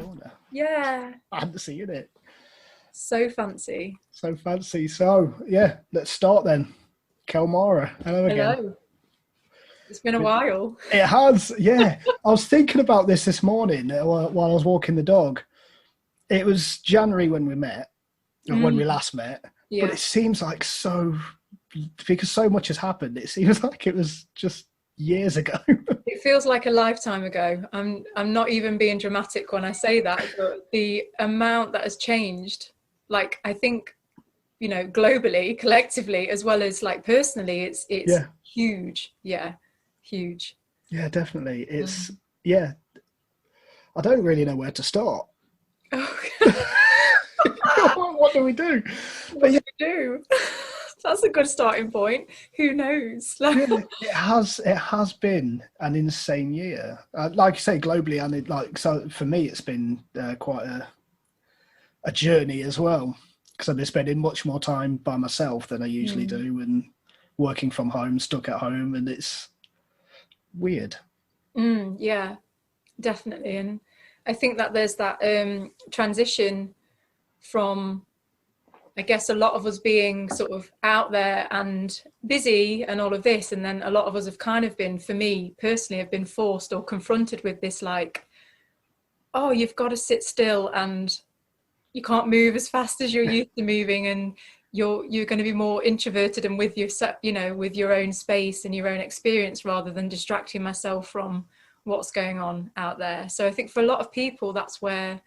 corner. Yeah. Fancy, isn't it? So fancy. So fancy. So, yeah, let's start then. Kell Mara, hello again. Hello. It's been a while. It has, yeah. I was thinking about this morning while I was walking the dog. It was January when we met, or when we last met, but it seems like because so much has happened, it seems like it was just years ago. It feels like a lifetime ago. I'm not even being dramatic when I say that, but the amount that has changed, like, I think, globally, collectively, as well as like personally, it's huge. Yeah, huge. Yeah, definitely. It's yeah. I don't really know where to start. What do we do? What do we do? That's a good starting point. Who knows? Yeah, it has been an insane year. Like you say, globally, and so for me, it's been quite a journey as well, because I've been spending much more time by myself than I usually do, and working from home, stuck at home, and it's weird. Yeah, definitely. And I think that there's that transition from, I guess, a lot of us being sort of out there and busy and all of this, and then a lot of us have kind of been, for me personally, have been forced or confronted with this, like, oh, you've got to sit still and you can't move as fast as you're used to moving, and you're going to be more introverted and with with your own space and your own experience, rather than distracting myself from what's going on out there. So I think for a lot of people, that's where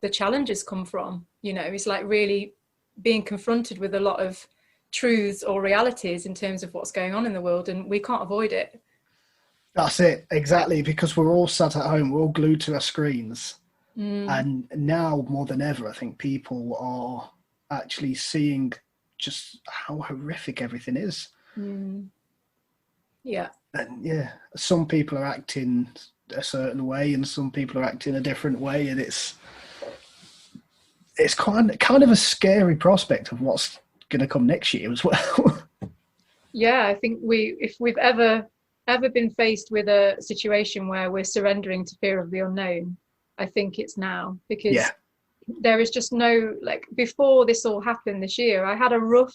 the challenges come from. It's like really being confronted with a lot of truths or realities in terms of what's going on in the world, and we can't avoid it. That's it, exactly, because we're all sat at home, we're all glued to our screens. And now more than ever, I think people are actually seeing just how horrific everything is. Yeah. And yeah, some people are acting a certain way and some people are acting a different way, and it's kind of a scary prospect of what's going to come next year as well. Yeah, I think if we've ever been faced with a situation where we're surrendering to fear of the unknown, I think it's now, because there is just no, like, before this all happened this year, I had a rough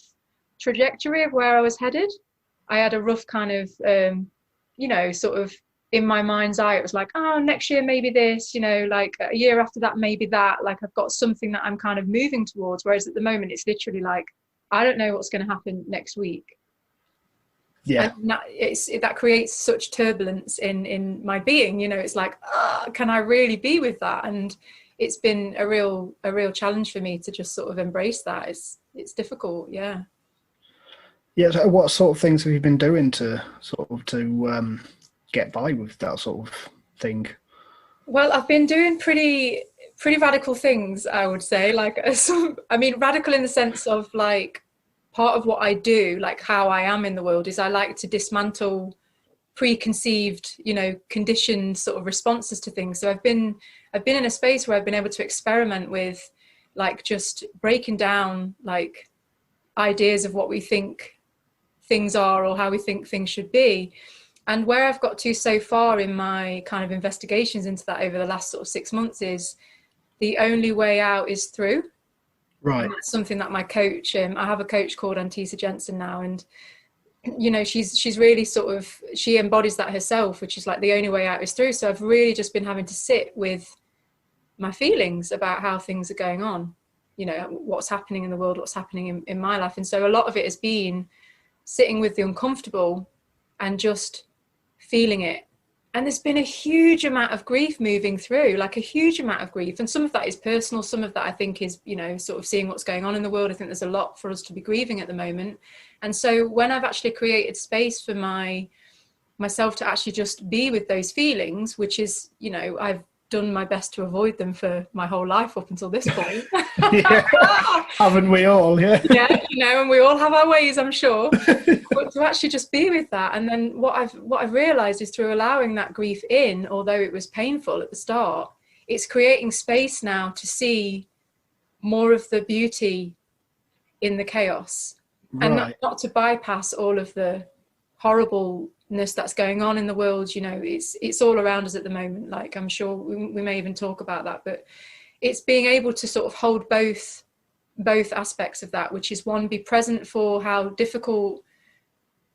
trajectory of where I was headed. I had a rough kind of, sort of in my mind's eye, it was like, oh, next year maybe this, like a year after that maybe that, like I've got something that I'm kind of moving towards. Whereas at the moment, it's literally like, I don't know what's going to happen next week. Yeah, and that creates such turbulence in my being. It's like, can I really be with that? And it's been a real challenge for me to just sort of embrace that. It's difficult. Yeah. So what sort of things have you been doing to get by with that sort of thing? Well, I've been doing pretty radical things, I would say. Like, radical in the sense of, like, part of what I do, like how I am in the world, is I like to dismantle preconceived, conditioned sort of responses to things. So I've been in a space where I've been able to experiment with, like, just breaking down, like, ideas of what we think things are or how we think things should be. And where I've got to so far in my kind of investigations into that over the last sort of 6 months is the only way out is through. Right. And that's something that my coach, I have a coach called Antisa Jensen now, and she's really sort of, she embodies that herself, which is like the only way out is through. So I've really just been having to sit with my feelings about how things are going on, what's happening in the world, what's happening in my life. And so a lot of it has been sitting with the uncomfortable and just feeling it. And there's been a huge amount of grief moving through, like a huge amount of grief. And some of that is personal. Some of that I think is, sort of seeing what's going on in the world. I think there's a lot for us to be grieving at the moment. And so when I've actually created space for myself to actually just be with those feelings, which is, I've done my best to avoid them for my whole life up until this point. Haven't we all? Yeah. Yeah, and we all have our ways, I'm sure. But to actually just be with that, and then what I've realized is, through allowing that grief in, although it was painful at the start, it's creating space now to see more of the beauty in the chaos. Right. And not to bypass all of the horrible that's going on in the world, you know, it's all around us at the moment. Like, I'm sure we may even talk about that, but it's being able to sort of hold both aspects of that, which is, one, be present for how difficult,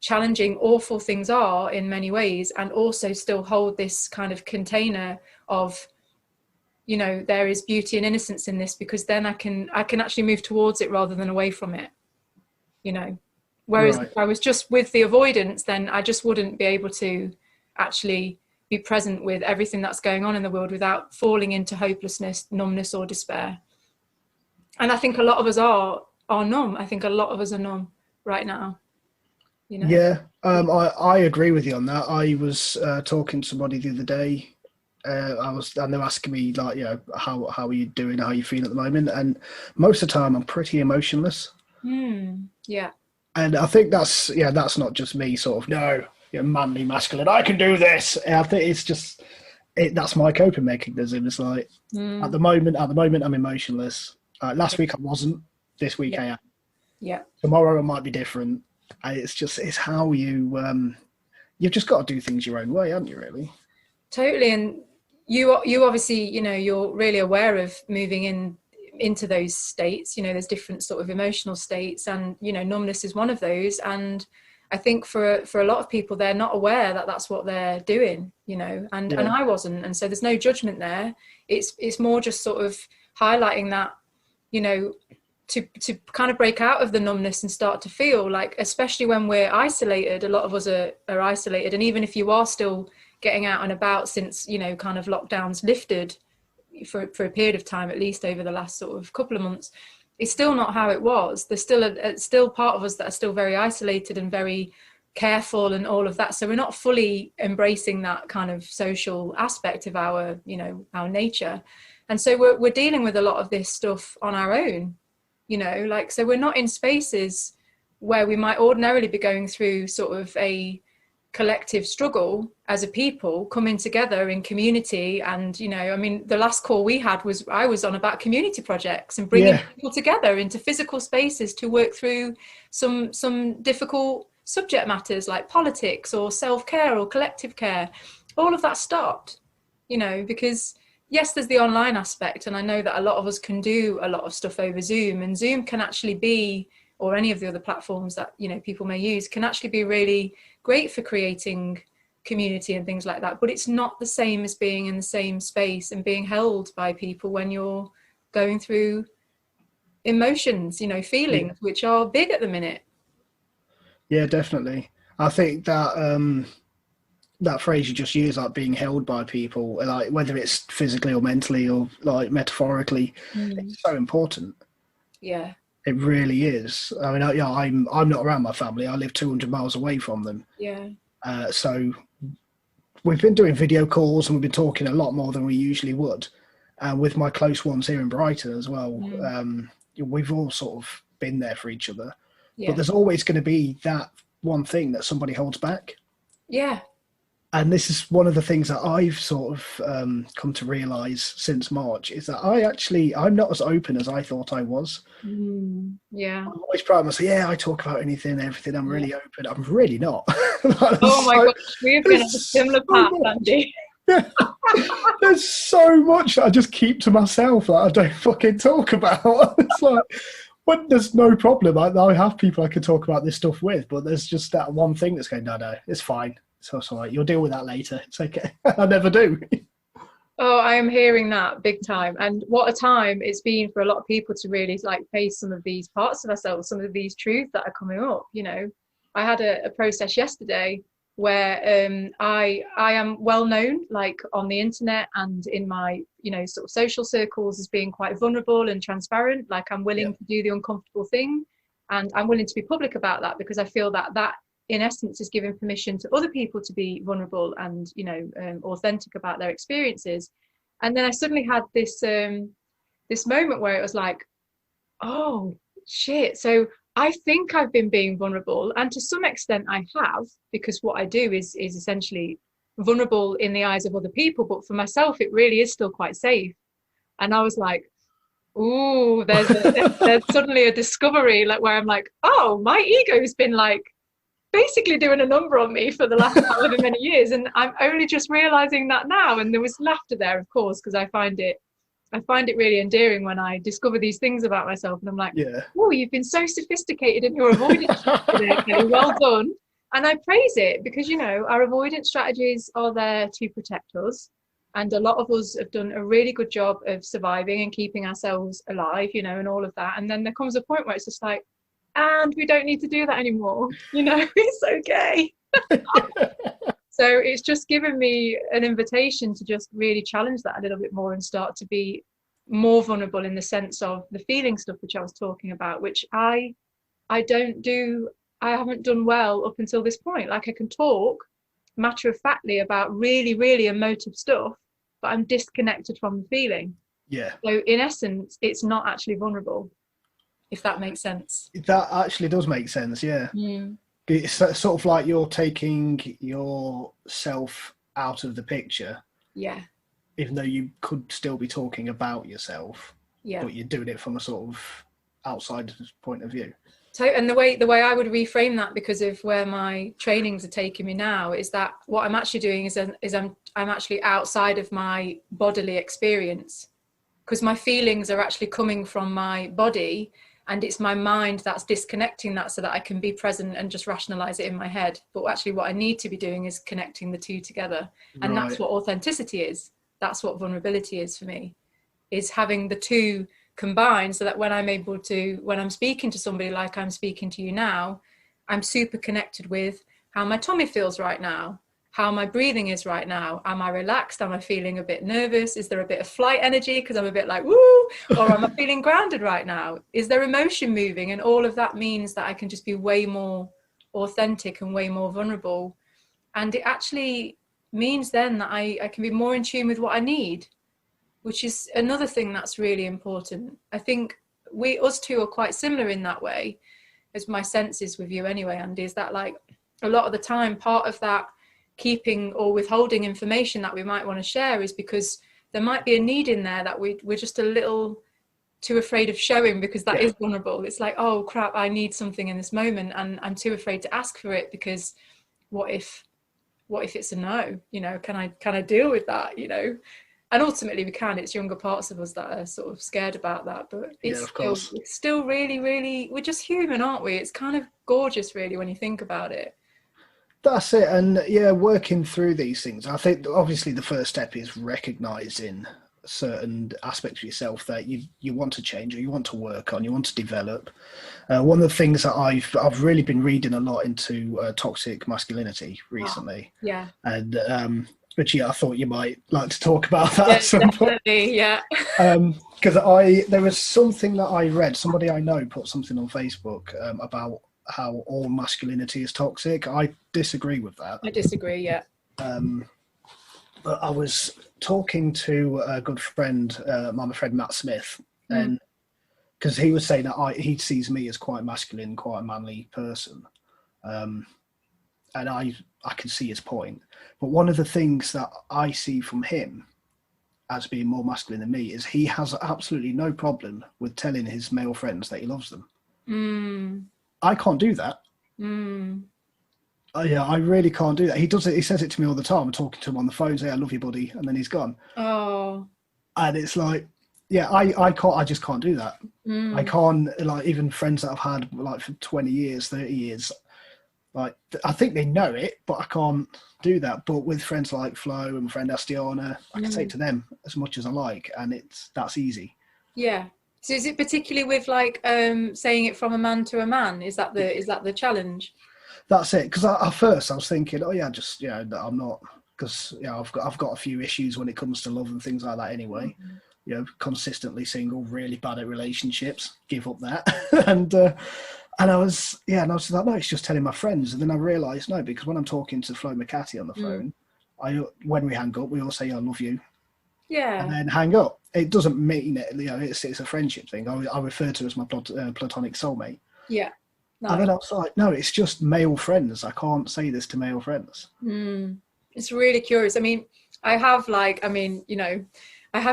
challenging, awful things are in many ways, and also still hold this kind of container of, you know, there is beauty and innocence in this, because then I can actually move towards it rather than away from it, you know. Whereas if I was just with the avoidance, then I just wouldn't be able to actually be present with everything that's going on in the world without falling into hopelessness, numbness, or despair. And I think a lot of us are numb. I think a lot of us are numb right now, you know. Yeah, I agree with you on that. I was talking to somebody the other day. And they're asking me, like, you know, how are you doing? How are you feeling at the moment? And most of the time, I'm pretty emotionless. Yeah. And I think that's not just me sort of, no, you're manly, masculine, I can do this. I think it's just, that's my coping mechanism. It's like, at the moment, I'm emotionless. Last week I wasn't. This week I am. Yeah. Tomorrow it might be different. It's how you've just got to do things your own way, haven't you, really? Totally. And you obviously, you know, you're really aware of moving into those states. You know, there's different sort of emotional states, and, you know, numbness is one of those. And I think for a lot of people, they're not aware that that's what they're doing, you know, and I wasn't. And so there's no judgment there. It's more just sort of highlighting that, you know, to kind of break out of the numbness and start to feel like, especially when we're isolated, a lot of us are isolated. And even if you are still getting out and about, since, you know, kind of lockdowns lifted for a period of time, at least over the last sort of couple of months, it's still not how it was. There's still part of us that are still very isolated and very careful and all of that. So we're not fully embracing that kind of social aspect of our, you know, our nature. And so we're dealing with a lot of this stuff on our own, you know, like, so we're not in spaces where we might ordinarily be going through sort of a collective struggle as a people, coming together in community. And, you know, I mean, the last call we had I was on about community projects and bringing people together into physical spaces to work through some difficult subject matters like politics or self-care or collective care. All of that stopped, you know, because yes, there's the online aspect, and I know that a lot of us can do a lot of stuff over Zoom, and Zoom can actually be, or any of the other platforms that, you know, people may use, can actually be really great for creating community and things like that. But it's not the same as being in the same space and being held by people when you're going through emotions, you know, feelings, which are big at the minute. Yeah, definitely. I think that that phrase you just used, like being held by people, like whether it's physically or mentally or like metaphorically, it's so important. Yeah. It really is. I mean, I'm not around my family. I live 200 miles away from them. Yeah. So we've been doing video calls and we've been talking a lot more than we usually would. And with my close ones here in Brighton as well, we've all sort of been there for each other. Yeah. But there's always going to be that one thing that somebody holds back. Yeah. And this is one of the things that I've sort of come to realise since March, is that I'm not as open as I thought I was. Yeah. I'm always proud of myself. Yeah, I talk about anything and everything. I'm really open. I'm really not. Oh my gosh, we've been on a similar path, Andy. Yeah. There's so much that I just keep to myself that I don't fucking talk about. It's like, when there's no problem, I have people I can talk about this stuff with, but there's just that one thing that's going, no, it's fine. So it's all right. You'll deal with that later. It's okay. I never do. Oh, I am hearing that big time. And what a time it's been for a lot of people to really like face some of these parts of ourselves, some of these truths that are coming up. You know, I had a process yesterday where I am well known, like on the internet and in my, you know, sort of social circles, as being quite vulnerable and transparent. Like, I'm willing to do the uncomfortable thing, and I'm willing to be public about that, because I feel that in essence is giving permission to other people to be vulnerable and, you know, authentic about their experiences. And then I suddenly had this this moment where it was like, oh shit, so I think I've been being vulnerable, and to some extent I have, because what I do is essentially vulnerable in the eyes of other people, but for myself it really is still quite safe. And I was like, ooh, there's suddenly a discovery, like, where I'm like, oh, my ego's been like basically doing a number on me for the last however many years, and I'm only just realizing that now. And there was laughter there, of course, because I find it really endearing when I discover these things about myself, and I'm like, Yeah. oh, you've been so sophisticated in your avoidance strategy, Kelly. Well done. And I praise it, because, you know, our avoidance strategies are there to protect us. And a lot of us have done a really good job of surviving and keeping ourselves alive, you know, and all of that. And then there comes a point where it's just like, and we don't need to do that anymore. You know, it's okay. So it's just given me an invitation to just really challenge that a little bit more and start to be more vulnerable in the sense of the feeling stuff, which I was talking about, which I haven't done well up until this point. Like, I can talk matter of factly about really, really emotive stuff, but I'm disconnected from the feeling. Yeah. So in essence, it's not actually vulnerable, if that makes sense. That actually does make sense, yeah. It's sort of like you're taking yourself out of the picture. Yeah. Even though you could still be talking about yourself, yeah, but you're doing it from a sort of outside point of view. So, and the way I would reframe that, because of where my trainings are taking me now, is that what I'm actually doing is I'm actually outside of my bodily experience, because my feelings are actually coming from my body, and it's my mind that's disconnecting that so that I can be present and just rationalize it in my head. But actually what I need to be doing is connecting the two together. And Right. That's what authenticity is. That's what vulnerability is for me, is having the two combined, so that when I'm speaking to somebody like I'm speaking to you now, I'm super connected with how my tummy feels right now, how my breathing is right now. Am I relaxed? Am I feeling a bit nervous? Is there a bit of flight energy because I'm a bit like woo? Or am I feeling grounded right now? Is there emotion moving? And all of that means that I can just be way more authentic and way more vulnerable. And it actually means then that I can be more in tune with what I need, which is another thing that's really important. I think us two are quite similar in that way, as my sense is with you anyway, Andy, is that like a lot of the time, part of that keeping or withholding information that we might want to share is because there might be a need in there that we're just a little too afraid of showing, because that is vulnerable. It's like, oh crap, I need something in this moment, and I'm too afraid to ask for it, because what if it's a no? You know, can I deal with that? You know, and ultimately we can. It's younger parts of us that are sort of scared about that, but it's still really, really, we're just human, aren't we? It's kind of gorgeous, really, when you think about it. That's it. And yeah, working through these things, I think obviously the first step is recognizing certain aspects of yourself that you want to change, or you want to work on, you want to develop. One of the things that I've really been reading a lot into toxic masculinity recently. Yeah. And but yeah, I thought you might like to talk about that at some definitely, point. Yeah. Because there was something that I read, somebody I know put something on Facebook about how all masculinity is toxic. I disagree with that. I disagree, yeah. But I was talking to a good friend, my friend Matt Smith, and because he was saying that he sees me as quite masculine, quite a manly person, and I can see his point. But one of the things that I see from him as being more masculine than me is he has absolutely no problem with telling his male friends that he loves them. I can't do that. Yeah, I really can't do that. He does it. He says it to me all the time. I'm talking to him on the phone, say, "I love you, buddy," and then he's gone. Oh. And it's like, yeah, I can't. I just can't do that. I can't. Like, even friends that I've had like for 20 years, 30 years, like I think they know it, but I can't do that. But with friends like Flo and friend Astiana, I can say it to them as much as I like, and that's easy. Yeah. So is it particularly with like saying it from a man to a man? Is that the challenge? That's it. Because at first I was thinking, oh yeah, just I'm not, because I've got a few issues when it comes to love and things like that anyway. Consistently single, really bad at relationships. Give up that. and I was like, no, it's just telling my friends. And then I realised no, because when I'm talking to Flo McCarthy on the phone, when we hang up, we all say I love you. Yeah. And then hang up. It doesn't mean it. It's a friendship thing. I refer to as my platonic soulmate. Yeah. Nice. And then I was like, no, it's just male friends. I can't say this to male friends. It's really curious. I mean, I have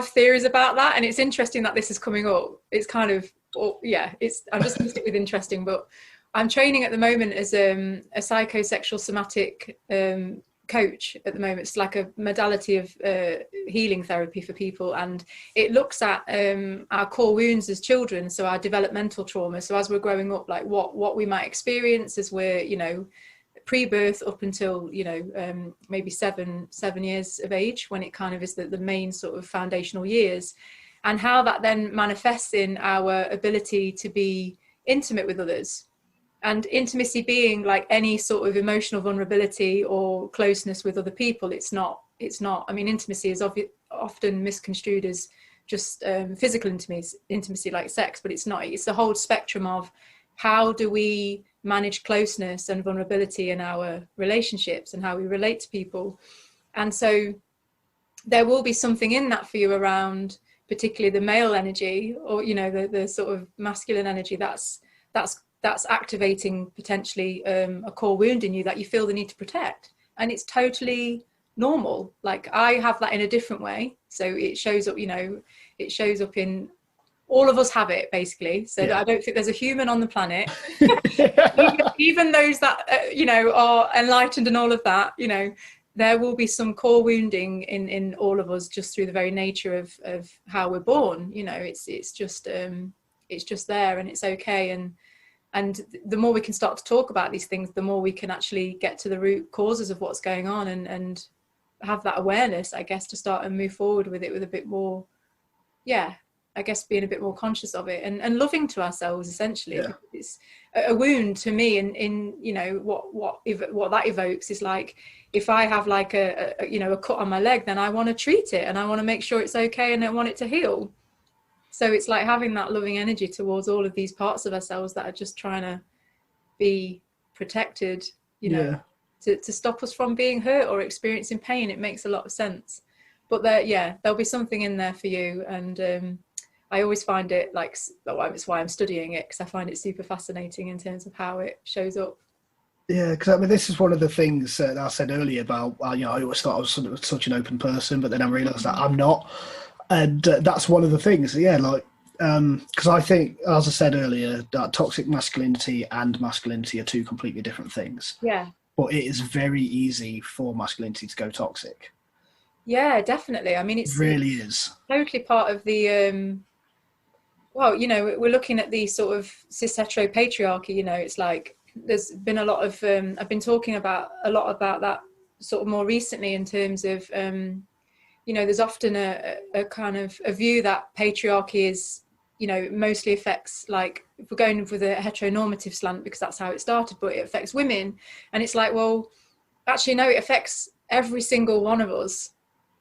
theories about that, and it's interesting that this is coming up. It's kind of, I'm just going to stick with interesting, but I'm training at the moment as a psychosexual somatic coach at the moment. It's like a modality of healing therapy for people, and it looks at our core wounds as children, so our developmental trauma. So as we're growing up, like what we might experience as we're, you know, pre-birth up until, you know, maybe seven years of age, when it kind of is the main sort of foundational years, and how that then manifests in our ability to be intimate with others. And intimacy being like any sort of emotional vulnerability or closeness with other people. It's not, I mean, intimacy is often misconstrued as just physical intimacy like sex, but it's not. It's the whole spectrum of how do we manage closeness and vulnerability in our relationships and how we relate to people. And so there will be something in that for you around particularly the male energy, or, you know, the sort of masculine energy that's activating potentially a core wound in you that you feel the need to protect. And it's totally normal. Like, I have that in a different way. So it shows up, you know, it shows up in all of us have it basically. So I don't think there's a human on the planet, even those that, you know, are enlightened and all of that, you know, there will be some core wounding in all of us just through the very nature of how we're born. You know, it's just there, and it's okay. And the more we can start to talk about these things, the more we can actually get to the root causes of what's going on, and have that awareness, I guess, to start and move forward with it with a bit more, I guess, being a bit more conscious of it and loving to ourselves, essentially. Yeah. It's a wound to me, in you know, what that evokes is like, if I have like a you know, a cut on my leg, then I want to treat it and I want to make sure it's okay and I want it to heal. So it's like having that loving energy towards all of these parts of ourselves that are just trying to be protected, you know, to stop us from being hurt or experiencing pain. It makes a lot of sense. But there'll be something in there for you. And I always find it like, it's why I'm studying it, because I find it super fascinating in terms of how it shows up. Yeah, because I mean, this is one of the things that I said earlier about, you know, I always thought I was sort of such an open person, but then I realised that I'm not. And that's one of the things, like, because I think, as I said earlier, that toxic masculinity and masculinity are two completely different things. Yeah. But it is very easy for masculinity to go toxic. Yeah, definitely. I mean, it really is totally part of the, well, you know, we're looking at the sort of cis hetero patriarchy, you know, it's like, there's been a lot of, I've been talking about a lot about that sort of more recently in terms of, you know, there's often a kind of a view that patriarchy is, you know, mostly affects, like, if we're going with a heteronormative slant because that's how it started, but it affects women. And it's like, well, actually, no, it affects every single one of us.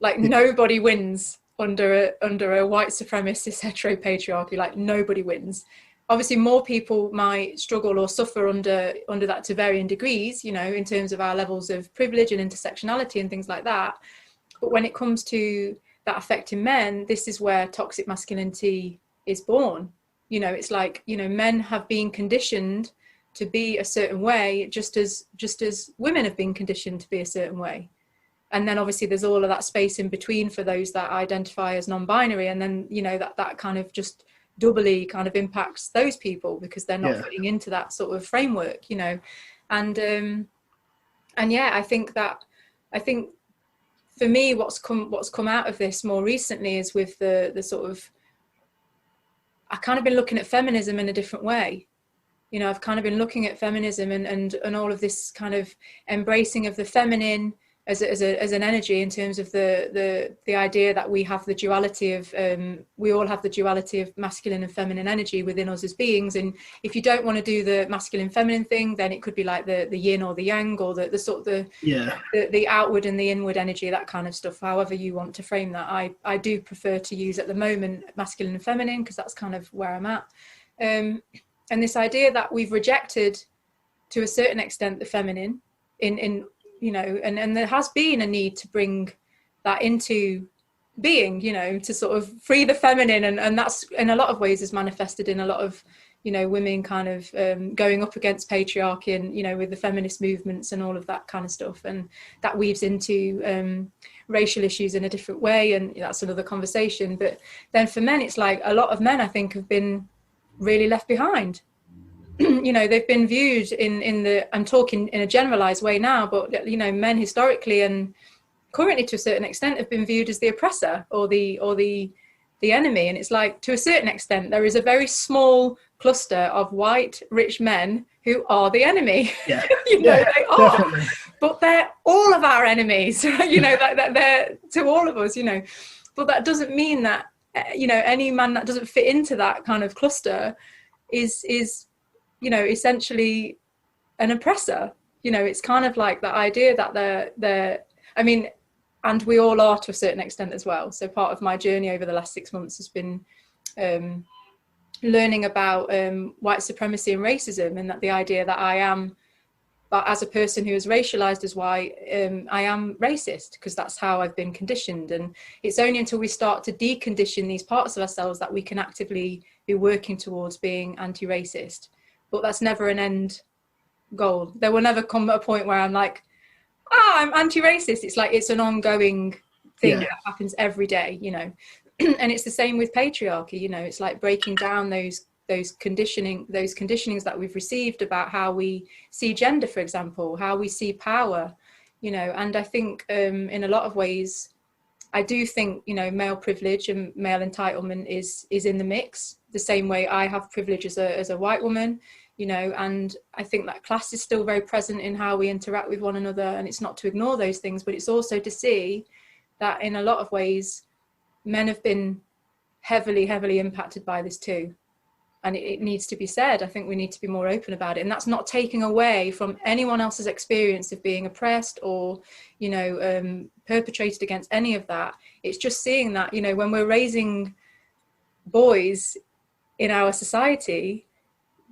Like, nobody wins under a white supremacist cis hetero patriarchy. Like, nobody wins. Obviously, more people might struggle or suffer under that to varying degrees, you know, in terms of our levels of privilege and intersectionality and things like that. But when it comes to that affecting men, this is where toxic masculinity is born. You know, it's like, you know, men have been conditioned to be a certain way, just as women have been conditioned to be a certain way. And then obviously there's all of that space in between for those that identify as non-binary. And then, you know, that kind of just doubly kind of impacts those people because they're not fitting into that sort of framework, you know. And yeah, I think for me, what's come out of this more recently is with the sort of, I kind of been looking at feminism in a different way. You know, I've kind of been looking at feminism and all of this kind of embracing of the feminine as an energy, in terms of the idea that we have the duality of, we all have the duality of masculine and feminine energy within us as beings. And if you don't want to do the masculine feminine thing, then it could be like the yin or the yang, or the sort of the outward and the inward energy, that kind of stuff, however you want to frame that. I do prefer to use at the moment masculine and feminine, because that's kind of where I'm at. And this idea that we've rejected to a certain extent the feminine in you know, and there has been a need to bring that into being, you know, to sort of free the feminine, and that's in a lot of ways is manifested in a lot of, you know, women kind of going up against patriarchy, and, you know, with the feminist movements and all of that kind of stuff, and that weaves into racial issues in a different way, and that's another conversation. But then for men, it's like a lot of men, I think, have been really left behind. you know, they've been viewed in the, I'm talking in a generalized way now, but, you know, men historically and currently to a certain extent have been viewed as the oppressor or the enemy. And it's like, to a certain extent, there is a very small cluster of white rich men who are the enemy. Yeah. You know, yeah, they are, definitely. but they're all of our enemies. You know, that they're to all of us, you know. But that doesn't mean that, you know, any man that doesn't fit into that kind of cluster is you know, essentially an oppressor. You know, it's kind of like the idea that they're I mean, and we all are to a certain extent as well. So part of my journey over the last 6 months has been learning about white supremacy and racism, and that the idea that I am, but as a person who is racialized as white, I am racist because that's how I've been conditioned. And it's only until we start to decondition these parts of ourselves that we can actively be working towards being anti-racist. But that's never an end goal. There will never come a point where I'm like, I'm anti-racist. It's like, it's an ongoing thing that happens every day, you know. And it's the same with patriarchy, you know. It's like breaking down those conditionings that we've received about how we see gender, for example, how we see power, you know. And I think in a lot of ways, I do think, you know, male privilege and male entitlement is in the mix, the same way I have privilege as a white woman, you know. And I think that class is still very present in how we interact with one another, and it's not to ignore those things, but it's also to see that in a lot of ways men have been heavily impacted by this too. And it needs to be said. I think we need to be more open about it. And that's not taking away from anyone else's experience of being oppressed or, you know, perpetrated against any of that. It's just seeing that, you know, when we're raising boys in our society,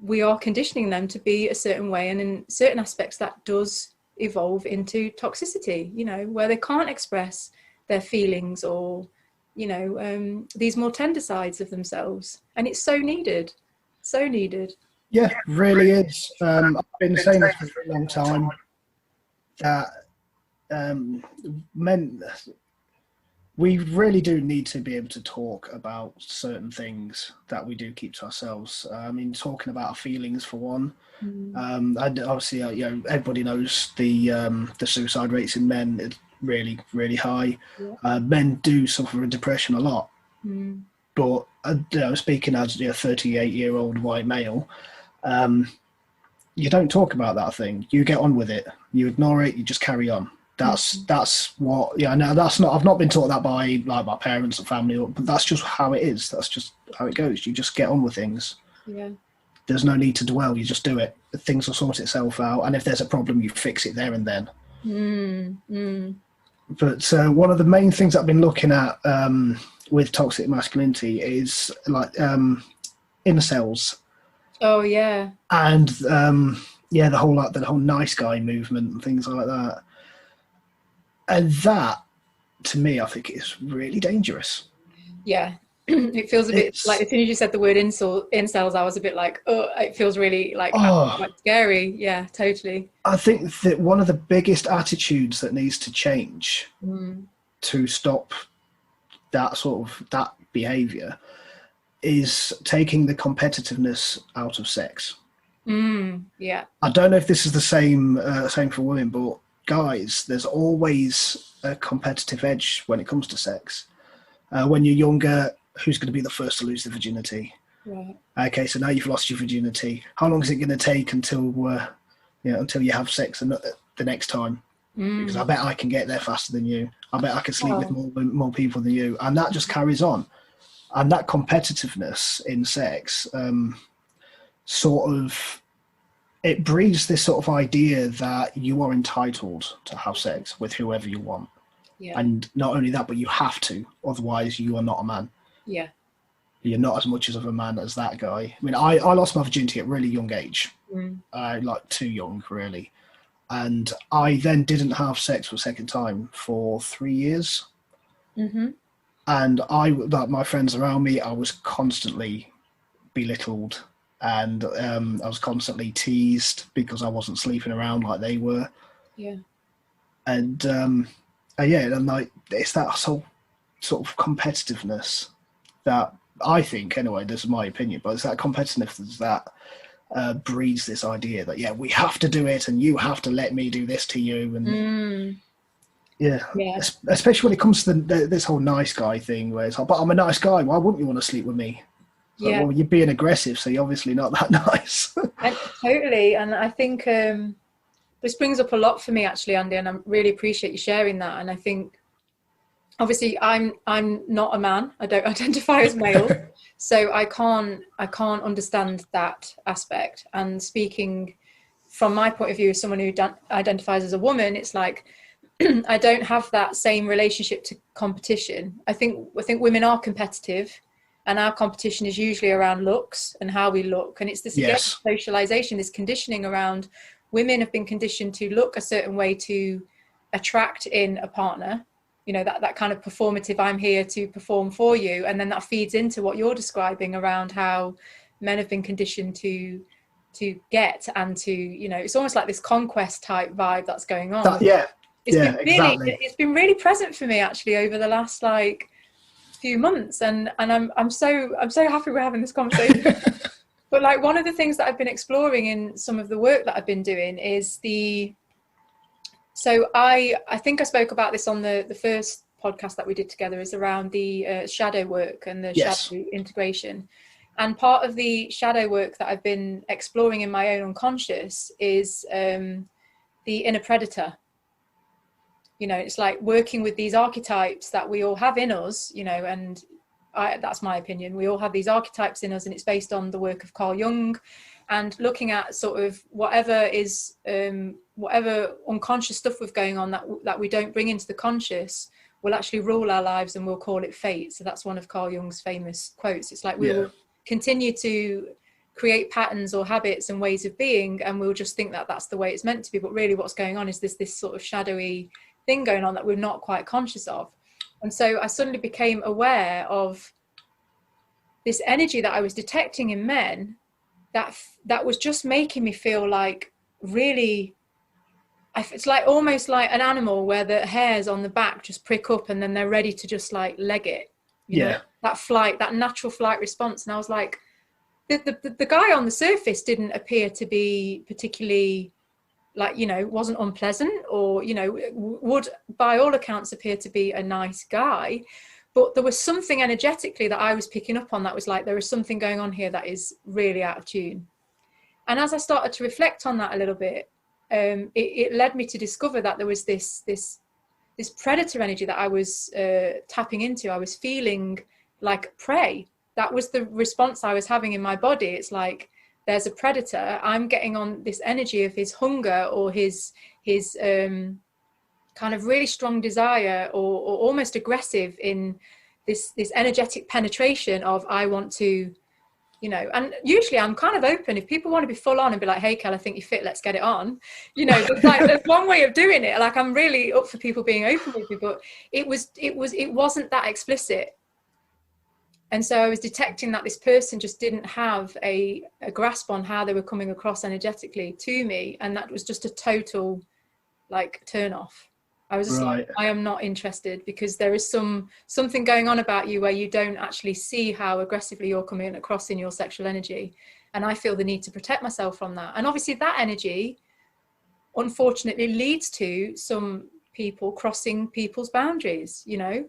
we are conditioning them to be a certain way. And in certain aspects, that does evolve into toxicity, you know, where they can't express their feelings or, you know, these more tender sides of themselves. And it's so needed. So needed. Yeah, really is. I've been saying this for a long time, that men, we really do need to be able to talk about certain things that we do keep to ourselves. I mean, talking about our feelings for one. And obviously, you know, everybody knows the suicide rates in men is really high. Yeah. Men do suffer with depression a lot. But you know, speaking as a 38-year-old white male, you don't talk about that thing. You get on with it. You ignore it. You just carry on. That's what. Yeah, no, that's not. I've not been taught that by like my parents or family, but that's just how it is. That's just how it goes. You just get on with things. Yeah. There's no need to dwell. You just do it. Things will sort itself out. And if there's a problem, you fix it there and then. But one of the main things I've been looking at with toxic masculinity is like incels. Oh yeah. And the whole nice guy movement and things like that. And that, to me, I think is really dangerous. Yeah. It feels a bit like, as soon as you said the word incels, I was a bit like, oh, it feels really like quite scary. Yeah, totally. I think that one of the biggest attitudes that needs to change to stop that behaviour is taking the competitiveness out of sex. Yeah. I don't know if this is the same for women, but guys, there's always a competitive edge when it comes to sex. When you're younger, who's going to be the first to lose the virginity? Right. Okay, so now you've lost your virginity. How long is it going to take until you have sex the next time? Because I bet I can get there faster than you. I bet I can sleep with more people than you, and that just carries on. And that competitiveness in sex, it breeds this sort of idea that you are entitled to have sex with whoever you want. Yeah. And not only that, but you have to, otherwise you are not a man. Yeah. You're not as much of a man as that guy. I mean, I lost my virginity at a really young age, like too young, really. And I then didn't have sex for a second time for 3 years. And like my friends around me, I was constantly belittled, and I was constantly teased because I wasn't sleeping around like they were. Yeah. And and like it's that whole sort of competitiveness that I think, anyway, this is my opinion, but it's that competitiveness that breeds this idea that, yeah, we have to do it and you have to let me do this to you. And yeah, especially when it comes to this whole nice guy thing, where it's like, but I'm a nice guy, why wouldn't you want to sleep with me? It's like, well, you're being aggressive, so you're obviously not that nice. And totally. And I think this brings up a lot for me, actually, Andy, and I really appreciate you sharing that. And I think, obviously, I'm not a man. I don't identify as male, so I can't understand that aspect. And speaking from my point of view, as someone who identifies as a woman, it's like I don't have that same relationship to competition. I think women are competitive, and our competition is usually around looks and how we look. And it's this socialization, this conditioning around women have been conditioned to look a certain way to attract in a partner. You know, that kind of performative, I'm here to perform for you. And then that feeds into what you're describing around how men have been conditioned to get and to, you know, it's almost like this conquest type vibe that's going on. It's been really present for me, actually, over the last few months. And I'm so happy we're having this conversation. But like, one of the things that I've been exploring in some of the work that I've been doing is so I think I spoke about this on the first podcast that we did together, is around the shadow work and the shadow integration. And part of the shadow work that I've been exploring in my own unconscious is the inner predator. You know, it's like working with these archetypes that we all have in us, you know, and that's my opinion. We all have these archetypes in us, and it's based on the work of Carl Jung, and looking at sort of whatever unconscious stuff we've going on that we don't bring into the conscious will actually rule our lives, and we'll call it fate. So that's one of Carl Jung's famous quotes. It's like we will continue to create patterns or habits and ways of being, and we'll just think that that's the way it's meant to be. But really what's going on is this sort of shadowy thing going on that we're not quite conscious of. And so I suddenly became aware of this energy that I was detecting in men that was just making me feel like really, it's like almost like an animal where the hairs on the back just prick up and then they're ready to just like leg it. You know, that natural flight response. And I was like, the guy on the surface didn't appear to be particularly, like, you know, wasn't unpleasant, or, you know, would by all accounts appear to be a nice guy. But there was something energetically that I was picking up on that was like, there is something going on here that is really out of tune. And as I started to reflect on that a little bit, it led me to discover that there was this predator energy that I was tapping into. I was feeling like prey. That was the response I was having in my body. It's like, there's a predator. I'm getting on this energy of his hunger, or his kind of really strong desire, or almost aggressive in this energetic penetration of, I want to, you know. And usually I'm kind of open. If people want to be full on and be like, hey, Kell, I think you're fit, let's get it on. You know, there's one way of doing it. Like, I'm really up for people being open with me, but it wasn't that explicit. And so I was detecting that this person just didn't have a grasp on how they were coming across energetically to me. And that was just a total like turn off. I was just like, I am not interested, because there is something going on about you where you don't actually see how aggressively you're coming across in your sexual energy. And I feel the need to protect myself from that. And obviously that energy, unfortunately, leads to some people crossing people's boundaries, you know.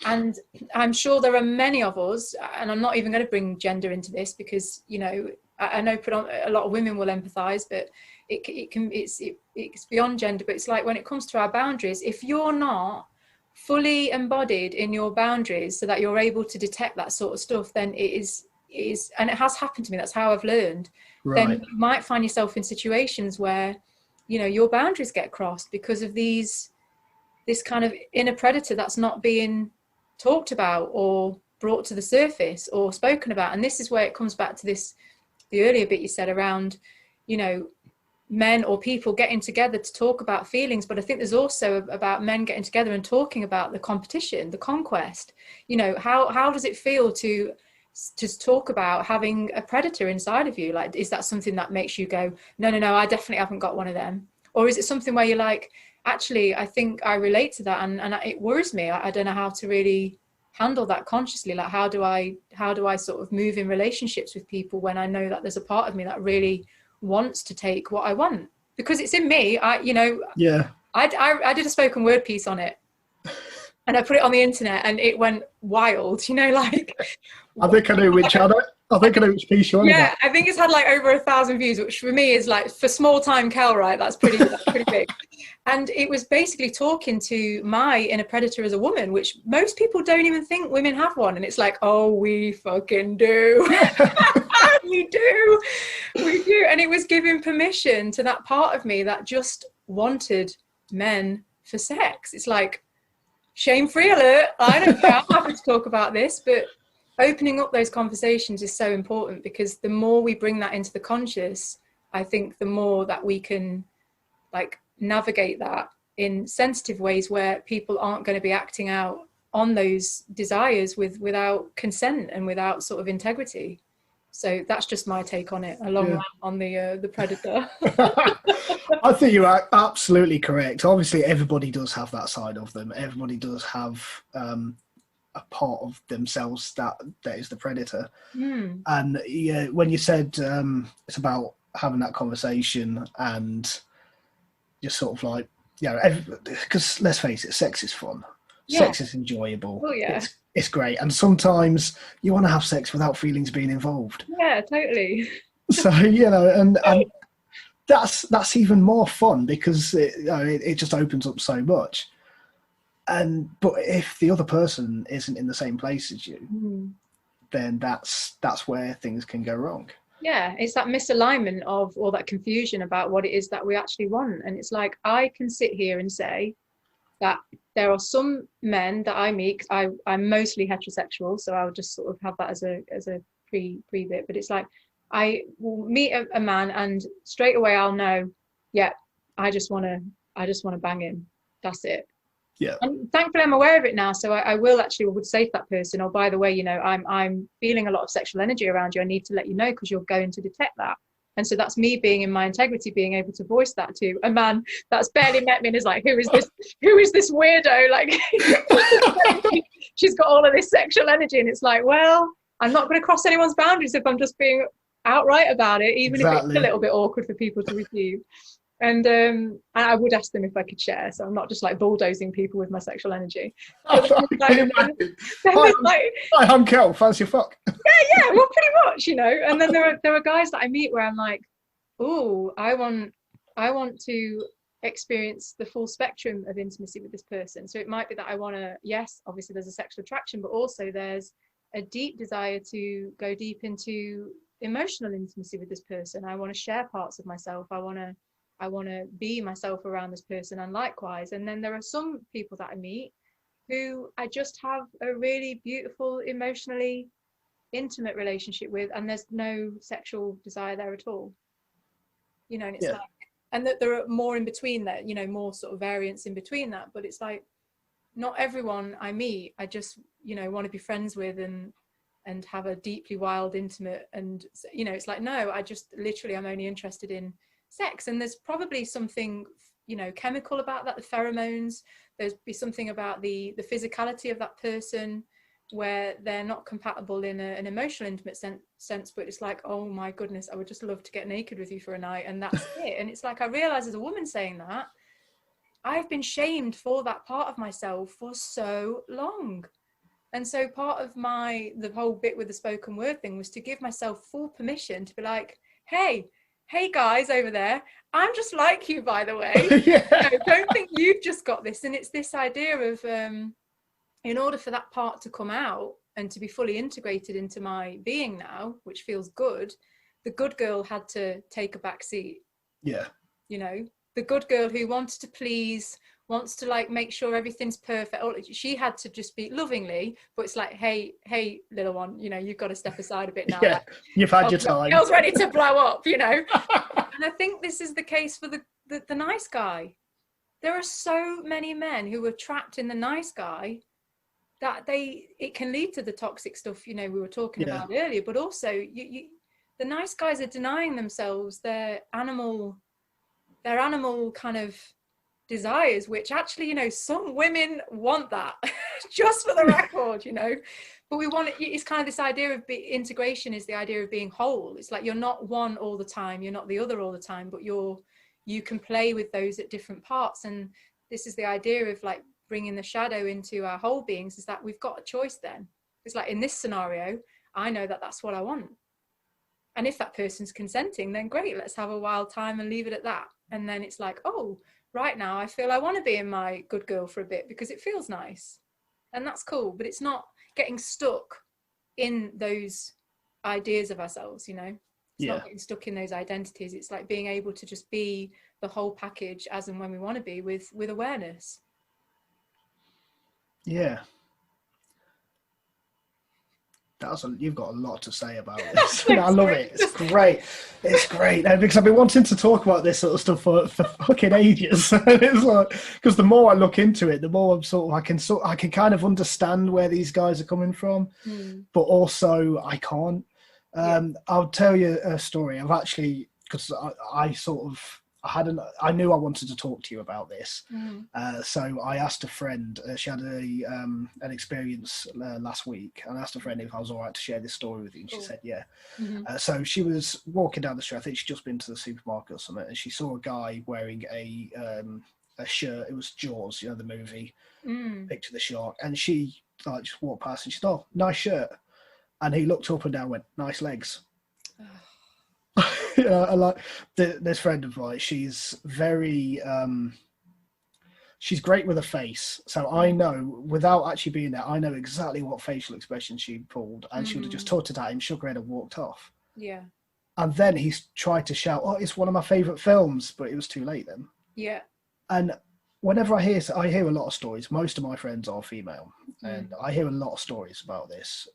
And I'm sure there are many of us, and I'm not even going to bring gender into this, because, you know, I know a lot of women will empathize, but it's beyond gender. But it's like, when it comes to our boundaries, if you're not fully embodied in your boundaries so that you're able to detect that sort of stuff, then it is, and it has happened to me, that's how I've learned. Then you might find yourself in situations where, you know, your boundaries get crossed because of this kind of inner predator that's not being talked about or brought to the surface or spoken about. And this is where it comes back to the earlier bit you said around, you know, men or people getting together to talk about feelings. But I think there's also about men getting together and talking about the competition, the conquest. You know, how does it feel to talk about having a predator inside of you? Like, is that something that makes you go, no, I definitely haven't got one of them? Or is it something where you're like, actually, I think I relate to that, and it worries me. I don't know how handle that consciously. Like, how do I sort of move in relationships with people when I know that there's a part of me that really wants to take what I want, because it's in me. I did a spoken word piece on it, and I put it on the internet, and it went wild, like. I think I know which piece you're on about. I think it's had like over 1,000 views, which for me is like, for small time Kell, right? That's pretty big. And it was basically talking to my inner predator as a woman, which most people don't even think women have one. And it's like, oh, we fucking do. we do. And it was giving permission to that part of me that just wanted men for sex. It's like, shame-free alert. I don't care. I'm happy to talk about this, but opening up those conversations is so important, because the more we bring that into the conscious, I think the more that we can like navigate that in sensitive ways where people aren't going to be acting out on those desires without consent and without sort of integrity. So that's just my take on it, along on the predator. I think you are absolutely correct. Obviously, everybody does have that side of them. Everybody does have a part of themselves that is the predator. And when you said it's about having that conversation and just sort of like, because let's face it, sex is fun. Sex is enjoyable. Oh yeah, it's great, and sometimes you want to have sex without feelings being involved. Yeah, totally. So and that's even more fun, because it just opens up so much. But if the other person isn't in the same place as you, then that's where things can go wrong. Yeah, it's that misalignment of, or that confusion about what it is that we actually want. And it's like, I can sit here and say that there are some men that I meet, I'm mostly heterosexual, so I'll just sort of have that as a pre bit, but it's like, I will meet a man and straight away I'll know, I just want to bang him. That's it. Yeah. And thankfully I'm aware of it now, so I would say to that person, oh, by the way, I'm feeling a lot of sexual energy around you. I need to let you know, because you're going to detect that. And so that's me being in my integrity, being able to voice that to a man that's barely met me and is like, who is this weirdo? Like, she's got all of this sexual energy, and it's like, well, I'm not going to cross anyone's boundaries if I'm just being outright about it, even if it's a little bit awkward for people to receive. And I would ask them if I could share, so I'm not just like bulldozing people with my sexual energy. Hi, I'm Kell. Fancy a fuck? Yeah, well, pretty much, And then there are guys that I meet where I'm like, oh, I want to experience the full spectrum of intimacy with this person. So it might be that I want to, yes, obviously there's a sexual attraction, but also there's a deep desire to go deep into emotional intimacy with this person. I want to share parts of myself. I want to be myself around this person, and likewise. And then there are some people that I meet who I just have a really beautiful, emotionally intimate relationship with, and there's no sexual desire there at all. And it's like, and that there are more in between that, more sort of variance in between that. But it's like, not everyone I meet I just want to be friends with and have a deeply wild, intimate, and it's like, no, I just literally, I'm only interested in sex. And there's probably something chemical about that, the pheromones. There's be something about the physicality of that person where they're not compatible in an emotional, intimate sense, but it's like, oh my goodness, I would just love to get naked with you for a night, and that's it. And it's like, I realize as a woman saying that, I've been shamed for that part of myself for so long. And so part of the whole bit with the spoken word thing was to give myself full permission to be like, hey guys over there, I'm just like you, by the way. Don't think you've just got this. And it's this idea of in order for that part to come out and to be fully integrated into my being now, which feels good, the good girl had to take a back seat. The good girl who wants to please, wants to like make sure everything's perfect. She had to just be lovingly, but it's like, hey, little one, you've got to step aside a bit now. Yeah, you've had your time. Girl's ready to blow up, And I think this is the case for the nice guy. There are so many men who are trapped in the nice guy that it can lead to the toxic stuff, we were talking about earlier. But also, the nice guys are denying themselves their animal kind of desires, which actually, you know, some women want that, just for the record, you know. But we want it, it's kind of this idea of integration is the idea of being whole. It's like you're not one all the time, you're not the other all the time, but you can play with those at different parts. And this is the idea of like bringing the shadow into our whole beings, is that we've got a choice then. It's like in this scenario, I know that that's what I want. And if that person's consenting, then great, let's have a wild time and leave it at that. And then it's like, oh, right now I feel I want to be in my good girl for a bit because it feels nice. And that's cool, but it's not getting stuck in those ideas of ourselves, you know. It's not getting stuck in those identities. It's like being able to just be the whole package as and when we want to be, with awareness. Yeah. You've got a lot to say about this. I love it. It's great. It's great. Because I've been wanting to talk about this sort of stuff for fucking ages. It's like, because the more I look into it, the more I can kind of understand where these guys are coming from, but also I can't. I'll tell you a story. I've actually, because I knew I wanted to talk to you about this. So I asked a friend, she had an experience last week, and I asked a friend if I was all right to share this story with you, and she said yeah. So she was walking down the street, I think she'd just been to the supermarket or something, and she saw a guy wearing a shirt. It was Jaws, you know, the movie, Picture the Shark, and she like just walked past and she said, oh, nice shirt. And he looked up and down and went, nice legs. You know, I like this friend of mine. She's very, she's great with a face. So I know, without actually being there, I know exactly what facial expression she pulled, and she would have just tutted at him, shook her head, and walked off. Yeah. And then he's tried to shout, "Oh, it's one of my favourite films," but it was too late then. Yeah. And whenever I hear a lot of stories. Most of my friends are female, and I hear a lot of stories about this.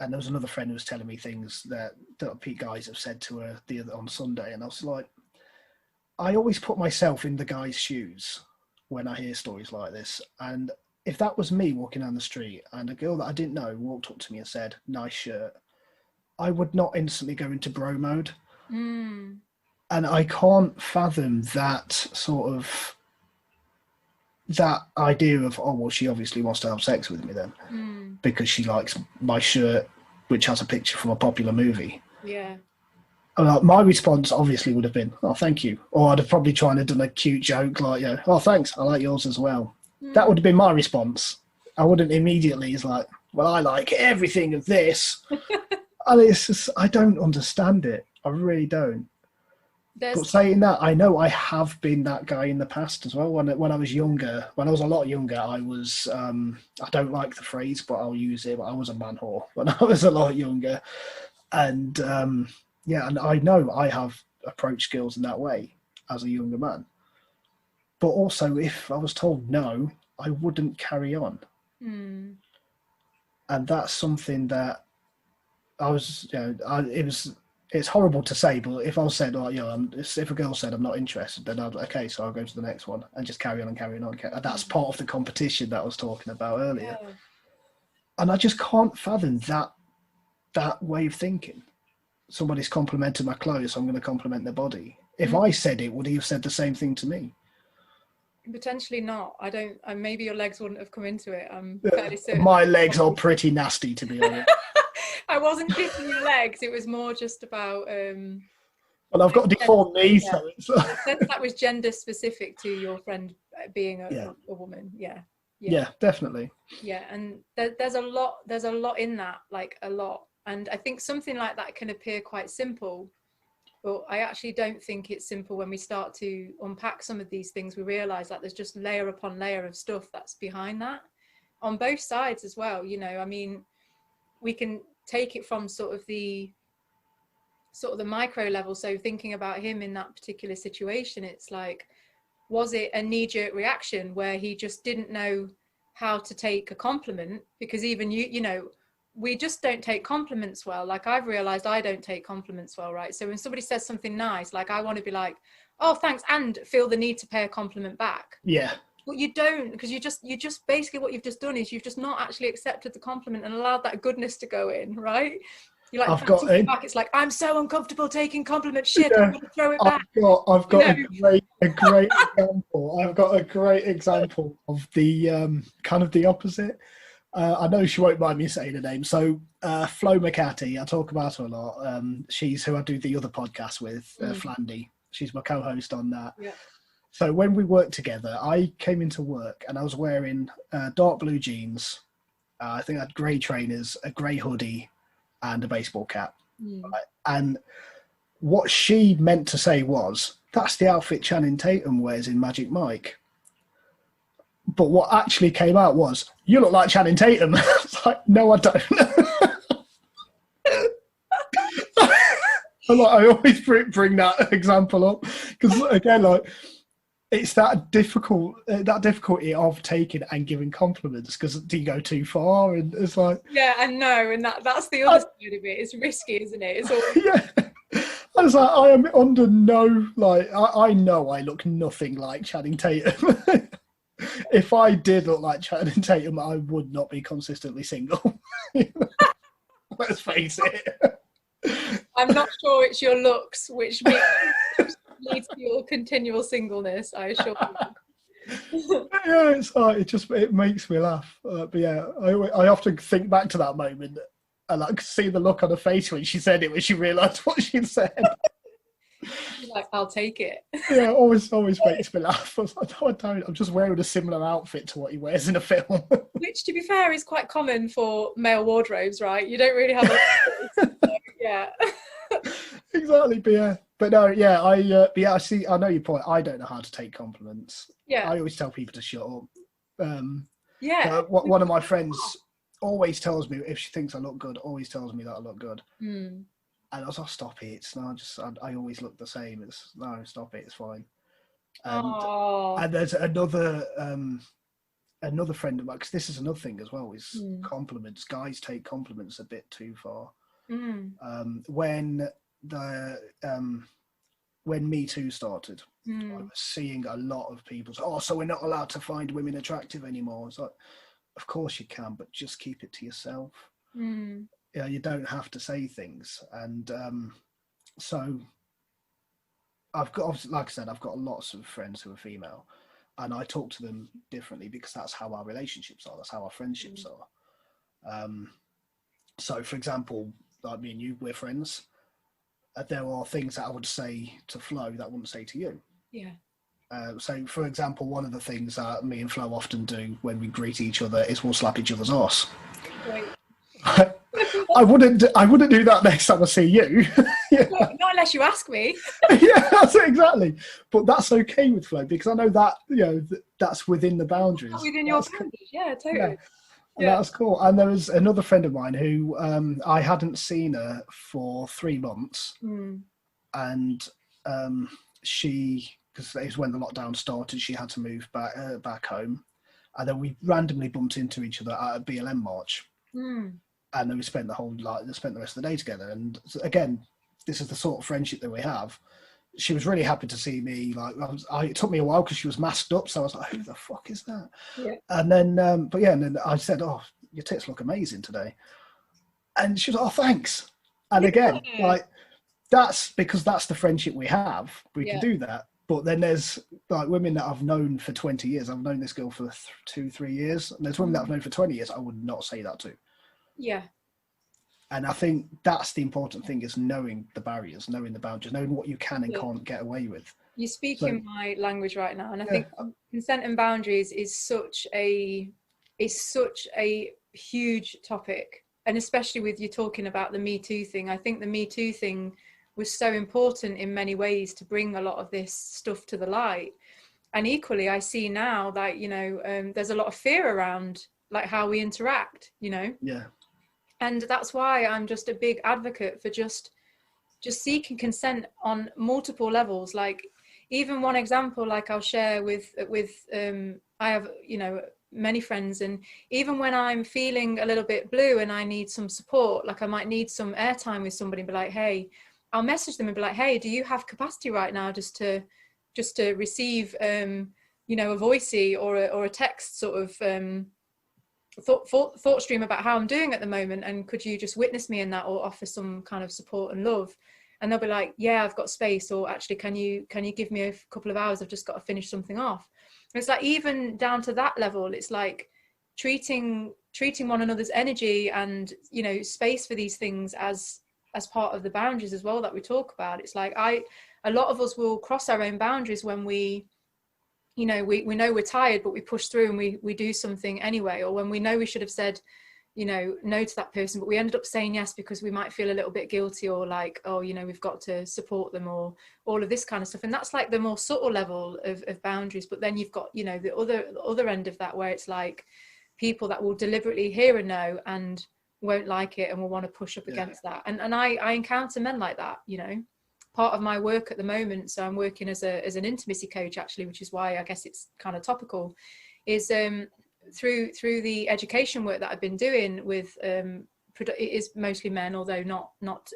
And there was another friend who was telling me things that Pete guys have said to her on Sunday, and I was like, I always put myself in the guy's shoes when I hear stories like this. And if that was me walking down the street and a girl that I didn't know walked up to me and said, nice shirt, I would not instantly go into bro mode. And I can't fathom that sort of, that idea of, oh, well, she obviously wants to have sex with me then because she likes my shirt, which has a picture from a popular movie. Yeah. My response obviously would have been, oh, thank you. Or I'd have probably tried to done a cute joke like, you know, oh, thanks, I like yours as well. That would have been my response. I wouldn't immediately, it's like, well, I like everything of this. And it's just, I don't understand it. I really don't. But saying that, I know I have been that guy in the past as well. When I was younger, when I was a lot younger, I was, I don't like the phrase, but I'll use it, but I was a man whore when I was a lot younger. And yeah, and I know I have approached girls in that way as a younger man. But also, if I was told no, I wouldn't carry on. And that's something that I was, you know, it's horrible to say, but if I was said, oh, you know, if a girl said I'm not interested, then I'd okay, so I'll go to the next one and just carry on and carry on. And that's part of the competition that I was talking about earlier. Yeah. And I just can't fathom that way of thinking. Somebody's complimented my clothes, so I'm going to compliment their body. If I said it, would he have said the same thing to me? Potentially not. I don't. Maybe your legs wouldn't have come into it. I'm fairly certain. My legs are pretty nasty, to be honest. I wasn't kissing your legs. It was more just about. Well, I've got deformed knees. Yeah. That was gender specific to your friend being a woman. Yeah. Yeah, definitely. Yeah, and there's a lot in that, like a lot. And I think something like that can appear quite simple, but I actually don't think it's simple. When we start to unpack some of these things, we realize that there's just layer upon layer of stuff that's behind that on both sides as well. You know, I mean, we can take it from sort of the micro level. So thinking about him in that particular situation, it's like, was it a knee-jerk reaction where he just didn't know how to take a compliment? Because even you know, we just don't take compliments well. Like I've realized I don't take compliments well, right? So when somebody says something nice, like I want to be like, oh, thanks, and feel the need to pay a compliment back. Yeah. But you don't, because you just basically what you've just done is you've just not actually accepted the compliment and allowed that goodness to go in, right? You like I've got taking it back. It's like, I'm so uncomfortable taking compliments. Shit, yeah, I'm gonna throw it back. I've got a You great example. I've got a great example of the kind of the opposite. I know she won't mind me saying her name. So Flo McCarthy, I talk about her a lot. She's who I do the other podcast with, Flandy. She's my co-host on that. Yeah. So when we worked together, I came into work and I was wearing dark blue jeans. I think I had grey trainers, a grey hoodie, and a baseball cap. Right? And what she meant to say was, that's the outfit Channing Tatum wears in Magic Mike. But what actually came out was, you look like Channing Tatum. It's like, no, I don't. I always bring that example up because, again, like, it's that difficulty of taking and giving compliments, because do you go too far? And it's like, yeah, and no, and that's the other side of it. It's risky, isn't it? It's always... yeah. I was like, I am under no, like, I know I look nothing like Channing Tatum. If I did look like Channing Tatum, I would not be consistently single. Let's face it. I'm not sure it's your looks which leads to your continual singleness, I assure you. Yeah, it's like, it makes me laugh. But yeah, I often think back to that moment and like see the look on her face when she said it, when she realised what she'd said. You're like, I'll take it. Yeah, always makes me laugh. I was like, no, I don't. I'm just wearing a similar outfit to what he wears in a film. Which, to be fair, is quite common for male wardrobes, right? You don't really have a... Yeah. Exactly, but no, yeah, I see. I know your point. I don't know how to take compliments. Yeah. I always tell people to shut up. Yeah. One of my friends always tells me, if she thinks I look good, always tells me that I look good. And I was like, stop it. It's not just, I always look the same. It's no, stop it. It's fine. And there's another friend of mine, because this is another thing as well, is compliments. Guys take compliments a bit too far. When Me Too started, I was seeing a lot of people say, oh, so we're not allowed to find women attractive anymore. It's like, of course you can, but just keep it to yourself. Yeah, you don't have to say things. And so I've got, like I said, I've got lots of friends who are female, and I talk to them differently because that's how our relationships are. That's how our friendships are. So, for example, like me and you, we're friends. There are things that I would say to Flo that I wouldn't say to you. Yeah. So, for example, one of the things that me and Flo often do when we greet each other is we'll slap each other's arse. Great. I wouldn't do that next time I see you. Yeah. Not unless you ask me. Yeah, that's it, exactly. But that's okay with Flo, because I know that, that's within the boundaries. Within your boundaries, yeah, totally. Yeah. Yeah. That's cool. And there was another friend of mine who I hadn't seen her for 3 months, and she, because it was when the lockdown started, she had to move back home, and then we randomly bumped into each other at a BLM march. And then we spent the rest of the day together. And again, this is the sort of friendship that we have. She was really happy to see me. It took me a while because she was masked up, so I was like, "Who the fuck is that?" Yeah. And then, and then I said, "Oh, your tits look amazing today," and she was like, "Oh, thanks." And again, that's because that's the friendship we have. We can do that. But then there's like women that I've known for 20 years. I've known this girl for 2-3 years, and there's women that I've known for 20 years. I would not say that to. Yeah. And I think that's the important thing, is knowing the barriers, knowing the boundaries, knowing what you can and can't get away with. You're speaking my language right now. And I think consent and boundaries is such a huge topic. And especially with you talking about the Me Too thing, I think the Me Too thing was so important in many ways to bring a lot of this stuff to the light. And equally, I see now that, there's a lot of fear around like how we interact, Yeah. And that's why I'm just a big advocate for just seeking consent on multiple levels. Like, even one example, like I'll share with I have, many friends, and even when I'm feeling a little bit blue and I need some support, like I might need some airtime with somebody, and be like, hey, I'll message them and be like, hey, do you have capacity right now just to receive, a voicey or a text sort of thought stream about how I'm doing at the moment, and could you just witness me in that or offer some kind of support and love? And they'll be like, yeah, I've got space, or actually can you give me a couple of hours, I've just got to finish something off. And it's like, even down to that level, it's like treating one another's energy and, you know, space for these things as part of the boundaries as well that we talk about. It's like, a lot of us will cross our own boundaries when we, you know, we know we're tired, but we push through and we do something anyway. Or when we know we should have said, you know, no to that person, but we ended up saying yes because we might feel a little bit guilty, or like, oh, you know, we've got to support them, or all of this kind of stuff. And that's like the more subtle level of boundaries. But then you've got, you know, the other end of that, where it's like people that will deliberately hear a no and won't like it and will want to push up against that. And I encounter men like that, you know, part of my work at the moment. So I'm working as an intimacy coach, actually, which is why I guess it's kind of topical, is through the education work that I've been doing with it is mostly men, although not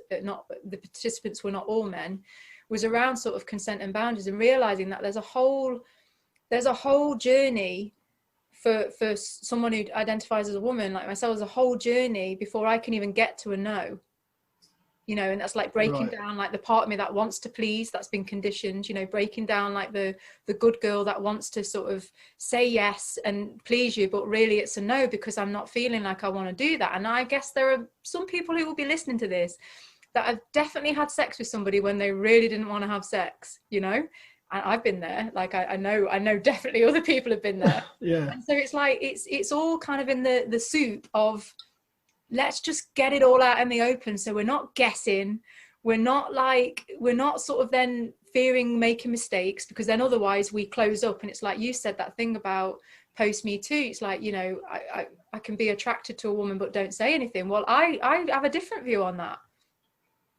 the participants were not all men, was around sort of consent and boundaries, and realizing that there's a whole journey for someone who identifies as a woman like myself, as a whole journey before I can even get to a no. You know, and that's like breaking down like the part of me that wants to please, that's been conditioned, you know, breaking down like the good girl that wants to sort of say yes and please you, but really it's a no because I'm not feeling like I want to do that. And I guess there are some people who will be listening to this that have definitely had sex with somebody when they really didn't want to have sex, you know. And I've been there. Like I know definitely other people have been there. Yeah. And so it's like it's all kind of in the soup of, let's just get it all out in the open, so we're not guessing, we're not sort of then fearing making mistakes, because then otherwise we close up. And it's like you said, that thing about post Me Too, it's like, you know, I can be attracted to a woman but don't say anything. Well, I have a different view on that,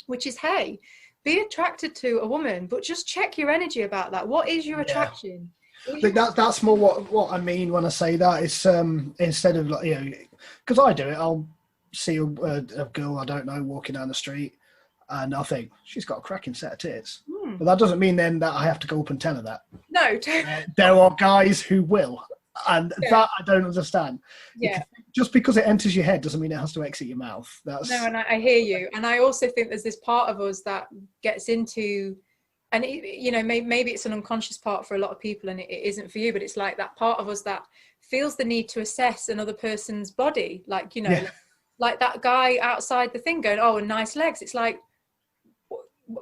which is, hey, be attracted to a woman, but just check your energy about that. What is your attraction? I think that's more what I mean when I say that. It's instead of like, you know, because I do it, I'll see a girl I don't know walking down the street and I think she's got a cracking set of tits, but that doesn't mean then that I have to go up and tell her that. No, there are guys who will, and that I don't understand. Just because it enters your head doesn't mean it has to exit your mouth. No, and I hear you. And I also think there's this part of us that gets into, and you know, maybe it's an unconscious part for a lot of people and it isn't for you, but it's like that part of us that feels the need to assess another person's body, like, you know, like that guy outside the thing going, oh, nice legs. It's like,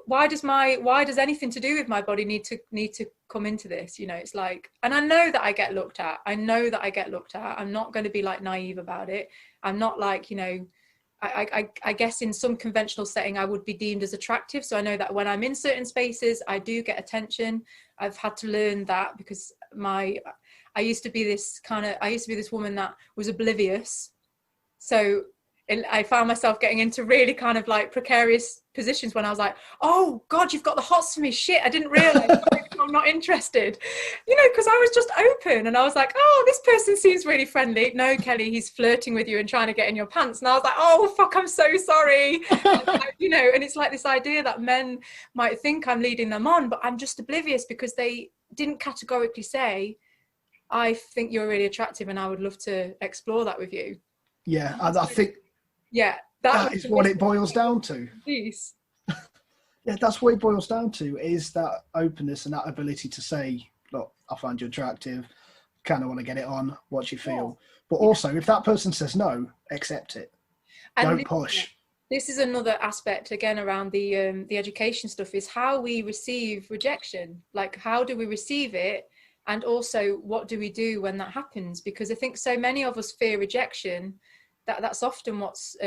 why does anything to do with my body need to come into this? You know, it's like, and I know that I get looked at. I'm not going to be like naive about it. I'm not like, you know, I guess in some conventional setting I would be deemed as attractive. So I know that when I'm in certain spaces, I do get attention. I've had to learn that because I used to be this woman that was oblivious. So I found myself getting into really kind of like precarious positions when I was like, oh God, you've got the hots for me. Shit, I didn't realize. I'm not interested, you know, because I was just open and I was like, oh, this person seems really friendly. No, Kelly, he's flirting with you and trying to get in your pants. And I was like, oh fuck, I'm so sorry. You know, and it's like this idea that men might think I'm leading them on, but I'm just oblivious because they didn't categorically say, I think you're really attractive and I would love to explore that with you. Yeah, and I think that is what it boils down to. Please. Yeah, that's what it boils down to, is that openness and that ability to say, look, I find you attractive, kind of want to get it on, what you feel. But also, if that person says no, accept it. And don't push. This is another aspect, again, around the education stuff, is how we receive rejection. Like, how do we receive it? And also, what do we do when that happens? Because I think so many of us fear rejection, that's often what's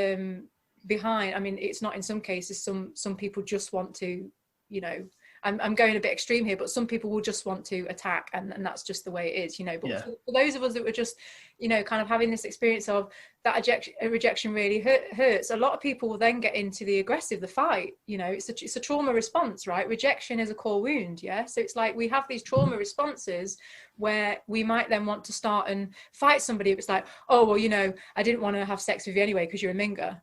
behind. I mean, it's not in some cases. Some people just want to, you know, I'm going a bit extreme here, but some people will just want to attack, and that's just the way it is, you know. But for those of us that were just, you know, kind of having this experience of that rejection really hurts, a lot of people will then get into the aggressive, the fight. You know, it's a trauma response, right? Rejection is a core wound, yeah. So it's like we have these trauma responses where we might then want to start and fight somebody. It's like, oh well, you know, I didn't want to have sex with you anyway because you're a minger.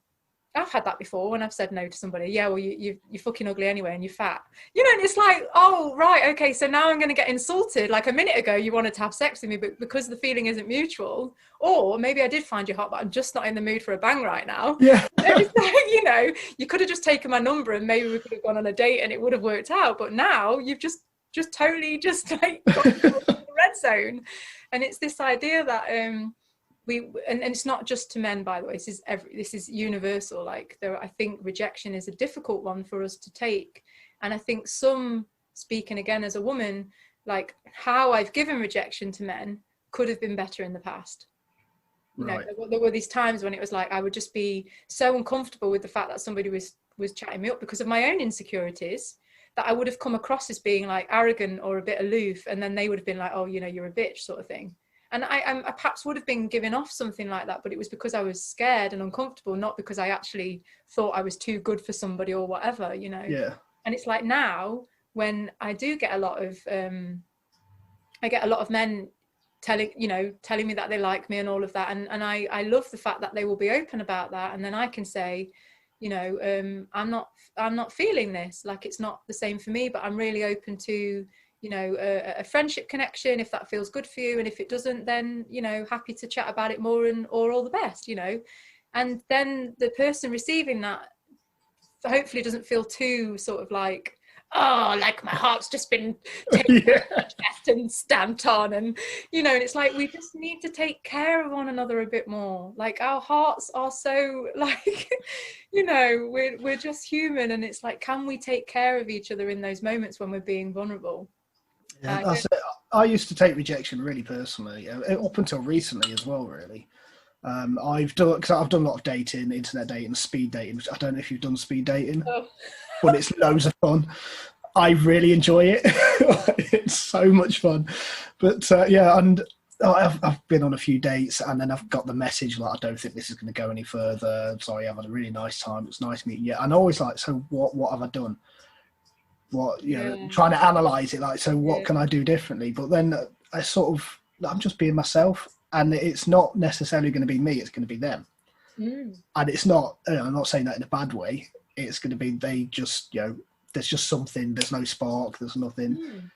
I've had that before when I've said no to somebody. Yeah, well, you're fucking ugly anyway, and you're fat. You know, and it's like, oh, right, okay, so now I'm going to get insulted. Like a minute ago, you wanted to have sex with me, but because the feeling isn't mutual, or maybe I did find you hot, but I'm just not in the mood for a bang right now. Yeah. It's like, you know, you could have just taken my number and maybe we could have gone on a date and it would have worked out. But now you've just totally just like got the red zone. And it's this idea that and it's not just to men, by the way, this is universal. Like I think rejection is a difficult one for us to take. And I think speaking again as a woman, like how I've given rejection to men could have been better in the past. You know, there were these times when it was like I would just be so uncomfortable with the fact that somebody was chatting me up because of my own insecurities, that I would have come across as being like arrogant or a bit aloof, and then they would have been like, oh, you know, you're a bitch sort of thing. And I perhaps would have been giving off something like that, but it was because I was scared and uncomfortable, not because I actually thought I was too good for somebody or whatever, you know. Yeah. And it's like now when I do get a lot of men telling me that they like me and all of that, and I love the fact that they will be open about that, and then I can say, you know, I'm not feeling this, like it's not the same for me, but I'm really open to, you know, a friendship connection if that feels good for you, and if it doesn't, then, you know, happy to chat about it more, or all the best, you know. And then the person receiving that hopefully doesn't feel too sort of like, oh, like my heart's just been taken chest and stamped on, and you know, and it's like we just need to take care of one another a bit more. Like our hearts are so like, you know, we're just human, and it's like, can we take care of each other in those moments when we're being vulnerable? Yeah, that's it. I used to take rejection really personally, up until recently as well, really. I've done a lot of dating, internet dating, speed dating, which I don't know if you've done speed dating. But it's loads of fun. I really enjoy it. It's so much fun. But and I've been on a few dates, and then I've got the message like, I don't think this is going to go any further. Sorry, I've had a really nice time. It's nice meeting you. And I always like, so what have I done? What, you know, trying to analyze it, like, so what can I do differently? But then I'm just being myself, and it's not necessarily going to be me. It's going to be them. And it's not, I'm not saying that in a bad way. It's going to be, they just, you know, there's just something, there's no spark, there's nothing.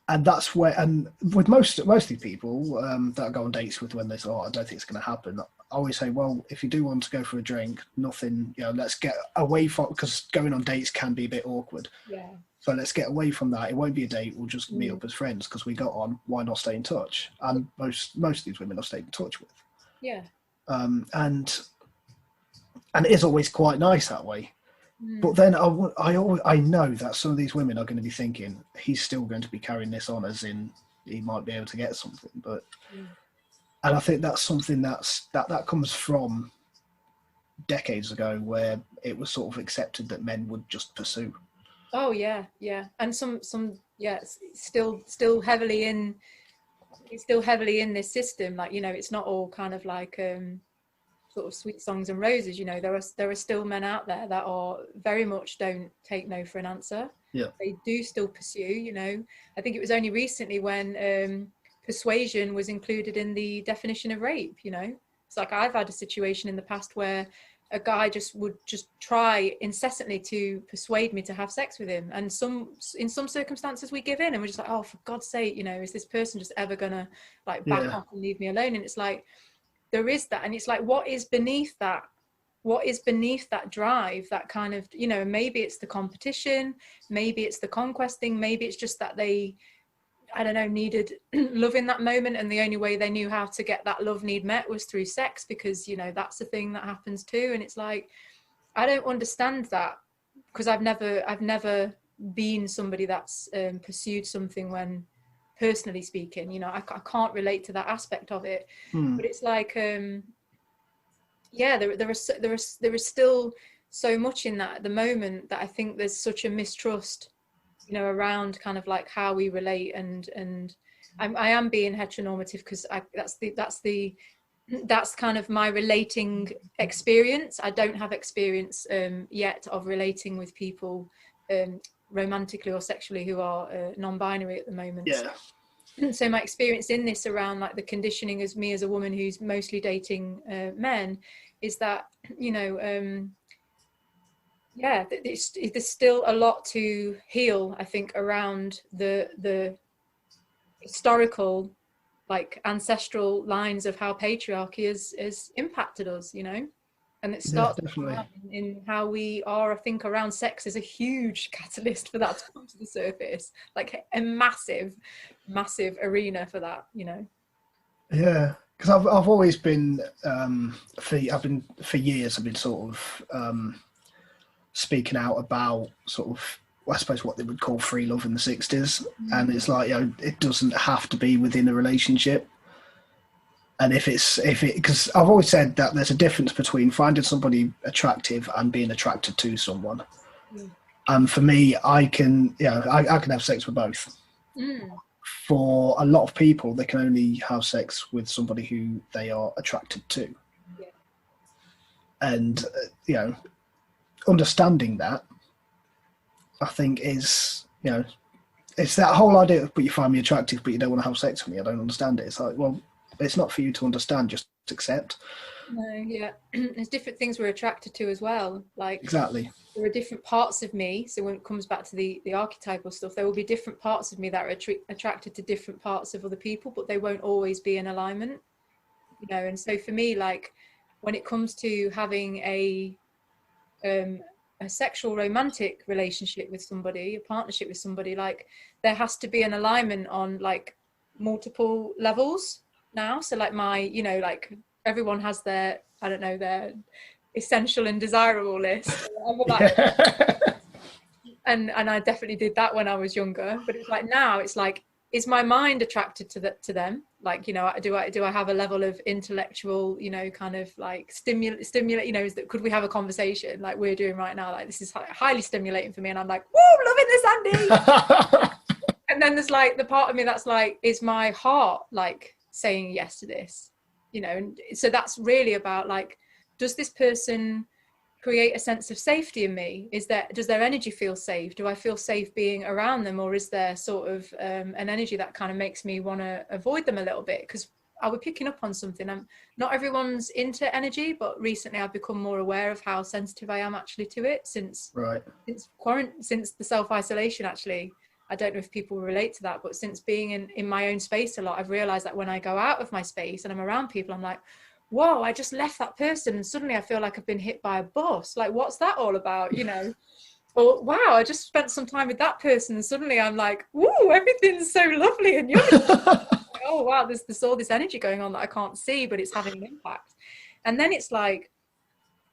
And that's where, and with most of these people that I go on dates with, when they say, oh, I don't think it's going to happen, I always say, well, if you do want to go for a drink, nothing, you know, let's get away from, because going on dates can be a bit awkward. Yeah. So let's get away from that. It won't be a date. We'll just meet up as friends because we got on. Why not stay in touch? And most of these women I've stayed in touch with. Yeah. And it is always quite nice that way. But then I know that some of these women are going to be thinking, he's still going to be carrying this on, as in he might be able to get something. But and I think that's something that comes from decades ago, where it was sort of accepted that men would just pursue. Oh yeah, and some still heavily in this system. Like, you know, it's not all kind of like sort of sweet songs and roses. You know, there are still men out there that are very much don't take no for an answer. Yeah, they do still pursue. You know, I think it was only recently when persuasion was included in the definition of rape. You know, it's like I've had a situation in the past where a guy would try incessantly to persuade me to have sex with him, and in some circumstances we give in, and we're just like, oh, for God's sake, you know, is this person just ever gonna like back off and leave me alone? And it's like, there is that, and it's like, what is beneath that drive, that kind of, you know, maybe it's the competition, maybe it's the conquest thing, maybe it's just that they, I don't know, needed love in that moment, and the only way they knew how to get that love need met was through sex, because, you know, that's a thing that happens too. And it's like, I don't understand that, because I've never been somebody that's pursued something, when personally speaking, you know, I can't relate to that aspect of it. But it's like there is still so much in that at the moment, that I think there's such a mistrust, you know, around kind of like how we relate, and I am being heteronormative because that's kind of my relating experience. I don't have experience yet of relating with people romantically or sexually who are non-binary at the moment. So my experience in this around like the conditioning as me as a woman who's mostly dating men is that, you know, yeah, there's still a lot to heal, I think, around the historical, like ancestral lines of how patriarchy has impacted us, you know. And it Yeah, starts definitely. in how we are. I think around sex is a huge catalyst for that to come to the surface, like a massive arena for that, you know. Yeah, because I've always been for years I've been sort of speaking out about sort of, I suppose, what they would call free love in the 60s. And it's like, you know, it doesn't have to be within a relationship. And if it, because I've always said that there's a difference between finding somebody attractive and being attracted to someone. Mm. And for me, I can, you know, I can have sex with both. Mm. For a lot of people, they can only have sex with somebody who they are attracted to. Yeah. And, you know, understanding that, I think, is, you know, it's that whole idea of, but you find me attractive, but you don't want to have sex with me. I don't understand it. It's like, well, it's not for you to understand, just accept. No, yeah. There's different things we're attracted to as well. Like, Exactly. there are different parts of me. So when it comes back to the archetypal stuff, there will be different parts of me that are attracted to different parts of other people, but they won't always be in alignment, you know. And so for me, like, when it comes to having a sexual romantic relationship with somebody, a partnership with somebody, like, there has to be an alignment on like multiple levels now. So like my, you know, like everyone has their, I don't know, their essential and desirable list, or whatever that is. Yeah. And I definitely did that when I was younger. But it's like now, it's like, is my mind attracted to them? Like, you know, do I have a level of intellectual, you know, kind of like stimulate, you know, could we have a conversation like we're doing right now? Like, this is highly stimulating for me, and I'm like, woo, loving this, Andy. And then there's like the part of me that's like, is my heart like saying yes to this, you know? And so that's really about like, does this person create a sense of safety in me? Does their energy feel safe? Do I feel safe being around them? Or is there sort of an energy that kind of makes me want to avoid them a little bit? Because I was picking up on something. Not everyone's into energy, but recently I've become more aware of how sensitive I am actually to it since Right. since the self-isolation. Actually, I don't know if people relate to that, but since being in my own space a lot, I've realized that when I go out of my space and I'm around people, I'm like, whoa, I just left that person and suddenly I feel like I've been hit by a bus. Like, what's that all about, you know? Or, wow, I just spent some time with that person and suddenly I'm like, woo, everything's so lovely and yummy. Like, oh, wow, there's all this energy going on that I can't see, but it's having an impact. And then it's like,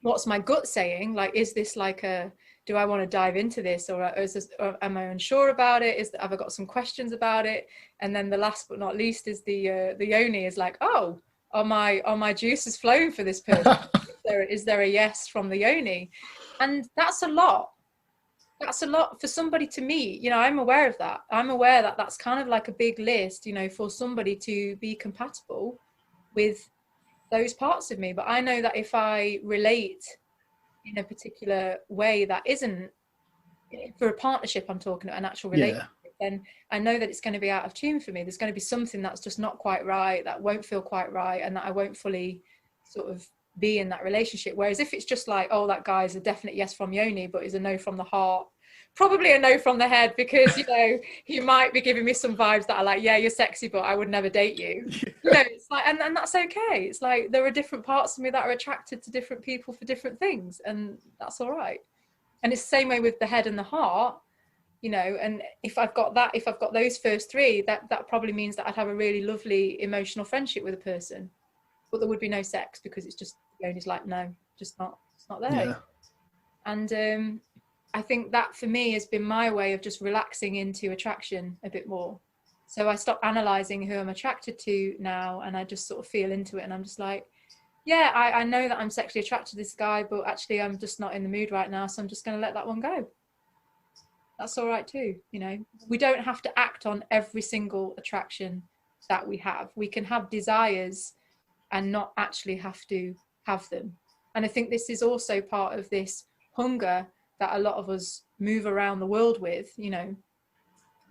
what's my gut saying? Like, is this like do I want to dive into this, or am I unsure about it? Have I got some questions about it? And then the last but not least is the yoni is like, oh, are my juices flowing for this person? Is there a yes from the yoni? And that's a lot. That's a lot for somebody to meet. You know, I'm aware of that. I'm aware that that's kind of like a big list, you know, for somebody to be compatible with those parts of me. But I know that if I relate in a particular way that isn't, for a partnership, I'm talking about an actual relationship, then I know that it's going to be out of tune for me. There's going to be something that's just not quite right, that won't feel quite right, and that I won't fully sort of be in that relationship. Whereas if it's just like, oh, that guy's a definite yes from yoni, but is a no from the heart, probably a no from the head, because, you know, he might be giving me some vibes that are like, yeah, you're sexy, but I would never date you. You know, it's like, and that's okay. It's like, there are different parts of me that are attracted to different people for different things, and that's all right. And it's the same way with the head and the heart, you know. And if I've got those first three, that probably means that I'd have a really lovely emotional friendship with a person, but there would be no sex, because it's just, it's like, no, just not, it's not there. Yeah. And I think that for me has been my way of just relaxing into attraction a bit more. So I stop analyzing who I'm attracted to now, and I just sort of feel into it, and I'm just like, yeah, I know that I'm sexually attracted to this guy, but actually I'm just not in the mood right now, so I'm just going to let that one go. That's all right too, you know. We don't have to act on every single attraction that we have. We can have desires and not actually have to have them. And I think this is also part of this hunger that a lot of us move around the world with, you know,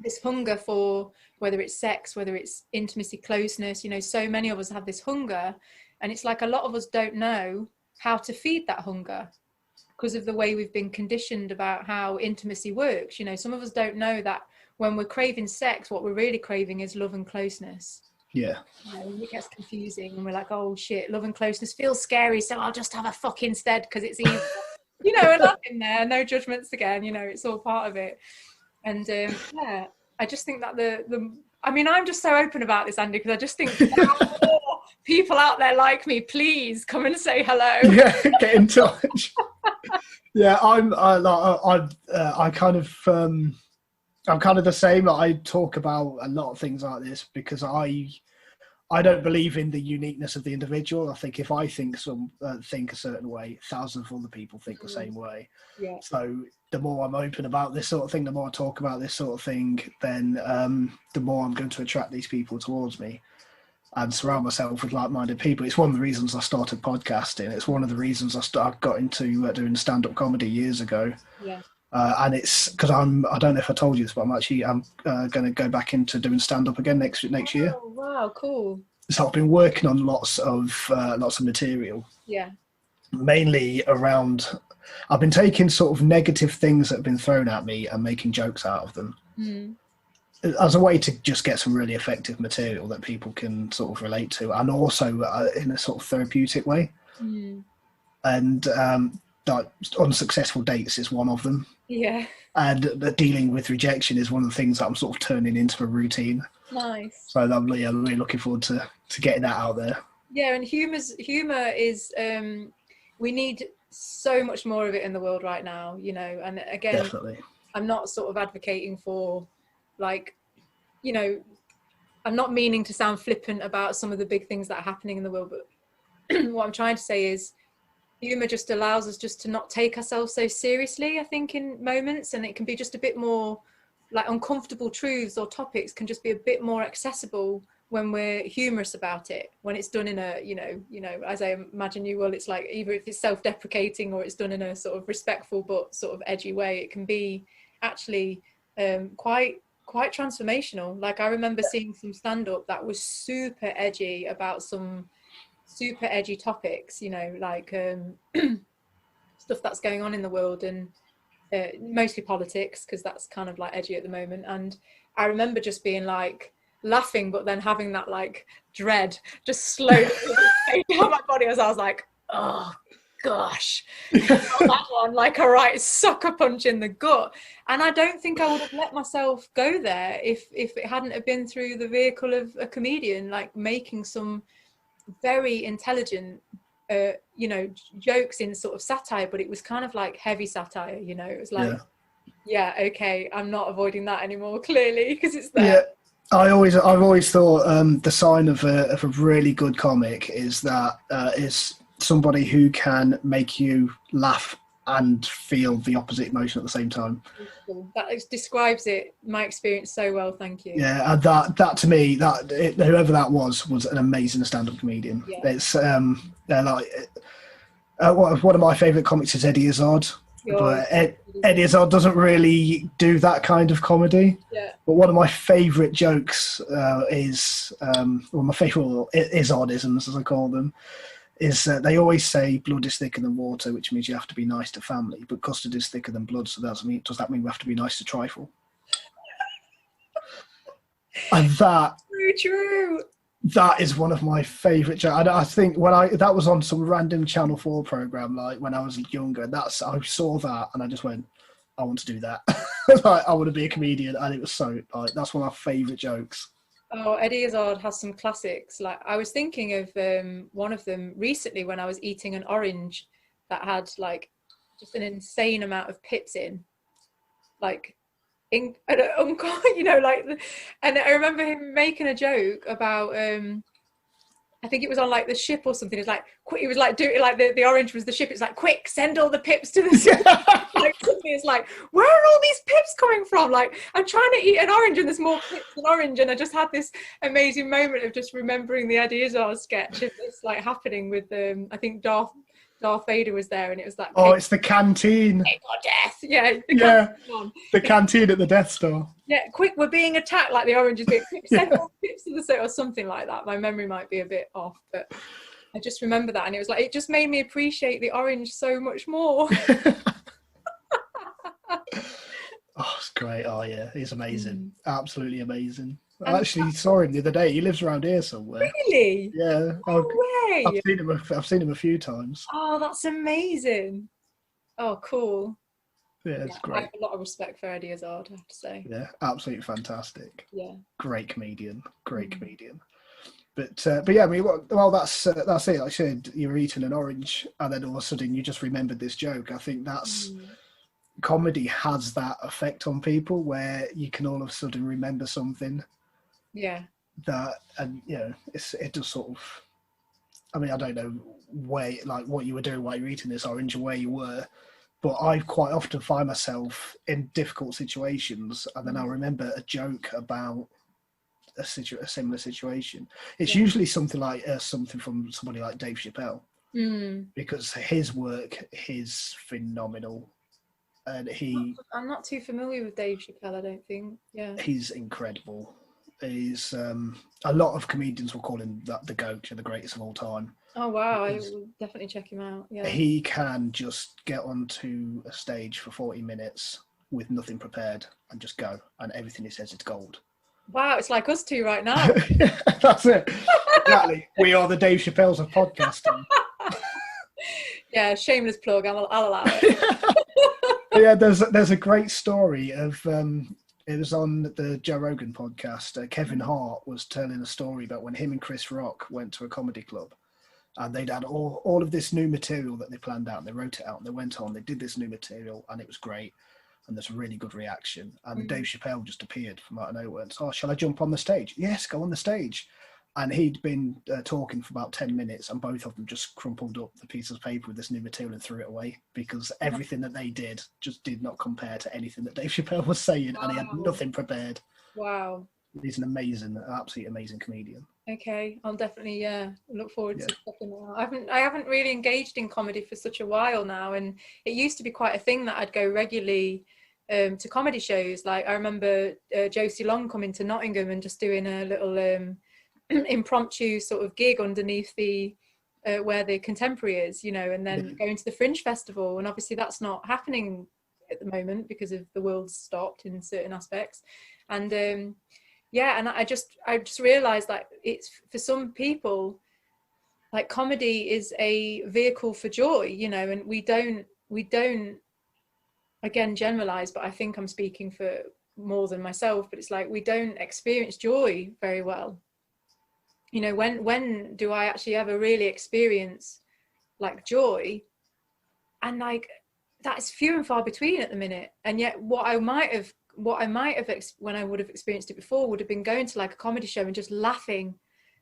this hunger for, whether it's sex, whether it's intimacy, closeness, you know, so many of us have this hunger, and it's like a lot of us don't know how to feed that hunger. because of the way we've been conditioned about how intimacy works. You know, some of us don't know that when we're craving sex, what we're really craving is love and closeness. Yeah. You know, it gets confusing and we're like, oh shit, love and closeness feels scary, so I'll just have a fuck instead because it's evil. You know, and I'm in there, no judgments again, you know, it's all part of it. And yeah, I just think that I mean, I'm just so open about this, Andy, because I just think more people out there like me, please come and say hello. Yeah, get in touch. Yeah, I'm kind of the same. Like, I talk about a lot of things like this because I don't believe in the uniqueness of the individual. I think if I think a certain way, thousands of other people think the same way. Yeah. So the more I'm open about this sort of thing, the more I talk about this sort of thing, then the more I'm going to attract these people towards me and surround myself with like-minded people. It's one of the reasons I started podcasting. It's one of the reasons I got into doing stand-up comedy years ago. Yeah. And it's because I don't know if I told you this, but I'm going to go back into doing stand-up again next year. Oh, wow, cool. So I've been working on lots of material. Yeah. Mainly around, I've been taking sort of negative things that have been thrown at me and making jokes out of them. As a way to just get some really effective material that people can sort of relate to, and also in a sort of therapeutic way. And like unsuccessful dates is one of them. Yeah. And dealing with rejection is one of the things that I'm sort of turning into a routine. Nice. So I'm really looking forward to getting that out there. Yeah, and humour is we need so much more of it in the world right now, you know. And again, definitely, I'm not sort of advocating for, like, you know, I'm not meaning to sound flippant about some of the big things that are happening in the world, but what I'm trying to say is humour just allows us just to not take ourselves so seriously, I think, in moments, and it can be just a bit more like uncomfortable truths or topics can just be a bit more accessible when we're humorous about it, when it's done in a, you know, as I imagine you will, it's like either if it's self-deprecating or it's done in a sort of respectful but sort of edgy way, it can be actually quite transformational. Like, I remember seeing some stand-up that was super edgy about some super edgy topics, you know, like stuff that's going on in the world, and mostly politics, because that's kind of like edgy at the moment. And I remember just being like laughing, but then having that like dread just slowly down my body as I was like, oh gosh, that one, like a right sucker punch in the gut. And I don't think I would have let myself go there if it hadn't have been through the vehicle of a comedian, like making some very intelligent you know, jokes in sort of satire, but it was kind of like heavy satire, you know. It was like, yeah okay, I'm not avoiding that anymore, clearly, because it's there. Yeah, I've always thought the sign of a really good comic is that is somebody who can make you laugh and feel the opposite emotion at the same time. That describes it, my experience, so well, thank you. Yeah, and that to me, whoever that was an amazing stand-up comedian. Yeah. It's like one of my favourite comics is Eddie Izzard. But Eddie Izzard doesn't really do that kind of comedy. Yeah. But one of my favourite jokes is my favourite Izzardisms, as I call them, is they always say blood is thicker than water, which means you have to be nice to family, but custard is thicker than blood, so does that mean we have to be nice to trifle? And that, very true. That is one of my favourite jokes. I think that was on some random Channel 4 programme, like when I was younger. I saw that and I just went, I want to do that. Like, I want to be a comedian, and it was so like that's one of my favourite jokes. Oh, Eddie Izzard has some classics. Like, I was thinking of one of them recently when I was eating an orange that had like just an insane amount of pips in, like you know, like, and I remember him making a joke about I think it was on like the ship or something. It's like, quick, he was like doing like the orange was the ship. It's like, quick, send all the pips to the ship. Like, suddenly it's like, where are all these pips coming from? Like, I'm trying to eat an orange and there's more pips than orange. And I just had this amazing moment of just remembering the Eddie Izzard sketch of this like happening with I think Darth Vader was there, and it was like, oh, it's the canteen. Death. Yeah. The canteen at the Death Star. Yeah, quick, we're being attacked, like the oranges being send all pips to the set or something like that. My memory might be a bit off, but I just remember that, and it was like, it just made me appreciate the orange so much more. Oh, it's great. Oh, yeah, he's amazing. Absolutely amazing. I And actually saw him the other day. He lives around here somewhere. really? Yeah, No I've way. seen him. I've seen him a few times. Oh, that's amazing. Oh, cool. Yeah, Yeah, it's I great. have a lot of respect for Eddie Izzard, I have to say. Yeah, absolutely fantastic. Yeah. Great comedian. Great comedian. But yeah, I mean, well, that's it. Like I said, you were eating an orange, and then all of a sudden you just remembered this joke. I think that's comedy has that effect on people where you can all of a sudden remember something. Yeah. That, and you know, it just sort of. I mean, I don't know where, like, what you were doing while you were eating this orange or where you were, but I quite often find myself in difficult situations, and then I'll remember a joke about a similar situation. It's usually something like something from somebody like Dave Chappelle, because his work is phenomenal, and I'm not too familiar with Dave Chappelle, I don't think. Yeah. he's incredible. He's a lot of comedians will call him the GOAT, the greatest of all time. Oh wow, I will definitely check him out. Yeah. He can just get onto a stage for 40 minutes with nothing prepared and just go, and everything he says is gold. Wow, it's like us two right now. That's it. Exactly. We are the Dave Chappelles of podcasting. Yeah, shameless plug. I'll allow it. Yeah, there's a great story of it was on the Joe Rogan podcast. Kevin Hart was telling a story about when him and Chris Rock went to a comedy club, and they'd had all of this new material that they planned out, and they wrote it out, and they went on, they did this new material, and it was great, and there's a really good reaction. And Dave Chappelle just appeared from out of nowhere and said, "Oh, shall I jump on the stage?" "Yes, go on the stage." And he'd been talking for about 10 minutes, and both of them just crumpled up the piece of paper with this new material and threw it away, because everything that they did just did not compare to anything that Dave Chappelle was saying, and he had nothing prepared. Wow. He's an absolutely amazing comedian. Okay, I'll definitely look forward to checking it out. I haven't really engaged in comedy for such a while now, and it used to be quite a thing that I'd go regularly to comedy shows. Like I remember Josie Long coming to Nottingham and just doing a little impromptu sort of gig underneath the where the Contemporary is, you know, and then going to the Fringe Festival, and obviously that's not happening at the moment because of the world's stopped in certain aspects, and and I just realized that it's, for some people, like comedy is a vehicle for joy, you know, and we don't again generalize, but I think I'm speaking for more than myself, but it's like we don't experience joy very well. You know, when do I actually ever really experience like joy? And like that's few and far between at the minute. And yet what I might have when I would have experienced it before would have been going to like a comedy show and just laughing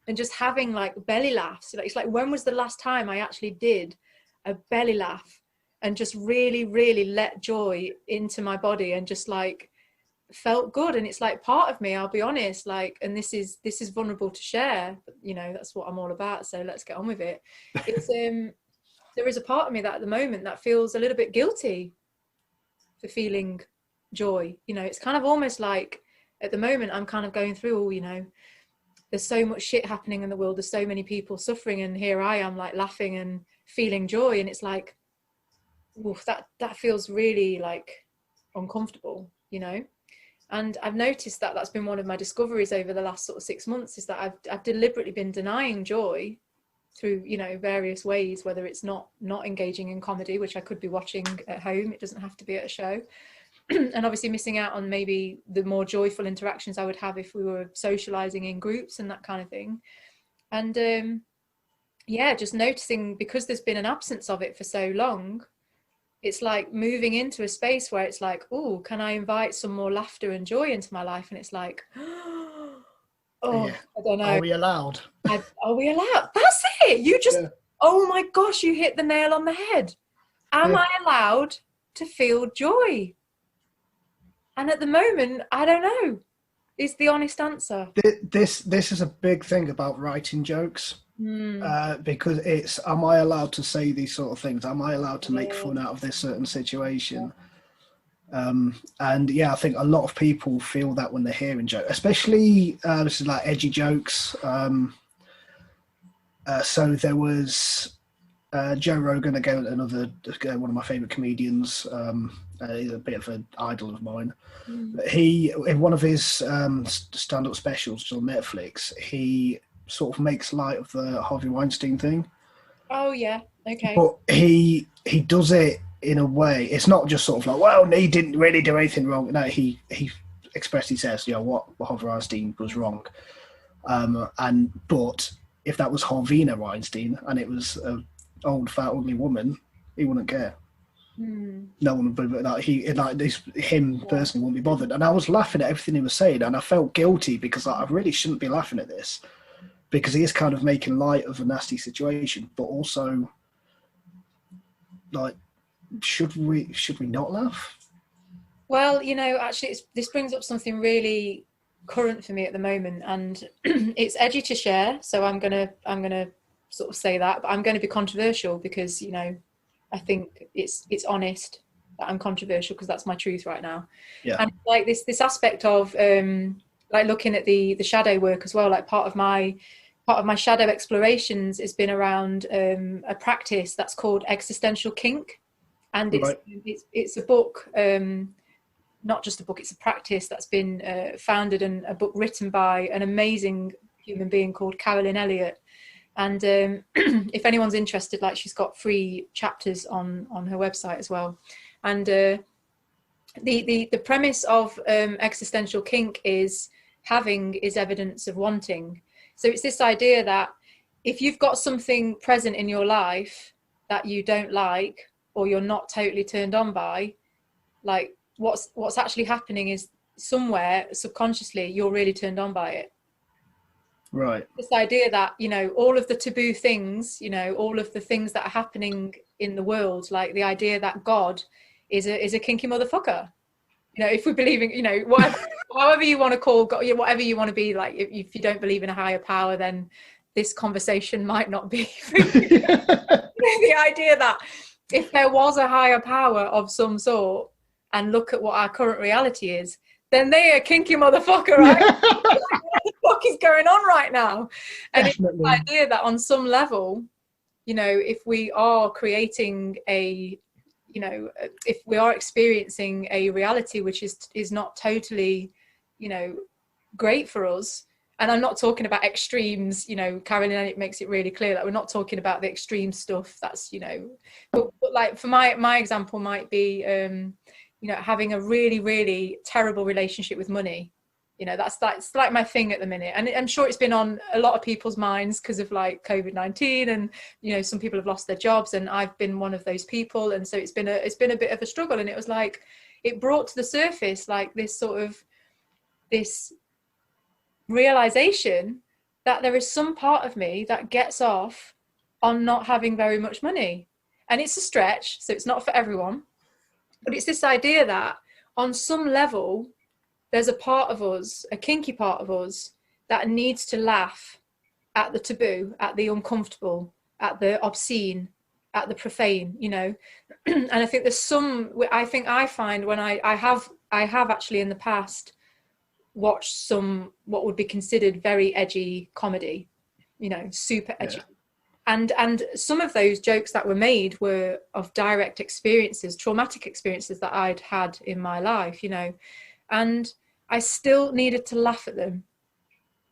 and just having like belly laughs. Like, it's like, when was the last time I actually did a belly laugh and just really, really let joy into my body and just like felt good? And it's like part of me, I'll be honest, like, and this is vulnerable to share, you know, that's what I'm all about, so let's get on with it. It's there is a part of me that at the moment that feels a little bit guilty for feeling joy. You know, it's kind of almost like at the moment I'm kind of going through, you know, there's so much shit happening in the world, there's so many people suffering, and here I am like laughing and feeling joy, and it's like, oof, that feels really like uncomfortable, you know. And I've noticed that that's been one of my discoveries over the last sort of 6 months, is that I've deliberately been denying joy through, you know, various ways, whether it's not engaging in comedy, which I could be watching at home, it doesn't have to be at a show, and obviously missing out on maybe the more joyful interactions I would have if we were socializing in groups and that kind of thing. And just noticing, because there's been an absence of it for so long, it's like moving into a space where it's like, oh, can I invite some more laughter and joy into my life? And it's like, oh, yeah. I don't know. Are we allowed? Are we allowed? That's it. You just, oh my gosh, you hit the nail on the head. Am I allowed to feel joy? And at the moment, I don't know, is the honest answer. This is a big thing about writing jokes. Because it's, am I allowed to say these sort of things? Am I allowed to make fun out of this certain situation? And yeah, I think a lot of people feel that when they're hearing jokes, especially this is like edgy jokes. So there was Joe Rogan, again, another one of my favourite comedians. He's a bit of an idol of mine. He, in one of his stand-up specials on Netflix, he sort of makes light of the Harvey Weinstein thing. Oh yeah, okay. But he does it in a way. It's not just sort of like, well, he didn't really do anything wrong. No, he expressly says, what Harvey Weinstein was wrong. But if that was Harvina Weinstein and it was an old, fat, ugly woman, he wouldn't care. No one would be like him personally wouldn't be bothered. And I was laughing at everything he was saying, and I felt guilty because I really shouldn't be laughing at this, because he is kind of making light of a nasty situation, but also, like, should we not laugh? Well, actually, this brings up something really current for me at the moment, and it's edgy to share. So I'm gonna sort of say that, but I'm going to be controversial because I think it's honest that I'm controversial because that's my truth right now. Yeah. And like this aspect of like looking at the shadow work as well. Like part of my shadow explorations has been around a practice that's called existential kink, and it's a book. Not just a book, it's a practice that's been founded and a book written by an amazing human being called Carolyn Elliott. And if anyone's interested, like, she's got 3 chapters on her website as well. And the premise of existential kink is having is evidence of wanting. So it's this idea that if you've got something present in your life that you don't like, or you're not totally turned on by, like, what's actually happening is somewhere subconsciously you're really turned on by it. Right. This idea that, all of the taboo things, all of the things that are happening in the world, like the idea that God is a kinky motherfucker. If we believe in, whatever, however you want to call God, whatever you want to be, like, if you don't believe in a higher power, then this conversation might not be. The idea that if there was a higher power of some sort, and look at what our current reality is, then they are a kinky motherfucker, right? What the fuck is going on right now? And Definitely. It's the idea that on some level, if we are creating if we are experiencing a reality which is not totally, great for us. And I'm not talking about extremes, Carolyn makes it really clear that we're not talking about the extreme stuff that's, but like for my example might be, having a really, really terrible relationship with money. That's like my thing at the minute. And I'm sure it's been on a lot of people's minds because of like COVID-19, and, some people have lost their jobs, and I've been one of those people. And so it's been a bit of a struggle. And it was like, it brought to the surface, like this realization that there is some part of me that gets off on not having very much money. And it's a stretch, so it's not for everyone. But it's this idea that on some level, there's a part of us, a kinky part of us, that needs to laugh at the taboo, at the uncomfortable, at the obscene, at the profane, And I think I find when I have actually in the past watched some what would be considered very edgy comedy, super edgy. Yeah. And some of those jokes that were made were of direct experiences, traumatic experiences that I'd had in my life, and I still needed to laugh at them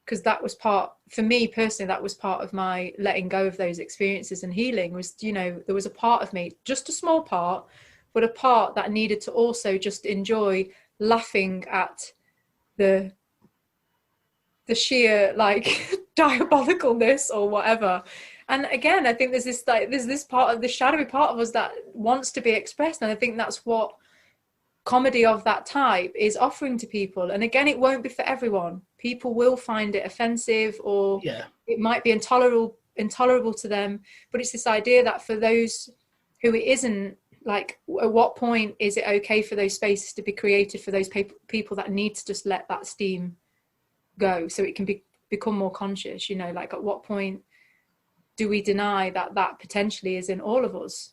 because that was for me personally, that was part of my letting go of those experiences and healing was, there was a part of me, just a small part, but a part that needed to also just enjoy laughing at the sheer like diabolicalness or whatever. And again, I think there's this part of the shadowy part of us that wants to be expressed. And I think that's what comedy of that type is offering to people. And again, it won't be for everyone. People will find it offensive, or it might be intolerable to them. But it's this idea that for those who it isn't, like, at what point is it okay for those spaces to be created for those people that need to just let that steam go so it can become more conscious, like at what point do we deny that potentially is in all of us?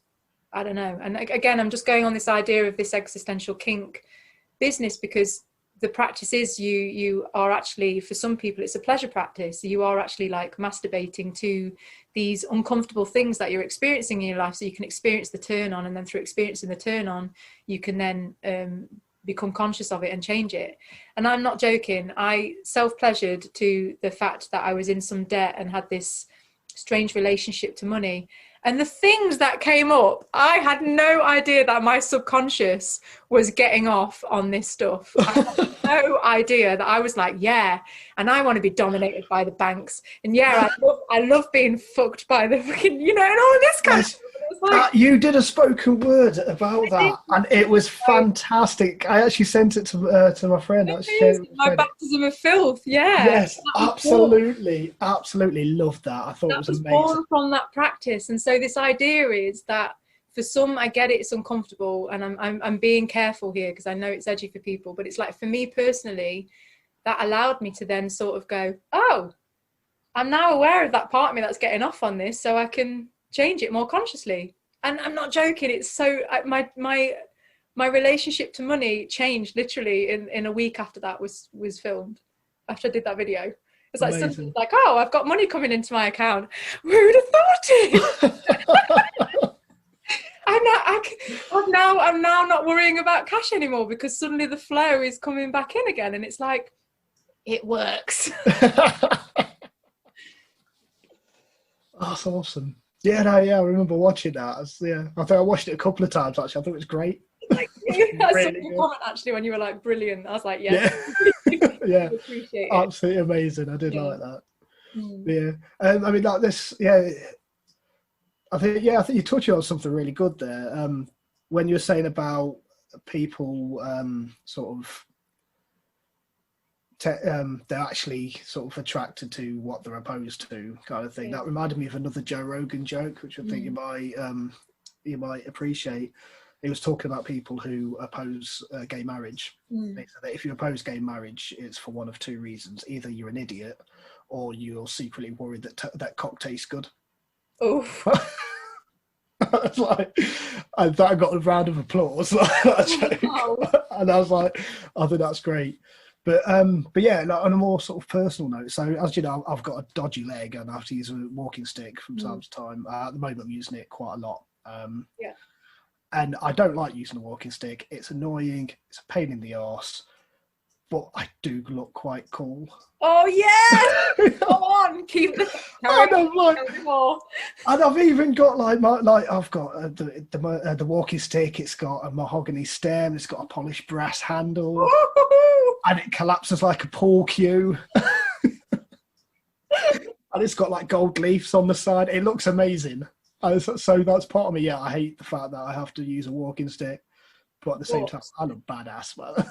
I don't know. And again, I'm just going on this idea of this existential kink business because the practice is you are actually, for some people it's a pleasure practice. You are actually like masturbating to these uncomfortable things that you're experiencing in your life, so you can experience the turn on, and then through experiencing the turn on you can then become conscious of it and change it. And I'm not joking, I self-pleasured to the fact that I was in some debt and had this strange relationship to money. And the things that came up, I had no idea that my subconscious was getting off on this stuff. I had no idea that I was like, yeah, and I want to be dominated by the banks. And yeah, I love being fucked by the freaking, you know, and all this kind of stuff. Like, you did a spoken word about that, and it was fantastic. I actually sent it to my friend. My baptism of filth, yeah. Yes, absolutely loved that. I thought it was amazing. Born from that practice. And so this idea is that for some, I get it, it's uncomfortable, and I'm being careful here because I know it's edgy for people, but it's like, for me personally, that allowed me to then sort of go, oh, I'm now aware of that part of me that's getting off on this, so I can change it more consciously. And I'm not joking, it's so my relationship to money changed literally in a week after that was filmed, after I did that video. It's like something like, oh, I've got money coming into my account. Who would have thought it? I'm now not worrying about cash anymore, because suddenly the flow is coming back in again, and it's like, it works. That's awesome. Yeah, I remember watching that. I think I watched it a couple of times actually. I thought it was great. Like, I saw your comment actually when you were like, brilliant. I was like, yeah. Yeah. Appreciate it. Absolutely amazing. I did like that. Yeah. I mean, like this. Yeah. I think you touched on something really good there. When you were saying about people sort of they're actually sort of attracted to what they're opposed to, kind of thing. That reminded me of another Joe Rogan joke, which I think you might appreciate. He was talking about people who oppose gay marriage. He said that if you oppose gay marriage, it's for one of two reasons: either you're an idiot, or you're secretly worried that cock tastes good. Oh. It's like, and that got a round of applause. That joke. And I was like, I think that's great. But yeah, like on a more sort of personal note, so as you know, I've got a dodgy leg and I have to use a walking stick from time to time. At the moment, I'm using it quite a lot. And I don't like using a walking stick. It's annoying. It's a pain in the arse. But I do look quite cool. Oh yeah! Come on, keep the. And I've even got I've got the walking stick. It's got a mahogany stem. It's got a polished brass handle, and it collapses like a pool cue. And it's got like gold leaves on the side. It looks amazing. So that's part of me. Yeah, I hate the fact that I have to use a walking stick, but at the same time, I look badass, man.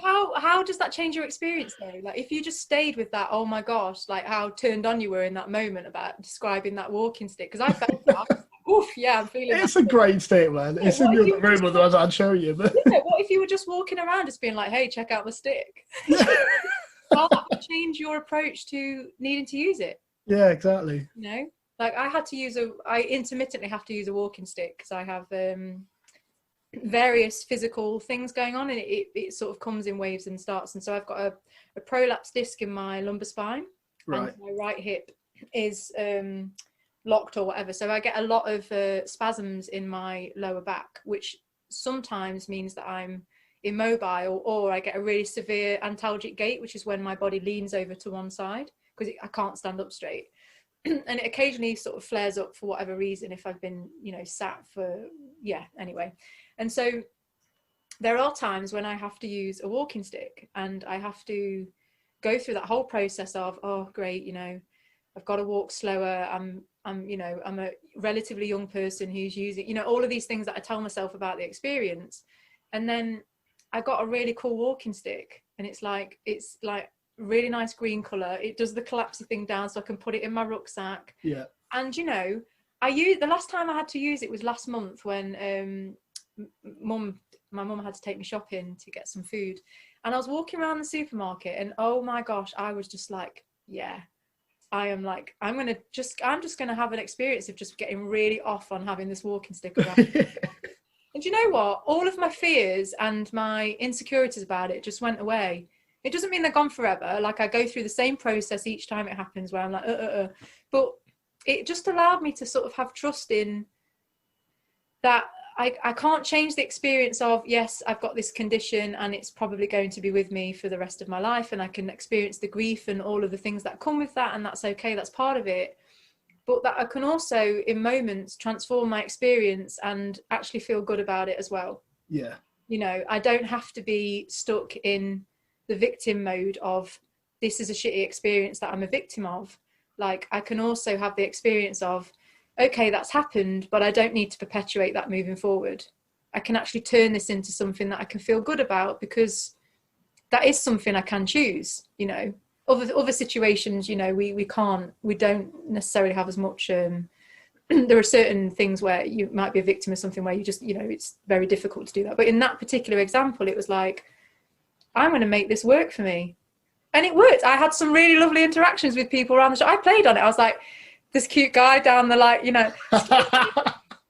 How does that change your experience though? Like, if you just stayed with that, oh my gosh, like how turned on you were in that moment about describing that walking stick, because I felt that. Oof, yeah, I'm feeling. It's a great stick, man. It's in the other room, otherwise I'd show you. But yeah, what if you were just walking around, just being like, "Hey, check out the stick"? How that would change your approach to needing to use it. Yeah, exactly. You know, like I intermittently have to use a walking stick because I have various physical things going on, and it sort of comes in waves and starts. And so I've got a prolapse disc in my lumbar spine, right, and my right hip is locked or whatever, so I get a lot of spasms in my lower back, which sometimes means that I'm immobile, or I get a really severe antalgic gait, which is when my body leans over to one side because I can't stand up straight. And it occasionally sort of flares up for whatever reason if I've been, sat for, anyway. And so there are times when I have to use a walking stick, and I have to go through that whole process of, oh, great, I've got to walk slower. I'm a relatively young person who's using, all of these things that I tell myself about the experience. And then I got a really cool walking stick, and it's like really nice green color. It does the collapsy thing down so I can put it in my rucksack. Yeah. And the last time I had to use it was last month when my mum had to take me shopping to get some food, and I was walking around the supermarket, and oh my gosh, I was just like, yeah, I'm just gonna have an experience of just getting really off on having this walking stick around. And do you know what? All of my fears and my insecurities about it just went away. It doesn't mean they're gone forever. Like, I go through the same process each time it happens where I'm like, But it just allowed me to sort of have trust in that. I can't change the experience of, yes, I've got this condition and it's probably going to be with me for the rest of my life, and I can experience the grief and all of the things that come with that, and that's okay, that's part of it. But that I can also, in moments, transform my experience and actually feel good about it as well. Yeah. You know, I don't have to be stuck in the victim mode of, this is a shitty experience that I'm a victim of. Like, I can also have the experience of, okay, that's happened, but I don't need to perpetuate that moving forward. I can actually turn this into something that I can feel good about, because that is something I can choose. You know, other situations, you know, we don't necessarily have as much. There are certain things where you might be a victim of something where you just, you know, it's very difficult to do that. But in that particular example, it was like, I'm going to make this work for me. And it worked. I had some really lovely interactions with people around the show. I played on it. I was like, this cute guy down the, like, you know,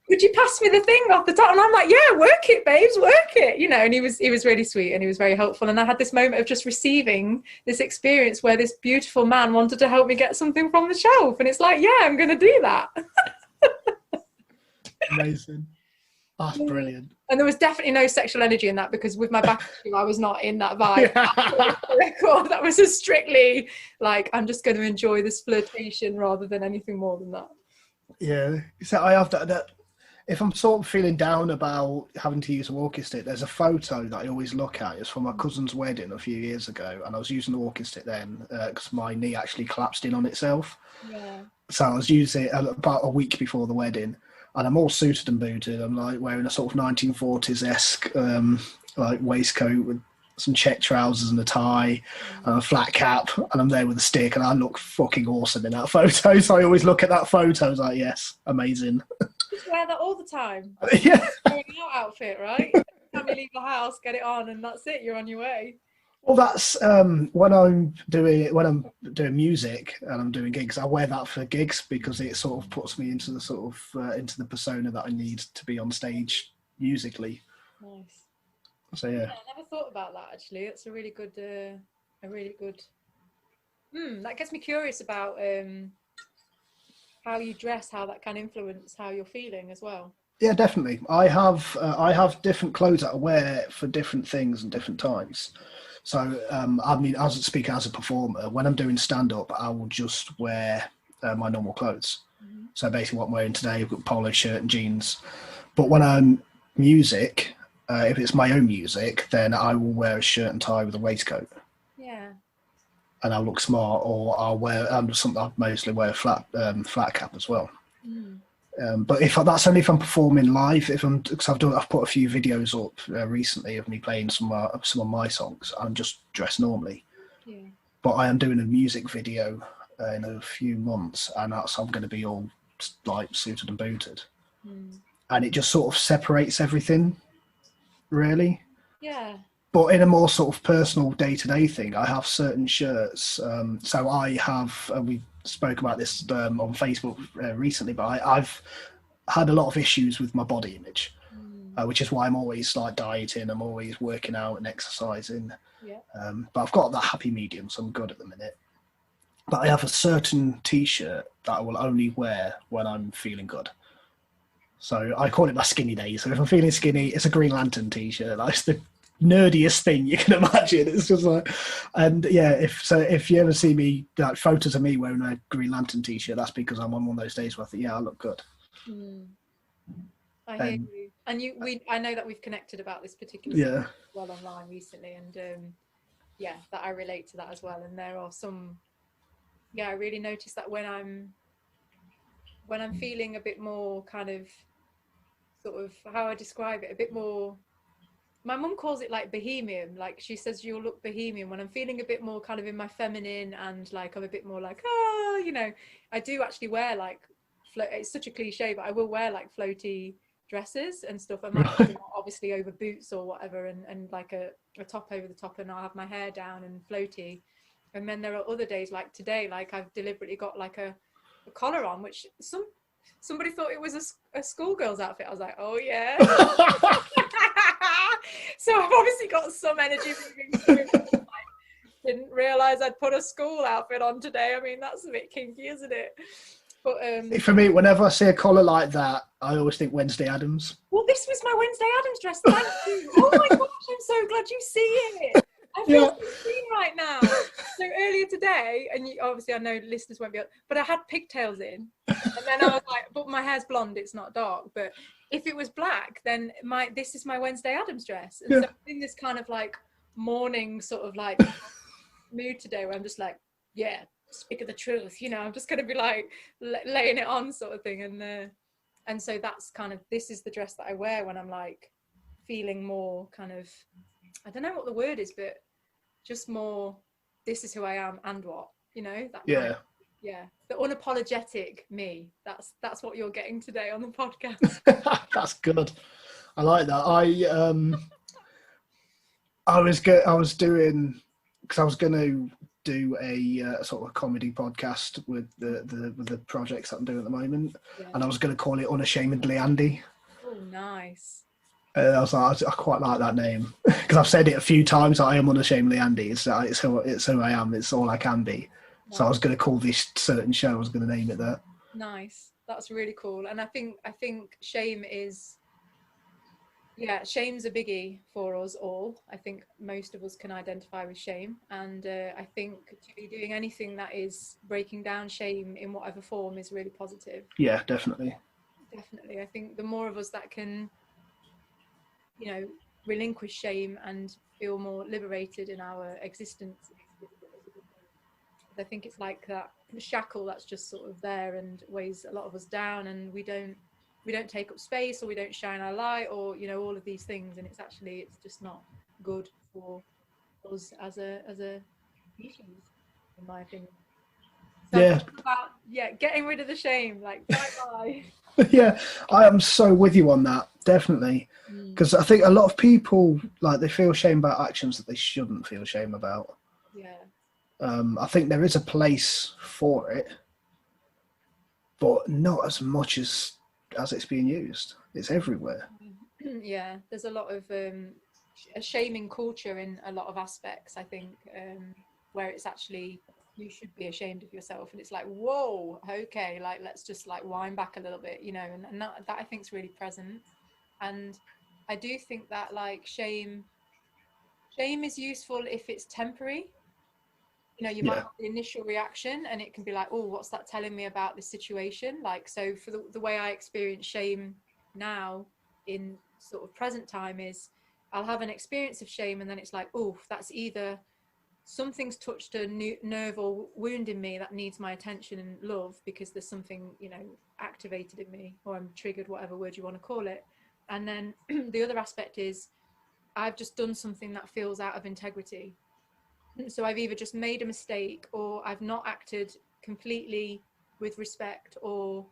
would you pass me the thing off the top? And I'm like, yeah, work it, babes, work it. You know, and he was really sweet and he was very helpful. And I had this moment of just receiving this experience where this beautiful man wanted to help me get something from the shelf. And it's like, yeah, I'm going to do that. Amazing. That's brilliant. And there was definitely no sexual energy in that, because with my back issue, I was not in that vibe. That was just strictly like, I'm just going to enjoy this flirtation rather than anything more than that. Yeah. So I have that if I'm sort of feeling down about having to use a walking stick, there's a photo that I always look at. It's from my cousin's wedding a few years ago, and I was using the walking stick then because my knee actually collapsed in on itself. Yeah. So I was using it about a week before the wedding, and I'm all suited and booted. I'm like wearing a sort of 1940s-esque like waistcoat with some check trousers and a tie and a flat cap, and I'm there with a stick, and I look fucking awesome in that photo. So I always look at that photo, I was like, yes, amazing. Just wear that all the time. Yeah. Going out outfit, right? Every time you leave the house, get it on, and that's it. You're on your way. Well, that's when I'm doing music and I'm doing gigs. I wear that for gigs because it sort of puts me into the sort of into the persona that I need to be on stage musically. Nice. So yeah. I never thought about that actually. It's a really good. That gets me curious about how you dress, how that can influence how you're feeling as well. Yeah, definitely. I have different clothes that I wear for different things and different times. So, I mean, as speaking as a performer, when I'm doing stand-up, I will just wear my normal clothes. Mm-hmm. So basically what I'm wearing today, I've got a polo shirt and jeans. But when I'm music, if it's my own music, then I will wear a shirt and tie with a waistcoat. Yeah. And I'll look smart, or I'll wear something. I mostly wear a flat cap as well. Mm. But that's only if I'm performing live. Because I've put a few videos up recently of me playing some of my songs. I'm just dressed normally. Yeah. But I am doing a music video in a few months, and I'm going to be all like suited and booted. Mm. And it just sort of separates everything, really. Yeah. But in a more sort of personal day-to-day thing, I have certain shirts. So I have, we spoke about this on Facebook recently, but I've had a lot of issues with my body image, which is why I'm always like dieting. I'm always working out and exercising. Yeah. But I've got that happy medium, so I'm good at the minute. But I have a certain T-shirt that I will only wear when I'm feeling good. So I call it my skinny day. So if I'm feeling skinny, it's a Green Lantern T-shirt. That's the nerdiest thing you can imagine. It's just like, and yeah, if you ever see me, like photos of me wearing a Green Lantern T-shirt, that's because I'm on one of those days where I think, yeah, I look good. I hear you. And I know that we've connected about this particular well online recently, and that I relate to that as well. And there are some, I really notice that when I'm feeling a bit more kind of sort of, how I describe it, a bit more, my mum calls it like bohemian. Like she says, you'll look bohemian. When I'm feeling a bit more kind of in my feminine, and like I'm a bit more like, I do actually wear like, it's such a cliche, but I will wear like floaty dresses and stuff. I might obviously over boots or whatever, and like a top over the top, and I'll have my hair down and floaty. And then there are other days like today, like I've deliberately got like a collar on, which somebody thought it was a schoolgirl's outfit. I was like, oh yeah. So I've obviously got some energy moving through. Didn't realise I'd put a school outfit on today. I mean, that's a bit kinky, isn't it? But for me, whenever I see a collar like that, I always think Wednesday Addams. well, this was my Wednesday Addams dress. Thank you. Oh my gosh, I'm so glad you see it. I feel so seen right now. So earlier today, and obviously I know listeners won't be able, but I had pigtails in, and then I was like, but my hair's blonde, it's not dark. But if it was black, then this is my Wednesday Addams dress. And so I'm in this kind of like morning sort of like mood today where I'm just like, yeah, speak of the truth, you know, I'm just going to be like laying it on sort of thing. And so that's kind of, this is the dress that I wear when I'm like feeling more kind of, I don't know what the word is, but just more, this is who I am and what, you know, that kind of, yeah, the unapologetic me. That's what you're getting today on the podcast. That's good. I like that. I was doing, because I was going to do a sort of a comedy podcast with the projects that I'm doing at the moment, and I was going to call it Unashamedly Andy. Oh, nice. I was like, I quite like that name because I've said it a few times. I am unashamedly Andy. It's who I am. It's all I can be. Nice. So I was going to call this certain show. I was going to name it that. Nice. That's really cool. And I think shame is, shame's a biggie for us all. I think most of us can identify with shame, and I think to be doing anything that is breaking down shame in whatever form is really positive. Yeah, definitely. I think the more of us that can, you know, relinquish shame and feel more liberated in our existence. I think it's like that shackle that's just sort of there and weighs a lot of us down, and we don't take up space, or we don't shine our light, or, you know, all of these things, and it's just not good for us as a species, in my opinion. So getting rid of the shame, like bye. Yeah, I am so with you on that, definitely, because I think a lot of people, like, they feel shame about actions that they shouldn't feel shame about. I think there is a place for it, but not as much as it's being used. It's everywhere. Yeah, there's a lot of a shaming culture in a lot of aspects, I think, where it's actually, you should be ashamed of yourself, and it's like, whoa, okay, like, let's just like wind back a little bit, you know, and that I think is really present. And I do think that like shame is useful if it's temporary. You know, you might have the initial reaction and it can be like, oh, what's that telling me about this situation? Like, so for the way I experience shame now in sort of present time is, I'll have an experience of shame and then it's like, oh, that's either something's touched a nerve or wound in me that needs my attention and love because there's something, you know, activated in me, or I'm triggered, whatever word you want to call it. And then the other aspect is, I've just done something that feels out of integrity. So I've either just made a mistake, or I've not acted completely with respect or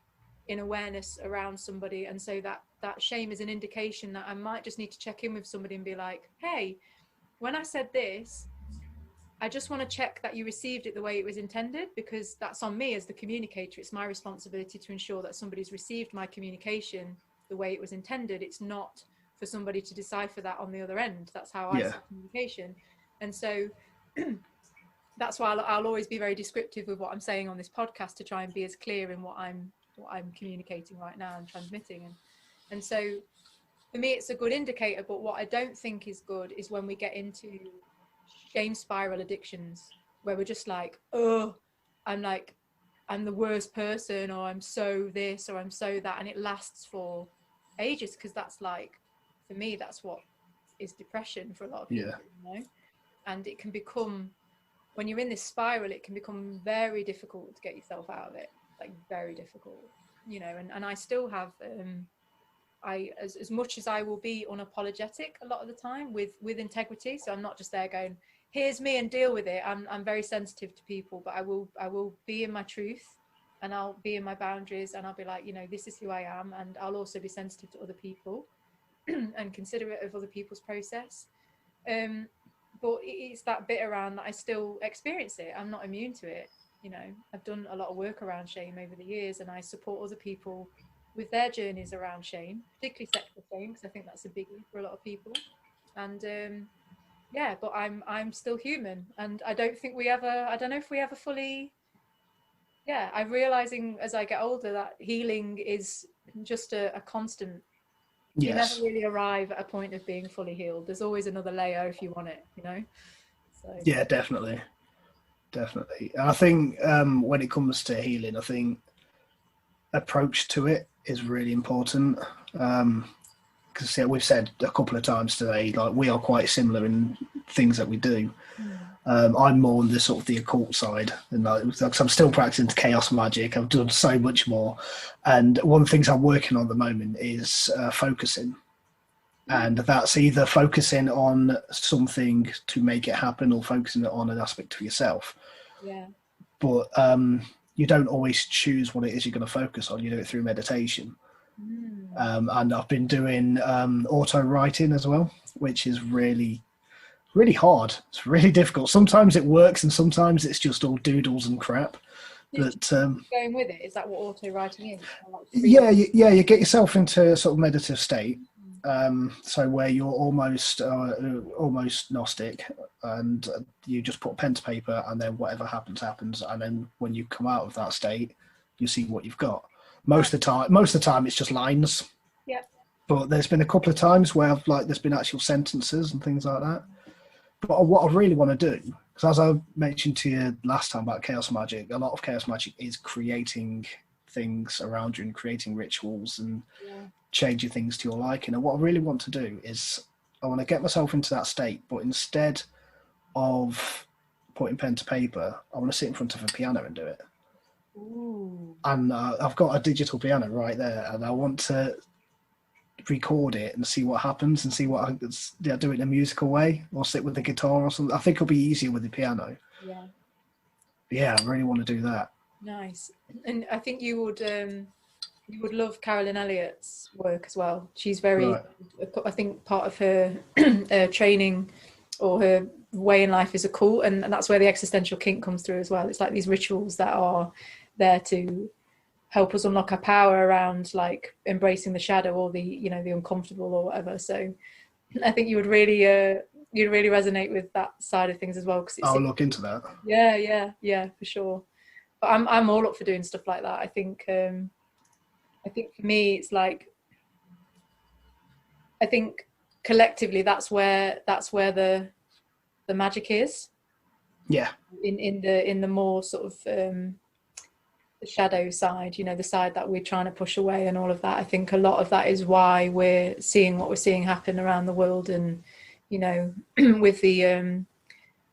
in awareness around somebody. And so that shame is an indication that I might just need to check in with somebody and be like, hey, when I said this, I just want to check that you received it the way it was intended, because that's on me as the communicator. It's my responsibility to ensure that somebody's received my communication the way it was intended. It's not for somebody to decipher that on the other end. That's how I see communication. And so that's why I'll always be very descriptive with what I'm saying on this podcast, to try and be as clear in what I'm communicating right now and transmitting. And so for me, it's a good indicator. But what I don't think is good is when we get into shame spiral addictions, where we're just like, oh, I'm the worst person, or I'm so this, or I'm so that, and it lasts for ages, because that's like, for me, that's what is depression for a lot of people, you know. And it can become, when you're in this spiral, it can become very difficult to get yourself out of it, like very difficult, you know. And I still have as much as I will be unapologetic a lot of the time with integrity, so I'm not just there going, here's me and deal with it. I'm very sensitive to people, but I will be in my truth, and I'll be in my boundaries, and I'll be like, you know, this is who I am, and I'll also be sensitive to other people and considerate of other people's process. But it's that bit around that I still experience it. I'm not immune to it, you know, I've done a lot of work around shame over the years, and I support other people with their journeys around shame, particularly sexual shame, because I think that's a biggie for a lot of people. And yeah, but I'm still human, and I don't think we ever, I don't know if we ever fully, yeah, I'm realizing as I get older that healing is just a constant. You never Yes. really arrive at a point of being fully healed. There's always another layer if you want it, you know. So Yeah, definitely. Definitely. And I think when it comes to healing, I think approach to it is really important. Because we've said a couple of times today, like we are quite similar in things that we do. I'm more on the sort of the occult side, and like, I'm still practicing chaos magic. I've done so much more, and one of the things I'm working on at the moment is focusing, and that's either focusing on something to make it happen or focusing on an aspect of yourself. yeah. But you don't always choose what it is you're going to focus on. You do it through meditation. And I've been doing auto writing as well, which is really, really hard. It's really difficult. Sometimes it works, and sometimes it's just all doodles and crap. But Going with it, is that what auto writing is? yeah, you get yourself into a sort of meditative state, so where you're almost Gnostic, and you just put pen to paper, and then whatever happens, and then when you come out of that state, you see what you've got. Most of the time, it's just lines. Yeah. But there's been a couple of times where there's been actual sentences and things like that. But what I really want to do, because as I mentioned to you last time about chaos magic, a lot of chaos magic is creating things around you and creating rituals and changing things to your liking. And what I really want to do is I want to get myself into that state, but instead of putting pen to paper, I want to sit in front of a piano and do it. Ooh. And I've got a digital piano right there, and I want to record it and see what happens and see what I do it in a musical way, or sit with the guitar or something. I think it'll be easier with the piano. Yeah. But yeah, I really want to do that. Nice. And I think you would love Carolyn Elliott's work as well. She's very, Right. I think part of her training or her way in life is a cult, and that's where the existential kink comes through as well. It's like these rituals that are there to help us unlock our power around like embracing the shadow or the, you know, the uncomfortable or whatever. So I think you would really you'd really resonate with that side of things as well, because I'll look into that. yeah, for sure. But I'm all up for doing stuff like that. I think for me it's like, I think collectively that's where the magic is. Yeah. In the more sort of the shadow side, you know, the side that we're trying to push away and all of that. I think a lot of that is why we're seeing what we're seeing happen around the world, and you know, with the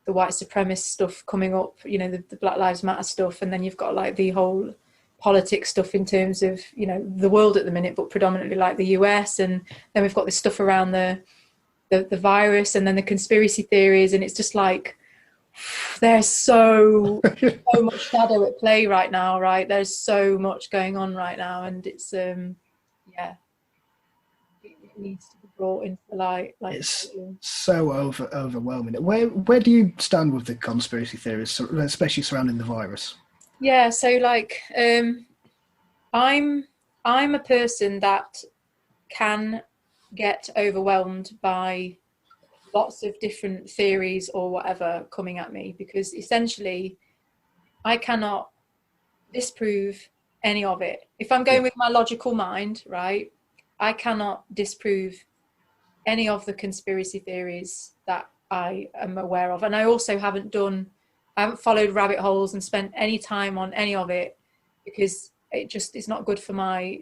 white supremacist stuff coming up, you know, the Black Lives Matter stuff, and then you've got like the whole politics stuff in terms of, you know, the world at the minute, but predominantly like the US, and then we've got this stuff around the virus, and then the conspiracy theories, and it's just like there's so much shadow at play right now, right? There's so much going on right now, and it's yeah, it needs to be brought into the light. Like, it's so overwhelming. Where do you stand with the conspiracy theories, especially surrounding the virus? Yeah, so like I'm a person that can get overwhelmed by lots of different theories or whatever coming at me, because essentially I cannot disprove any of it. If I'm going with my logical mind, right, I cannot disprove any of the conspiracy theories that I am aware of. And I also I haven't followed rabbit holes and spent any time on any of it, because it's not good for my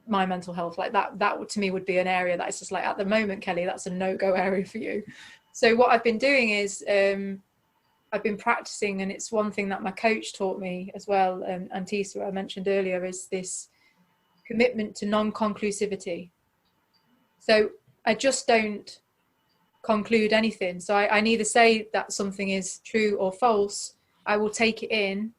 mental health. Like that to me would be an area that is just like, at the moment, Kelly, that's a no-go area for you. So what I've been doing is I've been practicing, and it's one thing that my coach taught me as well, and Thyself, I mentioned earlier, is this commitment to non-conclusivity. So I just don't conclude anything. So I neither say that something is true or false. I will take it in.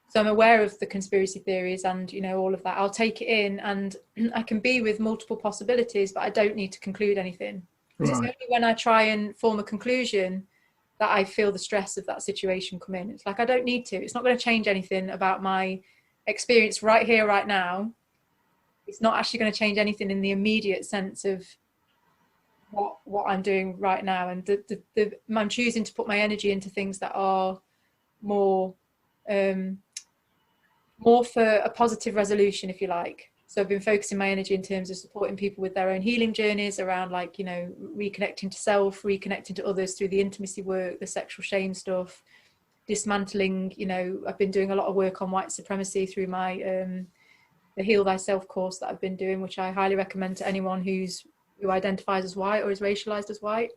So I'm aware of the conspiracy theories and, you know, all of that. I'll take it in, and I can be with multiple possibilities, but I don't need to conclude anything. Because it's only when I try and form a conclusion that I feel the stress of that situation come in. It's like, I don't need to. It's not going to change anything about my experience right here, right now. It's not actually going to change anything in the immediate sense of what I'm doing right now. And I'm choosing to put my energy into things that are more for a positive resolution, if you like. So I've been focusing my energy in terms of supporting people with their own healing journeys around, like, you know, reconnecting to self, reconnecting to others through the intimacy work, the sexual shame stuff, dismantling, you know, I've been doing a lot of work on white supremacy through my the Heal Thyself course that I've been doing, which I highly recommend to anyone who identifies as white or is racialized as white.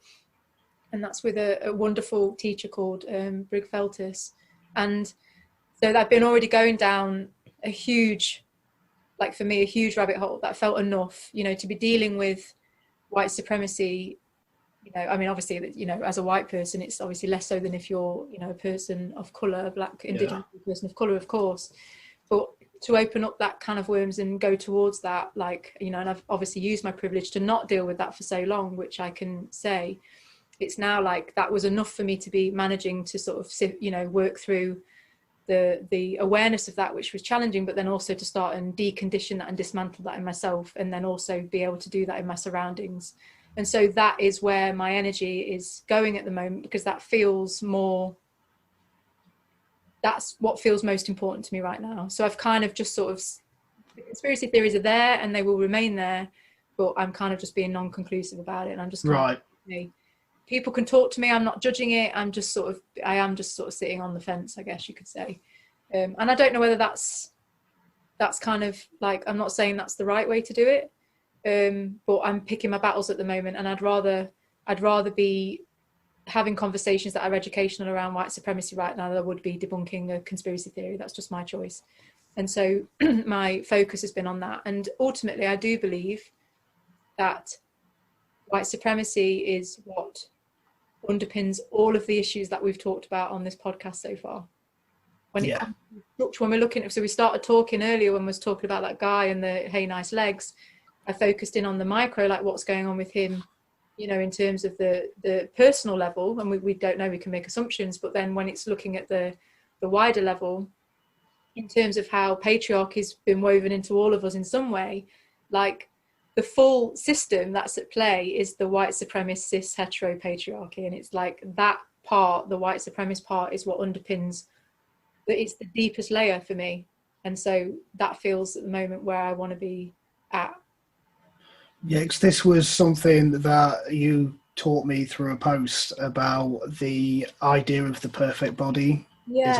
And that's with a wonderful teacher called Brig Feltis. And so I've been already going down a huge, like for me, a huge rabbit hole that felt enough, you know, to be dealing with white supremacy. You know, I mean, obviously, you know, as a white person, it's obviously less so than if you're, you know, a person of colour, black, indigenous person of colour, of course. But to open up that can of worms and go towards that, like, you know, and I've obviously used my privilege to not deal with that for so long, which I can say, it's now like that was enough for me to be managing to sort of, you know, work through the awareness of that, which was challenging, but then also to start and decondition that and dismantle that in myself, and then also be able to do that in my surroundings. And so that is where my energy is going at the moment, because that feels more, that's what feels most important to me right now. So I've kind of just sort of, the conspiracy theories are there and they will remain there, but I'm kind of just being non-conclusive about it. And I'm just kind of, people can talk to me, I'm not judging it, I am just sort of sitting on the fence, I guess you could say. And I don't know whether that's kind of like, I'm not saying that's the right way to do it, but I'm picking my battles at the moment, and I'd rather be having conversations that are educational around white supremacy right now than I would be debunking a conspiracy theory. That's just my choice. And so my focus has been on that. And ultimately, I do believe that white supremacy is what underpins all of the issues that we've talked about on this podcast so far. When we're looking at, so we started talking earlier when we was talking about that guy and the hey nice legs, I focused in on the micro, like what's going on with him, you know, in terms of the personal level, and we don't know, we can make assumptions, but then when it's looking at the wider level, in terms of how patriarchy has been woven into all of us in some way, like the full system that's at play is the white supremacist cis hetero patriarchy. And it's like that part, the white supremacist part, is what underpins, it's the deepest layer for me. And so that feels at the moment where I want to be at. Yeah, because this was something that you taught me through a post about the idea of the perfect body. Yeah.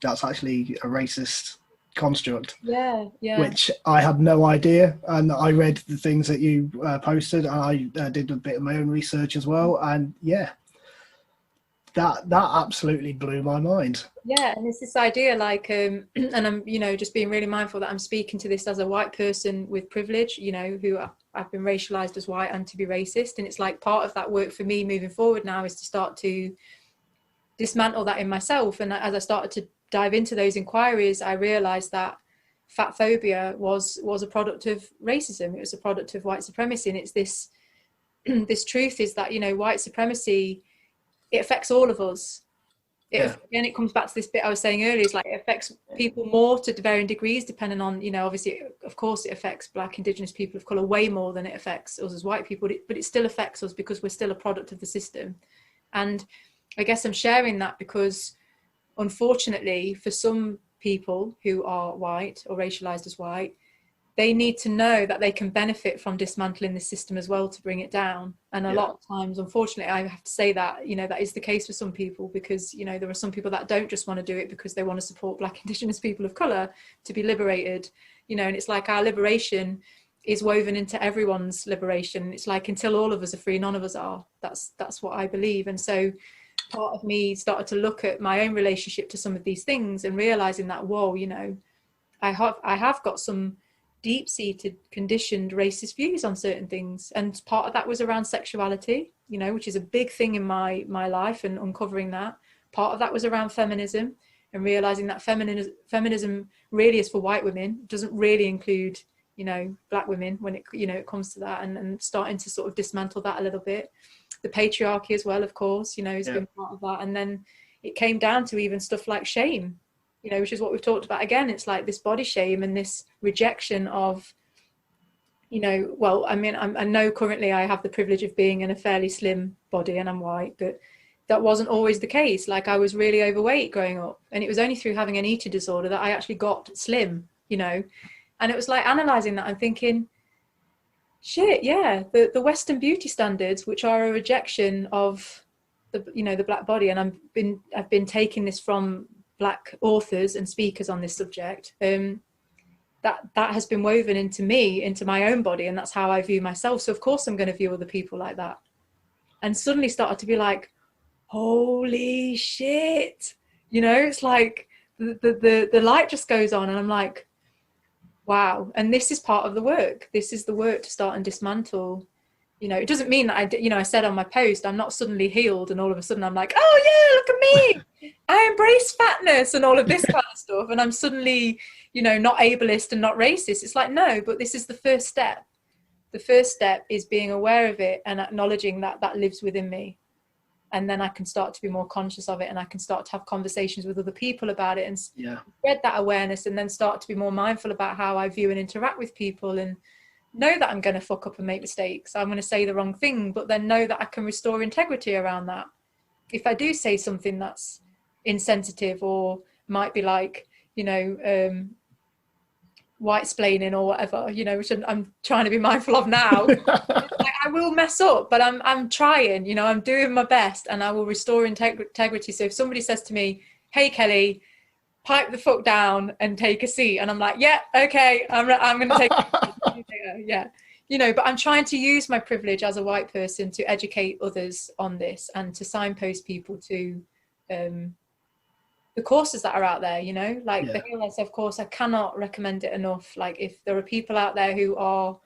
That's actually a racist construct. Yeah. Which I had no idea, and I read the things that you posted, and I did a bit of my own research as well, and that absolutely blew my mind. Yeah, and it's this idea, like, and I'm, you know, just being really mindful that I'm speaking to this as a white person with privilege, you know, who I've been racialized as white and to be racist, and it's like part of that work for me moving forward now is to start to dismantle that in myself. And as I started to dive into those inquiries, I realized that fat phobia was a product of racism. It was a product of white supremacy. And it's this this truth is that, you know, white supremacy, it affects all of us. Again, it comes back to this bit I was saying earlier, is like it affects people more to varying degrees, depending on, you know, obviously, of course, it affects Black, Indigenous people of colour way more than it affects us as white people, but it still affects us because we're still a product of the system. And I guess I'm sharing that because, unfortunately, for some people who are white or racialized as white, they need to know that they can benefit from dismantling the system as well to bring it down. And a lot of times, unfortunately, I have to say that, you know, that is the case for some people, because, you know, there are some people that don't just want to do it because they want to support Black, Indigenous people of colour to be liberated, you know, and it's like our liberation is woven into everyone's liberation. It's like until all of us are free, none of us are. That's what I believe. And so part of me started to look at my own relationship to some of these things and realizing that, whoa, you know, I have got some deep-seated conditioned racist views on certain things, and part of that was around sexuality, you know, which is a big thing in my life, and uncovering that. Part of that was around feminism and realizing that feminism really is for white women. It doesn't really include, you know, Black women when it, you know, it comes to that, and starting to sort of dismantle that a little bit. the patriarchy as well, of course, you know, has been part of that. And then it came down to even stuff like shame, you know, which is what we've talked about again. It's like this body shame and this rejection of, you know, well, I mean, I know currently I have the privilege of being in a fairly slim body and I'm white, but that wasn't always the case. Like, I was really overweight growing up, and it was only through having an eating disorder that I actually got slim, you know. And it was like analysing that and thinking, shit, yeah, the Western beauty standards, which are a rejection of the, you know, the black body, and I've been taking this from black authors and speakers on this subject, that has been woven into me, into my own body, and that's how I view myself. So of course I'm going to view other people like that. And suddenly started to be like, holy shit, you know, it's like the light just goes on, and I'm like, wow. And this is part of the work. This is the work to start and dismantle. You know, it doesn't mean that I said on my post, I'm not suddenly healed and all of a sudden I'm like, oh yeah, look at me, I embrace fatness and all of this kind of stuff, and I'm suddenly, you know, not ableist and not racist. It's like, no, but this is the first step. The first step is being aware of it and acknowledging that that lives within me. And then I can start to be more conscious of it, and I can start to have conversations with other people about it and spread that awareness, and then start to be more mindful about how I view and interact with people, and know that I'm going to fuck up and make mistakes. I'm going to say the wrong thing, but then know that I can restore integrity around that. If I do say something that's insensitive or might be like, you know, white splaining or whatever, you know, which I'm trying to be mindful of now. Like, I will mess up, but I'm trying, you know, I'm doing my best, and I will restore integrity. So if somebody says to me, hey Kelly, pipe the fuck down and take a seat, and I'm like, yeah, okay, I'm going to take yeah, you know, but I'm trying to use my privilege as a white person to educate others on this, and to signpost people to the courses that are out there, you know, like the Heal Thyself course. I cannot recommend it enough. Like, if there are people out there who are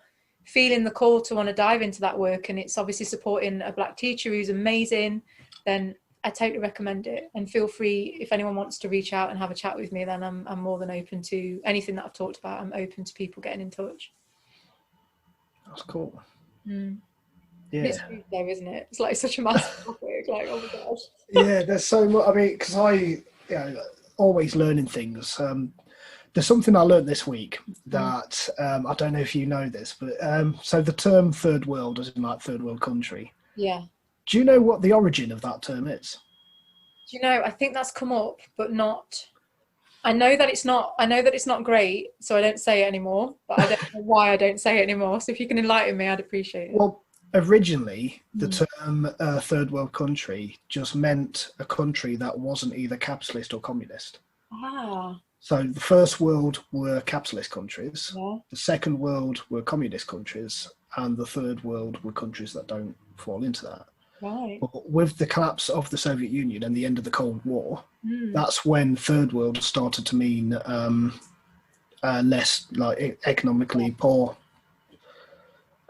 feeling the call to want to dive into that work, and it's obviously supporting a black teacher who's amazing, then I totally recommend it. And feel free, if anyone wants to reach out and have a chat with me, then I'm more than open to anything that I've talked about. I'm open to people getting in touch. That's cool. Yeah, it's food though, isn't it? It's like such a massive topic. Like, oh my gosh. Yeah, there's so much. I mean, because I always learning things. There's something I learned this week that I don't know if you know this, but so the term third world, as in like third world country. Yeah. Do you know what the origin of that term is? Do you know? I think that's come up, but not. I know that it's not great, so I don't say it anymore. But I don't know why I don't say it anymore. So if you can enlighten me, I'd appreciate it. Well, originally, the term third world country just meant a country that wasn't either capitalist or communist. Ah. So the first world were capitalist countries, the second world were communist countries, and the third world were countries that don't fall into that. Right. But with the collapse of the Soviet Union and the end of the Cold War, that's when third world started to mean less like economically poor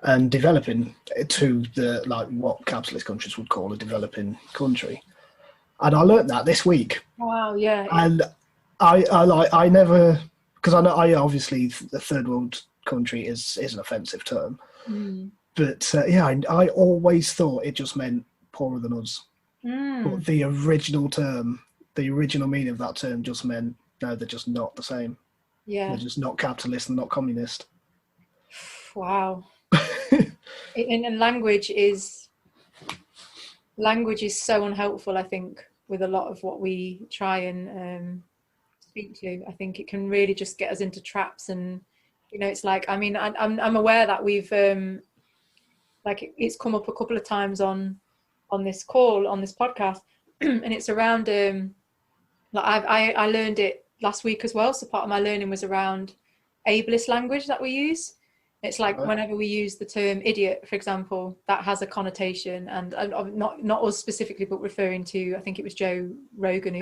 and developing to the like what capitalist countries would call a developing country. And I learned that this week. Wow, yeah. And I never, because I know obviously the third world country is an offensive term. But I always thought it just meant poorer than us. But the original term, the original meaning of that term just meant, no, they're just not the same. Yeah. They're just not capitalist and not communist. Wow. And language is so unhelpful, I think, with a lot of what we try and speak to. I think it can really just get us into traps, and, you know, it's like, I mean, I'm aware that we've like it's come up a couple of times on this call, on this podcast, and it's around like I learned it last week as well. So part of my learning was around ableist language that we use. It's like whenever we use the term idiot, for example, that has a connotation, and not us specifically, but referring to, I think it was Joe Rogan.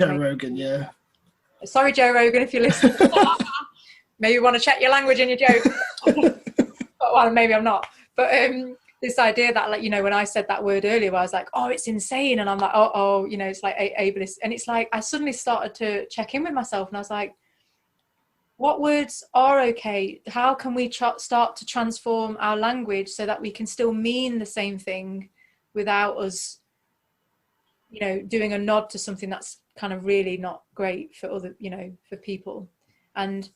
Yeah. Sorry, Joe Rogan, if you're listening. Maybe you want to check your language in your joke. Well, maybe I'm not. But this idea that, like, you know, when I said that word earlier, I was like, oh, it's insane. And I'm like, oh, you know, it's like ableist. And it's like, I suddenly started to check in with myself, and I was like, what words are okay? How can we start to transform our language so that we can still mean the same thing, without us, you know, doing a nod to something that's kind of really not great for other, you know, for people. And,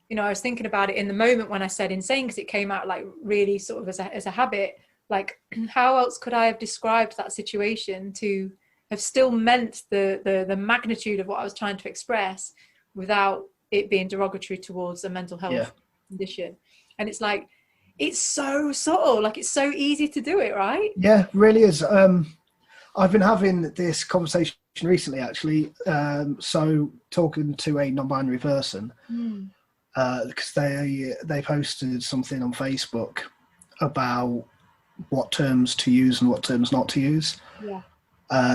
you know, I was thinking about it in the moment when I said insane, because it came out like really sort of as a habit. Like, how else could I have described that situation to have still meant the magnitude of what I was trying to express without it being derogatory towards a mental health condition? And it's like, it's so subtle, like it's so easy to do it, right? Yeah, really is. I've been having this conversation recently, actually. So talking to a non-binary person, because they posted something on Facebook about what terms to use and what terms not to use. Yeah.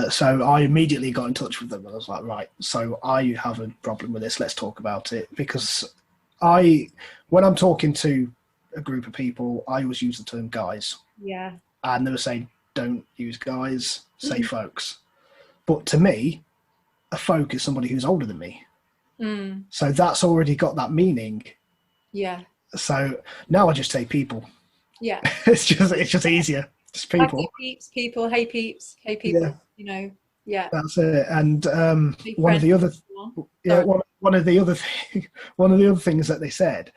So I immediately got in touch with them and I was like, right, so I have a problem with this. Let's talk about it. Because when I'm talking to a group of people, I always use the term guys. Yeah. And they were saying, don't use guys, say folks. But to me, a folk is somebody who's older than me. So that's already got that meaning. Yeah. So now I just say people. Yeah. it's just easier. Just people. People, hey peeps, Yeah. you know. Yeah. That's it. And Hey, one of the other things that they said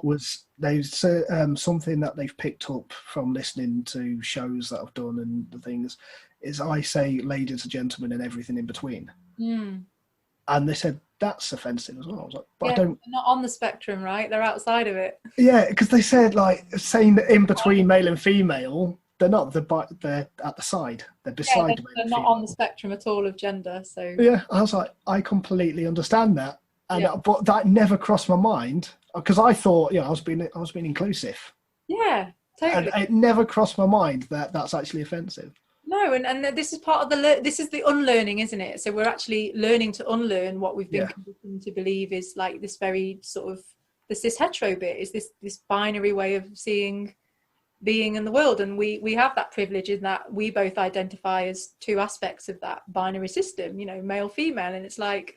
was they said something that they've picked up from listening to shows that I've done and the things is I say ladies and gentlemen and everything in between. And they said that's offensive as well. I was like, but I don't. They're not on the spectrum, right? They're outside of it. Yeah, because they said like saying that in between male and female, they're not. They're at the side. They're beside. They're not on the spectrum at all of gender. So yeah, I was like, I completely understand that, and but that never crossed my mind because I thought, I was being inclusive. Yeah, totally. And it never crossed my mind that that's actually offensive. No, and this is part of this is the unlearning, isn't it? So we're actually learning to unlearn what we've been conditioned to believe is like this very sort of the cis hetero bit, is this binary way of seeing being in the world. And we have that privilege in that we both identify as two aspects of that binary system, you know, male, female. And it's like,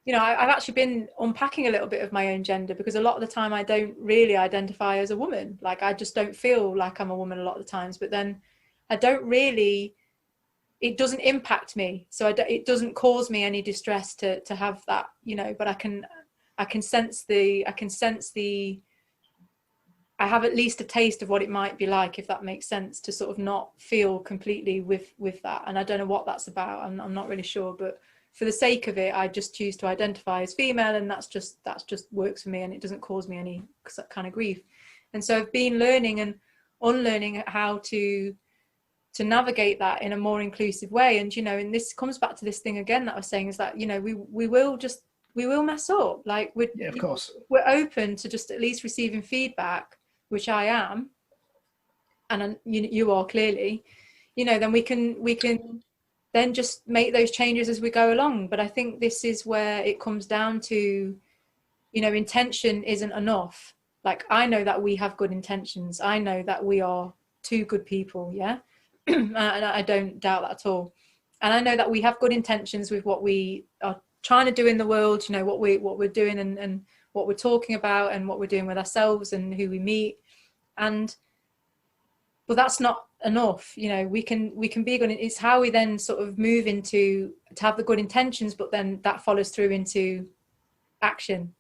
you know, I've actually been unpacking a little bit of my own gender because a lot of the time I don't really identify as a woman. Like I just don't feel like I'm a woman a lot of the times, but then I don't really, it doesn't impact me. So it doesn't cause me any distress to have that, you know, but I can sense I have at least a taste of what it might be like, if that makes sense, to sort of not feel completely with that. And I don't know what that's about. I'm not really sure, but for the sake of it, I just choose to identify as female, and that's just works for me, and it doesn't cause me any kind of grief. And so I've been learning and unlearning how to navigate that in a more inclusive way. And, you know, and this comes back to this thing again that I was saying, is that, you know, we will mess up. Like of course, we're open to just at least receiving feedback, which I am, and you are clearly, you know, then we can then just make those changes as we go along. But I think this is where it comes down to, you know, intention isn't enough. Like, I know that we have good intentions. I know that we are two good people. Yeah. And I don't doubt that at all. And I know that we have good intentions with what we are trying to do in the world, you know, what we're doing and what we're talking about and what we're doing with ourselves and who we meet. But that's not enough. You know, we can be good. It's how we then sort of move into to have the good intentions, but then that follows through into action.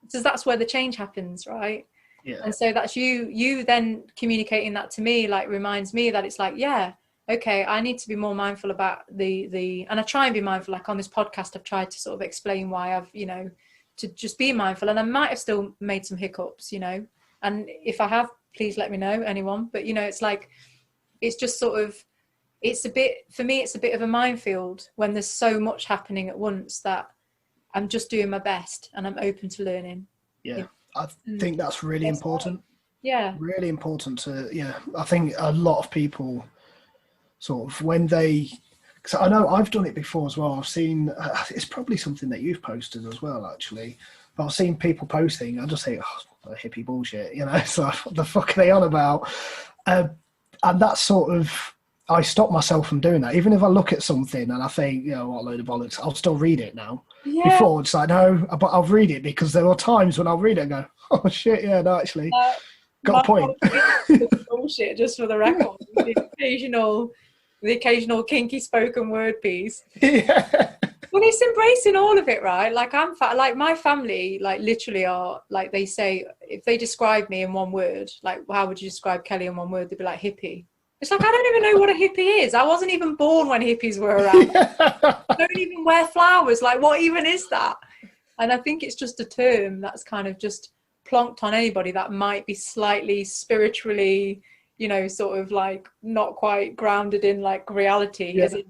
So that's where the change happens, right? Yeah. And so that's you then communicating that to me, like, reminds me that it's like, yeah, okay, I need to be more mindful about the and I try and be mindful. Like on this podcast, I've tried to sort of explain why I've, you know, to just be mindful. And I might have still made some hiccups, you know, and if I have, please let me know, anyone. But, you know, it's like, it's just sort of, it's a bit, for me, it's a bit of a minefield when there's so much happening at once that I'm just doing my best and I'm open to learning. Yeah, I think that's really important. Yeah. Really important to, I think a lot of people sort of when they, because I know I've done it before as well. I've seen, it's probably something that you've posted as well, actually. But I've seen people posting, I just think, hippie bullshit, you know, so what the fuck are they on about? And that's sort of, I stop myself from doing that. Even if I look at something and I think, you know, what a load of bollocks, I'll still read it now. Yeah. Before, it's like, no, but I'll read it, because there are times when I'll read it and go, oh shit, yeah, no, actually, got a point. bullshit, just for the record. The occasional kinky spoken word piece. Yeah. Well, it's embracing all of it, right? Like like my family, like literally are like, they say, if they describe me in one word, like how would you describe Kelly in one word? They'd be like hippie. It's like, I don't even know what a hippie is. I wasn't even born when hippies were around. I don't even wear flowers. Like, what even is that? And I think it's just a term that's kind of just plonked on anybody that might be slightly spiritually, sort of like not quite grounded in like reality, as in,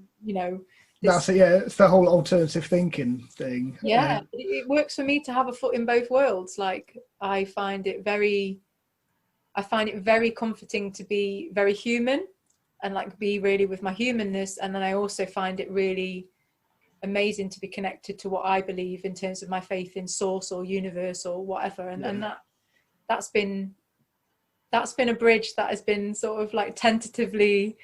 That's it. Yeah, it's the whole alternative thinking thing. Yeah, it works for me to have a foot in both worlds. Like, I find it very comforting to be very human and like be really with my humanness, and then I also find it really amazing to be connected to what I believe in terms of my faith in source or universe or whatever, and that's been a bridge that has been sort of like tentatively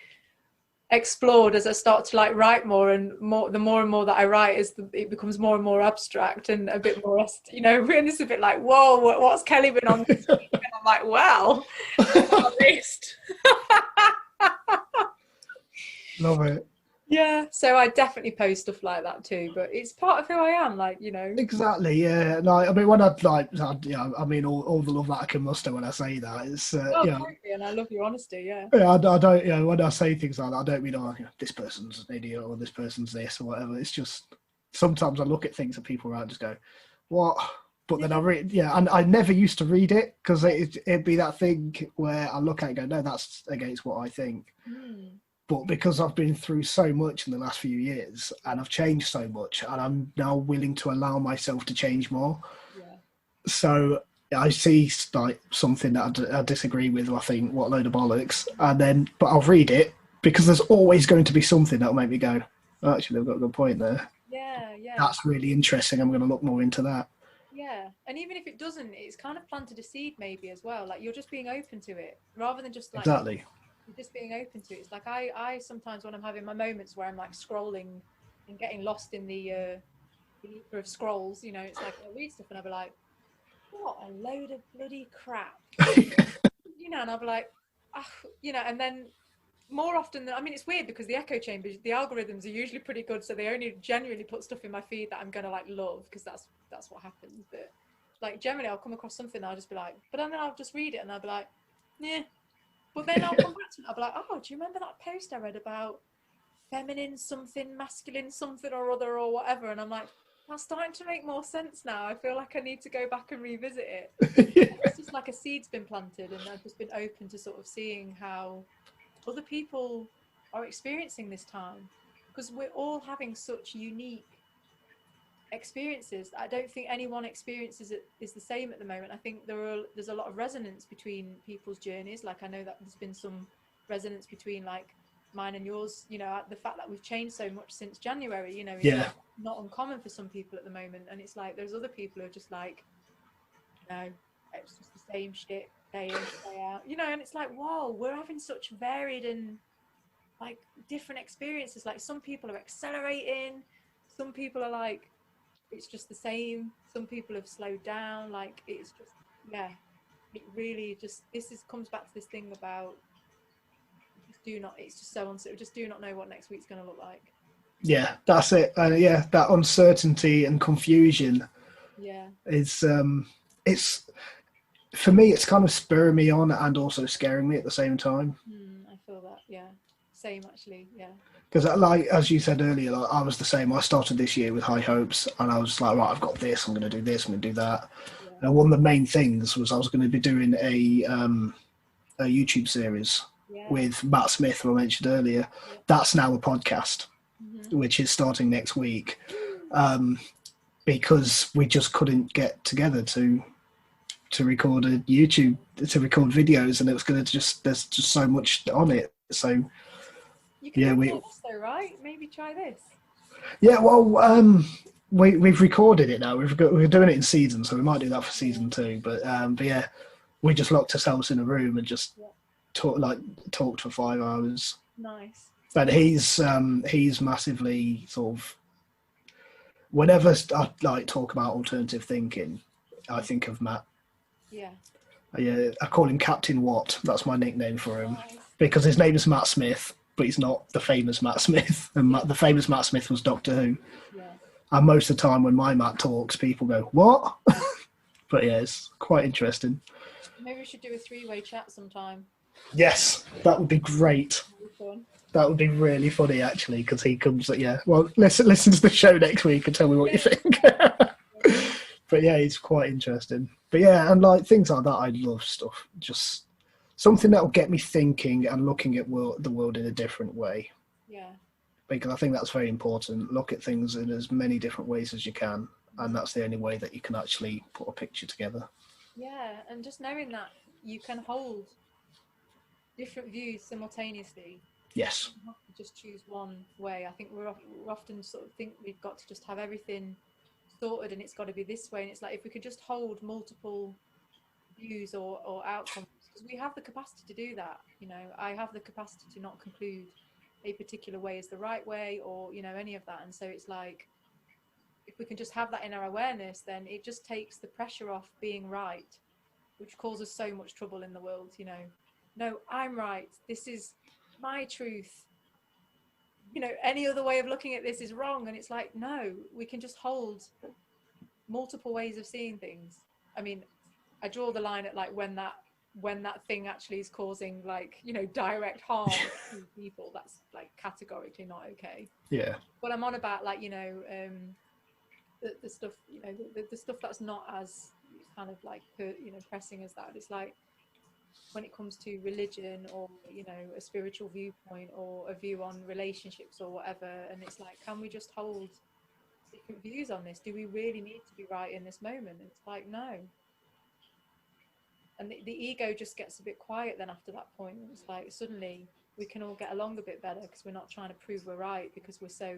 explored as I start to like write more and more. The more and more that I write, it becomes more and more abstract and a bit more, and it's a bit like, whoa, what's Kelly been on this week? And I'm like, well, honest. Love it. Yeah, so I definitely post stuff like that too, but it's part of who I am, like, Exactly, yeah. Like, I mean, when I mean, all the love that I can muster when I say that, it's totally, and I love your honesty. Yeah, I don't, when I say things like that, I don't mean, this person's an idiot or this person's this or whatever. It's just sometimes I look at things that people write and just go, what? But then I read, and I never used to read it because it'd be that thing where I look at it and go, no, that's against what I think. But because I've been through so much in the last few years and I've changed so much, and I'm now willing to allow myself to change more. Yeah. So I see like something that I disagree with, or I think, what a load of bollocks. But I'll read it because there's always going to be something that'll make me go, oh, actually, they've got a good point there. Yeah. That's really interesting. I'm going to look more into that. Yeah, and even if it doesn't, it's kind of planted a seed maybe as well. Like, you're just being open to it rather than just like... Exactly. You're just being open to it. It's like I sometimes, when I'm having my moments where I'm like scrolling and getting lost in the ether of scrolls, it's like I read stuff and I'll be like, what a load of bloody crap. And I'll be like, and then more often than, I mean, it's weird because the echo chambers, the algorithms are usually pretty good, so they only genuinely put stuff in my feed that I'm gonna like love, because that's what happens. But like generally I'll come across something and I'll just be like, but then I'll just read it and I'll be like, yeah. But then I'll come back to it. I'll be like, oh, do you remember that post I read about feminine something, masculine something or other or whatever? And I'm like, that's starting to make more sense now. I feel like I need to go back and revisit it. It's just like a seed's been planted, and I've just been open to sort of seeing how other people are experiencing this time, because we're all having such unique experiences. I don't think any one experience is the same at the moment. I think there's a lot of resonance between people's journeys. Like, I know that there's been some resonance between like mine and yours, the fact that we've changed so much since January, is like not uncommon for some people at the moment. And it's like there's other people who are just like, no, it's just the same shit day in, day out, and it's like, whoa, we're having such varied and like different experiences. Like, some people are accelerating, some people are like, it's just the same. Some people have slowed down. Like, it's just, it really just, comes back to this thing about it's just so uncertain. Just do not know what next week's going to look like. Yeah, that's it. That uncertainty and confusion. Yeah. It's for me, it's kind of spurring me on and also scaring me at the same time. I feel that. Yeah. Same, actually. Yeah. Because, like, as you said earlier, like, I was the same. I started this year with high hopes, and I was like, right, I've got this. I'm going to do this. I'm going to do that. Yeah. And one of the main things was I was going to be doing a YouTube series with Matt Smith, who I mentioned earlier. Yeah. That's now a podcast, which is starting next week, because we just couldn't get together to record a YouTube, to record videos, and it was going to there's just so much on it. So. You can do this though, right? Maybe try this. Yeah, well, we've recorded it now. We're doing it in season, so we might do that for season 2. But yeah, we just locked ourselves in a room and just talked for 5 hours. Nice. But he's massively sort of, whenever I like talk about alternative thinking, I think of Matt. Yeah. I call him Captain Watt. That's my nickname for him Nice. because his name is Matt Smith, but he's not the famous Matt Smith. And the famous Matt Smith was Doctor Who. Yeah. And most of the time when my Matt talks, people go, "What?" But yeah, it's quite interesting. Maybe we should do a 3-way chat sometime. Yes, that would be great. Fun. That would be really funny, actually, because he comes. Yeah, well, listen to the show next week and tell me what you think. But yeah, it's quite interesting. But yeah, and like things like that, I love stuff. Just something that will get me thinking and looking at the world in a different way. Yeah. Because I think that's very important. Look at things in as many different ways as you can, and that's the only way that you can actually put a picture together. Yeah, and just knowing that you can hold different views simultaneously. Yes. You have to just choose one way. I think we often sort of think we've got to just have everything sorted and it's got to be this way. And it's like if we could just hold multiple views or outcomes, because we have the capacity to do that. You know, I have the capacity to not conclude a particular way is the right way or, you know, any of that. And so it's like, if we can just have that in our awareness, then it just takes the pressure off being right, which causes so much trouble in the world. You know, no, I'm right. This is my truth. You know, any other way of looking at this is wrong. And it's like, no, we can just hold multiple ways of seeing things. I mean, I draw the line at like when that thing actually is causing like, you know, direct harm to people, that's like categorically not okay. Yeah. But I'm on about like, you know, the stuff, you know, the stuff that's not as kind of like, you know, pressing as that. It's like when it comes to religion or, you know, a spiritual viewpoint or a view on relationships or whatever. And it's like, can we just hold different views on this? Do we really need to be right in this moment? It's like, no. And the ego just gets a bit quiet then after that point. It's like suddenly we can all get along a bit better because we're not trying to prove we're right because we're so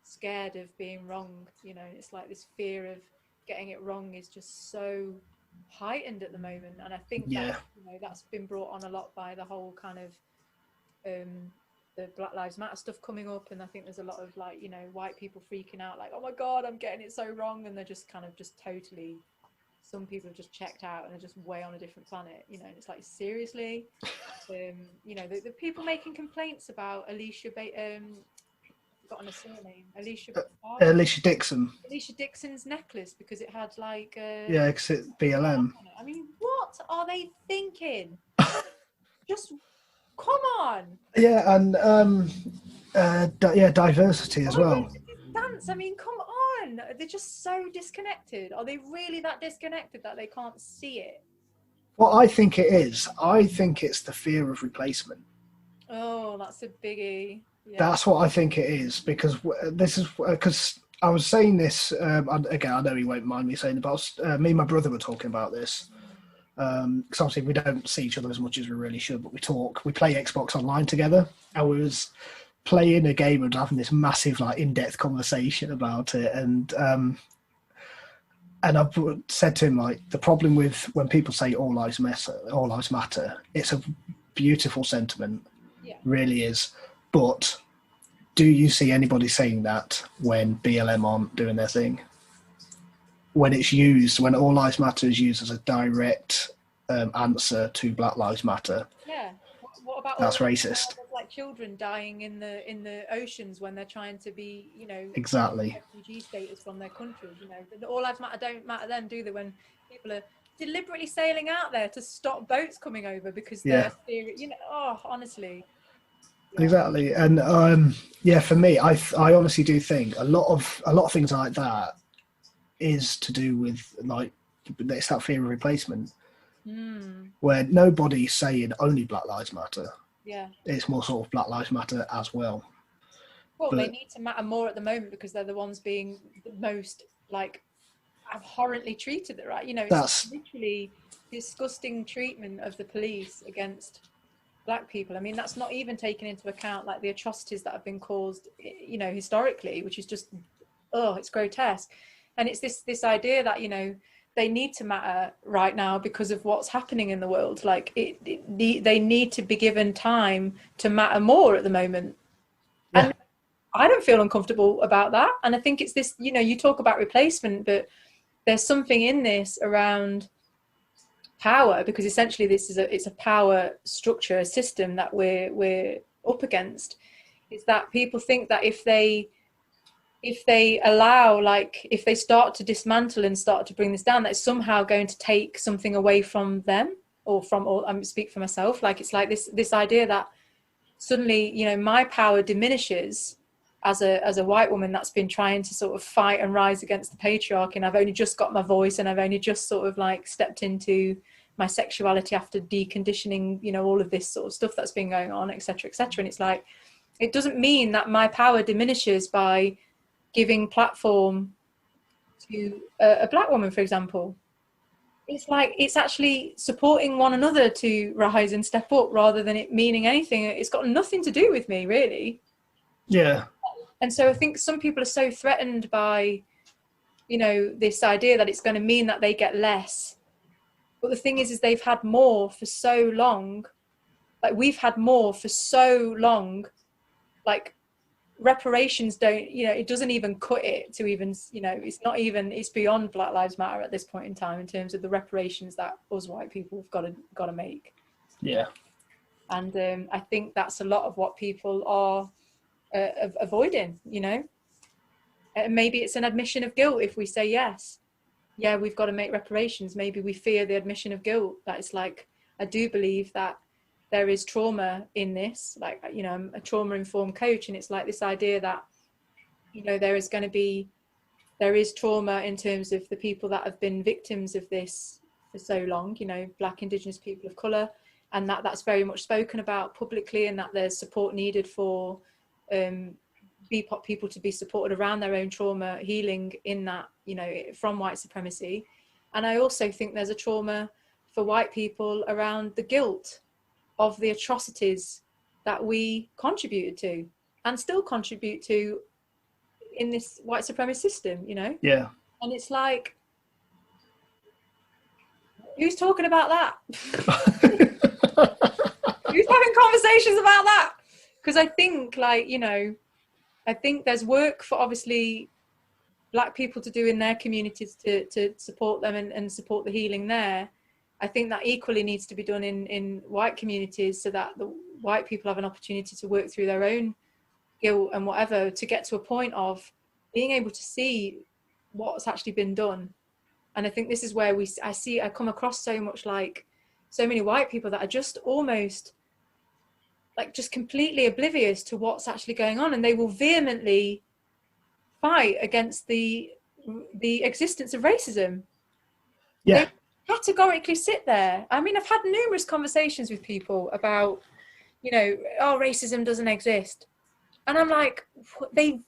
scared of being wrong. You know, it's like this fear of getting it wrong is just so heightened at the moment. And I think that, you know, that's been brought on a lot by the whole kind of the Black Lives Matter stuff coming up. And I think there's a lot of like, you know, white people freaking out like, oh my God, I'm getting it so wrong. And they're just kind of just totally, some people have just checked out and are just way on a different planet, you know. And it's like, seriously. You know, the people making complaints about Alicia forgotten a surname, Alicia Dixon's necklace because it had like yeah, because it's BLM. I mean, what are they thinking? Just come on. Yeah, and diversity as well. Dance. I mean, come on. They're just so disconnected. Are they really that disconnected that they can't see it? What I think it is, I think it's the fear of replacement. Oh, that's a biggie. Yeah. That's what I think it is, because this is because I was saying this again. I know he won't mind me saying it, but me and my brother were talking about this because obviously we don't see each other as much as we really should, but we talk. We play Xbox Online together, and we was playing a game and having this massive, like, in-depth conversation about it, and I said to him, like, the problem with when people say all lives matter, it's a beautiful sentiment, really is. But do you see anybody saying that when BLM aren't doing their thing? When it's used, when all lives matter is used as a direct answer to Black Lives Matter. Yeah. What about that's racist? Like children dying in the oceans when they're trying to be, you know, exactly refugee status from their countries. You know, all lives matter don't matter then, do they? When people are deliberately sailing out there to stop boats coming over because they're, you know, oh, honestly. Yeah. Exactly, and for me, I honestly do think a lot of things like that is to do with, like, it's that fear of replacement, where nobody's saying only Black Lives Matter. Yeah, it's more sort of Black Lives Matter as well. Well, they need to matter more at the moment because they're the ones being the most, like, abhorrently treated, right? You know, it's literally disgusting treatment of the police against Black people. I mean, that's not even taken into account like the atrocities that have been caused, you know, historically, which is just, it's grotesque. And it's this idea that, you know, they need to matter right now because of what's happening in the world. Like they need to be given time to matter more at the moment. Yeah. And I don't feel uncomfortable about that. And I think it's this, you know, you talk about replacement, but there's something in this around power, because essentially it's a power structure, a system that we're up against, is that people think that if they allow, like, if they start to dismantle and start to bring this down, that it's somehow going to take something away from them, or I speak for myself, like it's like this idea that suddenly, you know, my power diminishes as a white woman that's been trying to sort of fight and rise against the patriarchy, and I've only just got my voice, and I've only just sort of like stepped into my sexuality after deconditioning, you know, all of this sort of stuff that's been going on, etc., etc. And it's like, it doesn't mean that my power diminishes by giving platform to a black woman, for example. It's like, it's actually supporting one another to rise and step up, rather than it meaning anything. It's got nothing to do with me, really. Yeah. And so I think some people are so threatened by, you know, this idea that it's going to mean that they get less. But the thing is they've had more for so long. Like, we've had more for so long. Like, reparations don't, you know, it doesn't even cut it to even, you know, it's not even, it's beyond Black Lives Matter at this point in time in terms of the reparations that us white people have got to make. Yeah. And I think that's a lot of what people are avoiding, you know. And maybe it's an admission of guilt if we say yes, yeah, we've got to make reparations. Maybe we fear the admission of guilt. That it's like, I do believe that there is trauma in this. Like, you know, I'm a trauma-informed coach, and it's like this idea that, you know, there is trauma in terms of the people that have been victims of this for so long, you know, Black, Indigenous people of colour, and that's very much spoken about publicly, and that there's support needed for BIPOC people to be supported around their own trauma healing in that, you know, from white supremacy. And I also think there's a trauma for white people around the guilt of the atrocities that we contributed to and still contribute to in this white supremacist system, you know? Yeah. And it's like, who's talking about that? Who's having conversations about that? Because I think, like, you know, I think there's work for obviously Black people to do in their communities to support them and support the healing there. I think that equally needs to be done in white communities, so that the white people have an opportunity to work through their own guilt and whatever, to get to a point of being able to see what's actually been done. And I think this is where I come across so much, like, so many white people that are just almost like just completely oblivious to what's actually going on, and they will vehemently fight against the existence of racism. Yeah. They categorically sit there. I mean, I've had numerous conversations with people about, you know, oh, racism doesn't exist. And I'm like, they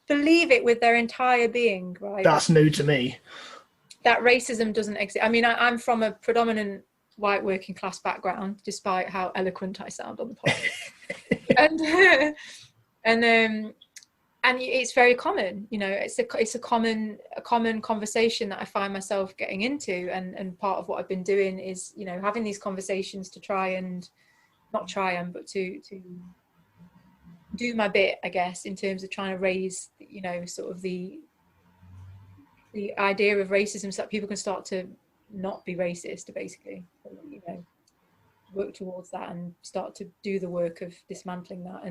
believe it with their entire being, right? That's new to me. That racism doesn't exist. I mean, I'm from a predominant white working class background, despite how eloquent I sound on the podcast. and it's very common, you know, it's a common conversation that I find myself getting into, and part of what I've been doing is, you know, having these conversations to but to do my bit, I guess, in terms of trying to raise, you know, sort of the idea of racism, so that people can start to not be racist, basically, you know, work towards that and start to do the work of dismantling that.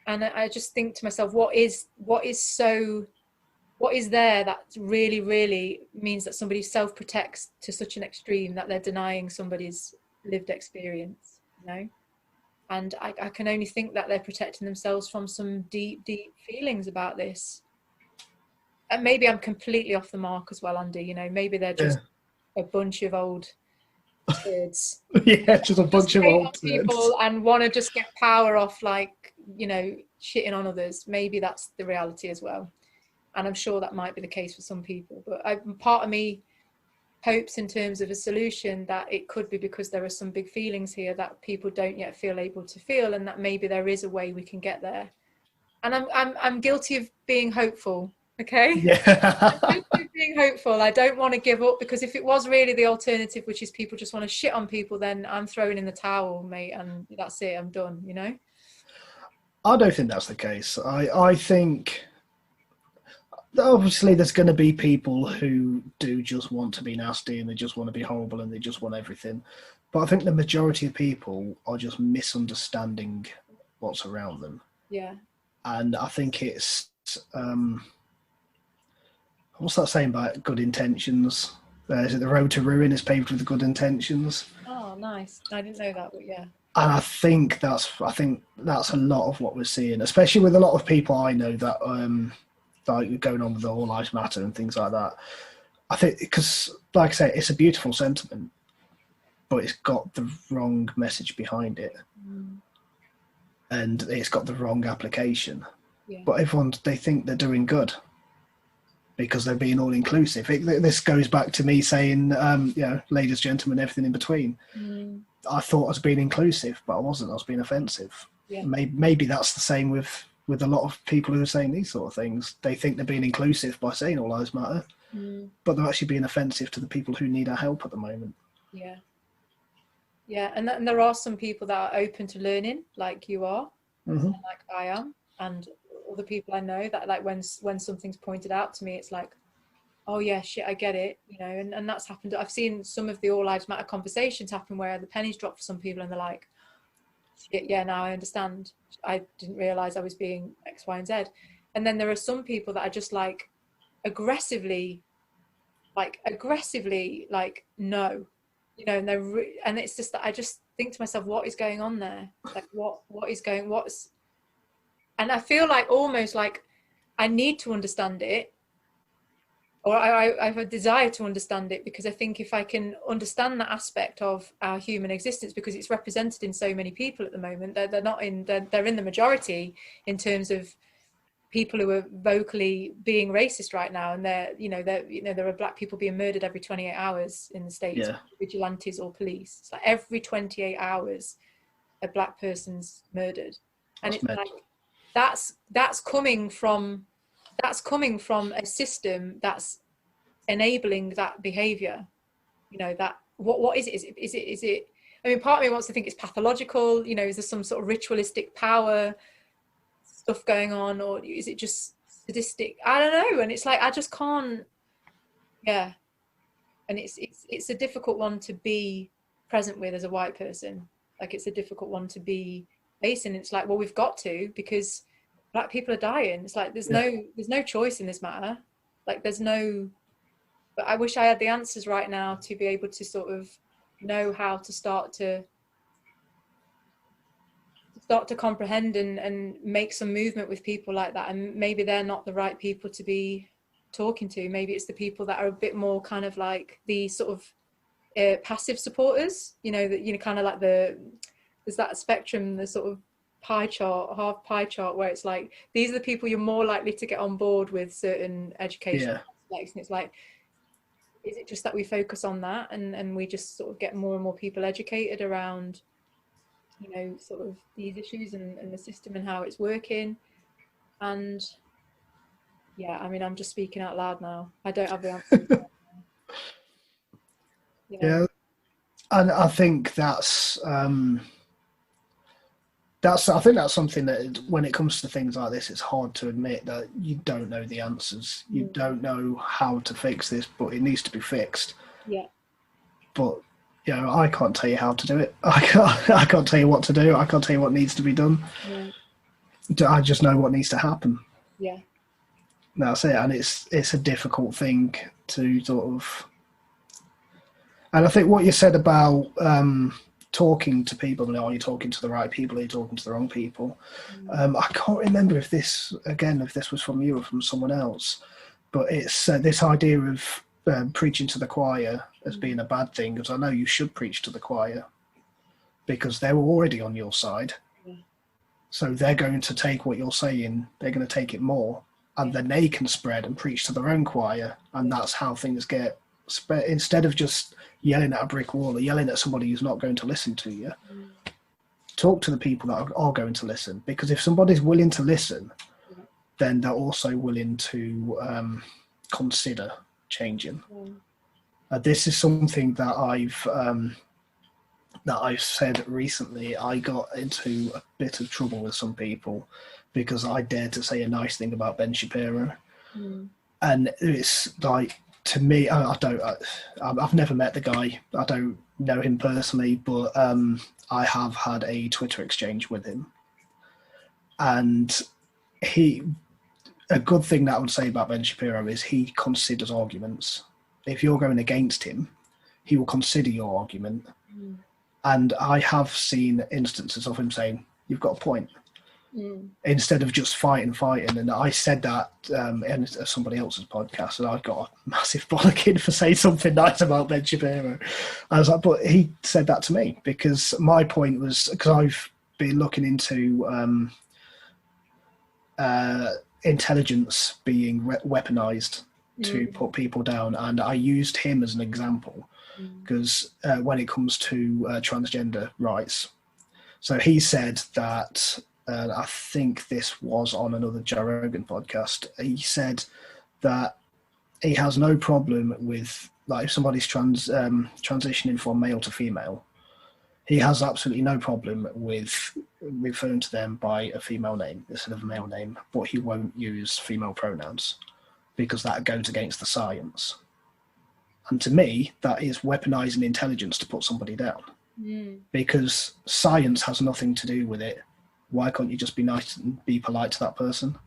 And I just think to myself, what is there that really, really means that somebody self-protects to such an extreme that they're denying somebody's lived experience, you know? And I can only think that they're protecting themselves from some deep, deep feelings about this. And maybe I'm completely off the mark as well, Andy, you know, maybe they're just a bunch of old turds. Yeah, just a bunch of old people and want to just get power off, like, you know, shitting on others. Maybe that's the reality as well. And I'm sure that might be the case for some people. But part of me hopes, in terms of a solution, that it could be because there are some big feelings here that people don't yet feel able to feel, and that maybe there is a way we can get there. And I'm guilty of being hopeful. Okay. Yeah. I'm being hopeful. I don't want to give up, because if it was really the alternative, which is people just want to shit on people, then I'm throwing in the towel, mate, and that's it. I'm done, you know? I don't think that's the case. I think obviously there's going to be people who do just want to be nasty and they just want to be horrible and they just want everything. But I think the majority of people are just misunderstanding what's around them. Yeah. And I think it's, what's that saying about good intentions? Is it the road to ruin is paved with good intentions? Oh, nice. I didn't know that, but yeah. And I think that's a lot of what we're seeing, especially with a lot of people I know that like going on with the All Lives Matter and things like that. I think because, like I say, it's a beautiful sentiment, but it's got the wrong message behind it, and it's got the wrong application. Yeah. But they think they're doing good because they're being all inclusive. This goes back to me saying, ladies, gentlemen, everything in between. I thought I was being inclusive, but I wasn't. I was being offensive. Yeah. Maybe that's the same with a lot of people who are saying these sort of things. They think they're being inclusive by saying all lives matter, but they're actually being offensive to the people who need our help at the moment. Yeah. Yeah, and there are some people that are open to learning, like you are, and like I am, and other people I know that, like, when something's pointed out to me, it's like, oh yeah, shit, I get it, and that's happened. I've seen some of the All Lives Matter conversations happen where the pennies drop for some people and they're like, shit, yeah, now I understand. I didn't realize I was being X, Y, and Z. And then there are some people that are just like aggressively no, and it's just that I just think to myself, what is going on there? Like, and I feel like almost like I need to understand it, or I have a desire to understand it, because I think if I can understand that aspect of our human existence, because it's represented in so many people at the moment, they're in the majority in terms of people who are vocally being racist right now, and there are black people being murdered every 28 hours in the States, vigilantes or police. It's like every 28 hours a black person's murdered, and it's like that's coming from a system that's enabling that behavior. That what is it? Is it I mean, part of me wants to think it's pathological, is there some sort of ritualistic power stuff going on, or is it just sadistic? I don't know. And it's like I just can't. Yeah, and it's a difficult one to be present with as a white person. Like, it's a difficult one to be facing. It's like, well, we've got to, because black people are dying. It's like there's no choice in this matter. Like, there's no. But I wish I had the answers right now to be able to sort of know how to start to comprehend and make some movement with people like that. And maybe they're not the right people to be talking to. Maybe it's the people that are a bit more kind of like the sort of passive supporters, that, kind of like there's that spectrum, the sort of half pie chart, where it's like, these are the people you're more likely to get on board with certain education aspects. And it's like, is it just that we focus on that and we just sort of get more and more people educated around sort of these issues and the system and how it's working? And yeah, I mean, I'm just speaking out loud now. I don't have the answer. Yeah, and I think that's something that, when it comes to things like this, it's hard to admit that you don't know the answers. You don't know how to fix this, but it needs to be fixed. Yeah. But I can't tell you how to do it. I can't tell you what to do. I can't tell you what needs to be done. Yeah. I just know what needs to happen. Yeah. That's it. And it's a difficult thing to sort of. And I think what you said about talking to people, are you talking to the right people? Are you talking to the wrong people? I can't remember if this was from you or from someone else, but it's this idea of preaching to the choir as being a bad thing, because I know you should preach to the choir because they're already on your side. So they're going to take what you're saying, they're going to take it more, and then they can spread and preach to their own choir, and that's how things get spread. Instead of just yelling at a brick wall or yelling at somebody who's not going to listen to you, talk to the people that are going to listen, because if somebody's willing to listen, then they're also willing to consider changing. This is something that I've said recently. I got into a bit of trouble with some people because I dared to say a nice thing about Ben Shapiro. And it's like, to me, I've never met the guy. I don't know him personally, but I have had a Twitter exchange with him. And a good thing that I would say about Ben Shapiro is he considers arguments. If you're going against him, he will consider your argument. Mm. And I have seen instances of him saying, "You've got a point." Instead of just fighting. And I said that in somebody else's podcast, and I got a massive bollocking for saying something nice about Ben Shapiro. I was like, but he said that to me because my point was, because I've been looking into intelligence being weaponized to put people down, and I used him as an example because when it comes to transgender rights, so he said that. I think this was on another Joe Rogan podcast. He said that he has no problem with, like, if somebody's transitioning from male to female, he has absolutely no problem with referring to them by a female name instead of a male name, but he won't use female pronouns because that goes against the science. And to me, that is weaponizing intelligence to put somebody down because science has nothing to do with it. Why can't you just be nice and be polite to that person?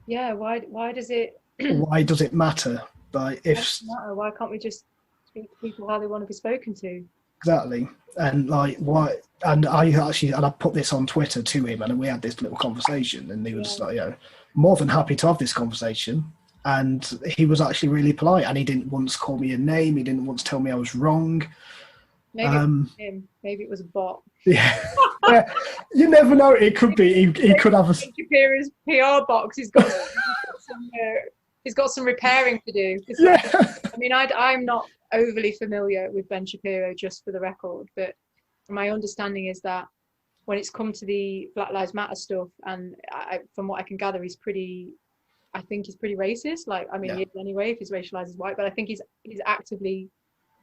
Yeah, why does it... Why does it matter? Like, why can't we just speak to people how they want to be spoken to? Exactly. And like, why? And I put this on Twitter to him, and we had this little conversation, and he was like, more than happy to have this conversation. And he was actually really polite, and he didn't once call me a name. He didn't once tell me I was wrong. Maybe it was him. Maybe it was a bot. Yeah. You never know. It could be. He could have a Shapiro's PR box. He's got some repairing to do. I mean, I'm not overly familiar with Ben Shapiro, just for the record, but my understanding is that when it's come to the Black Lives Matter stuff, and from what I can gather, I think he's pretty racist. Like, I mean, he is anyway if he's racialized as white, but I think he's actively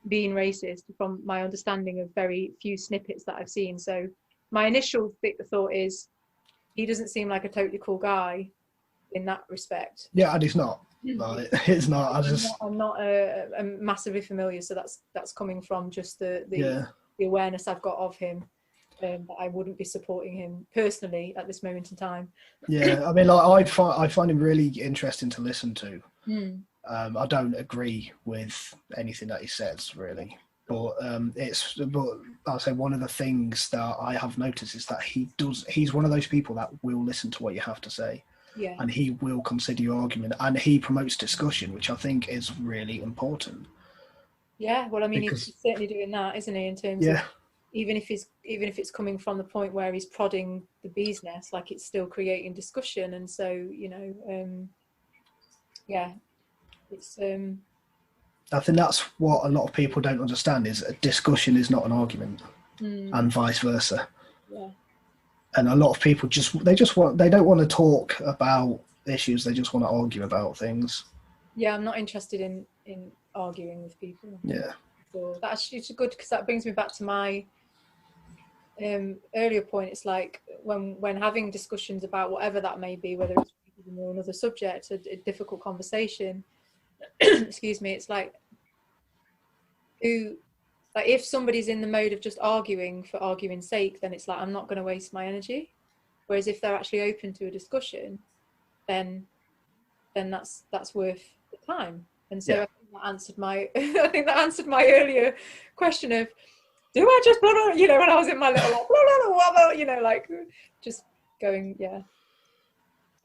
being racist from my understanding of very few snippets that I've seen. So my initial thought is he doesn't seem like a totally cool guy in that respect. Yeah, and he's not. Like, it's not. I'm not massively familiar, so that's coming from just the awareness I've got of him. But I wouldn't be supporting him personally at this moment in time. Yeah, I mean, like, I find him really interesting to listen to. I don't agree with anything that he says, really. But I'll say one of the things that I have noticed is that he's one of those people that will listen to what you have to say. Yeah. And he will consider your argument, and he promotes discussion, which I think is really important. Yeah, well, I mean, he's certainly doing that, isn't he? In terms of even if it's coming from the point where he's prodding the bee's nest, like, it's still creating discussion, and so it's. I think that's what a lot of people don't understand, is a discussion is not an argument, and vice versa. Yeah. And a lot of people they don't want to talk about issues, they just want to argue about things. Yeah, I'm not interested in arguing with people. Yeah. So that's good, because that brings me back to my earlier point. It's like when having discussions about whatever that may be, whether it's another subject, a difficult conversation, excuse me, it's like, if somebody's in the mode of just arguing for arguing's sake, then it's like, I'm not going to waste my energy. Whereas if they're actually open to a discussion, then that's worth the time. And so I think that answered my earlier question of, do I just when I was in my little like just going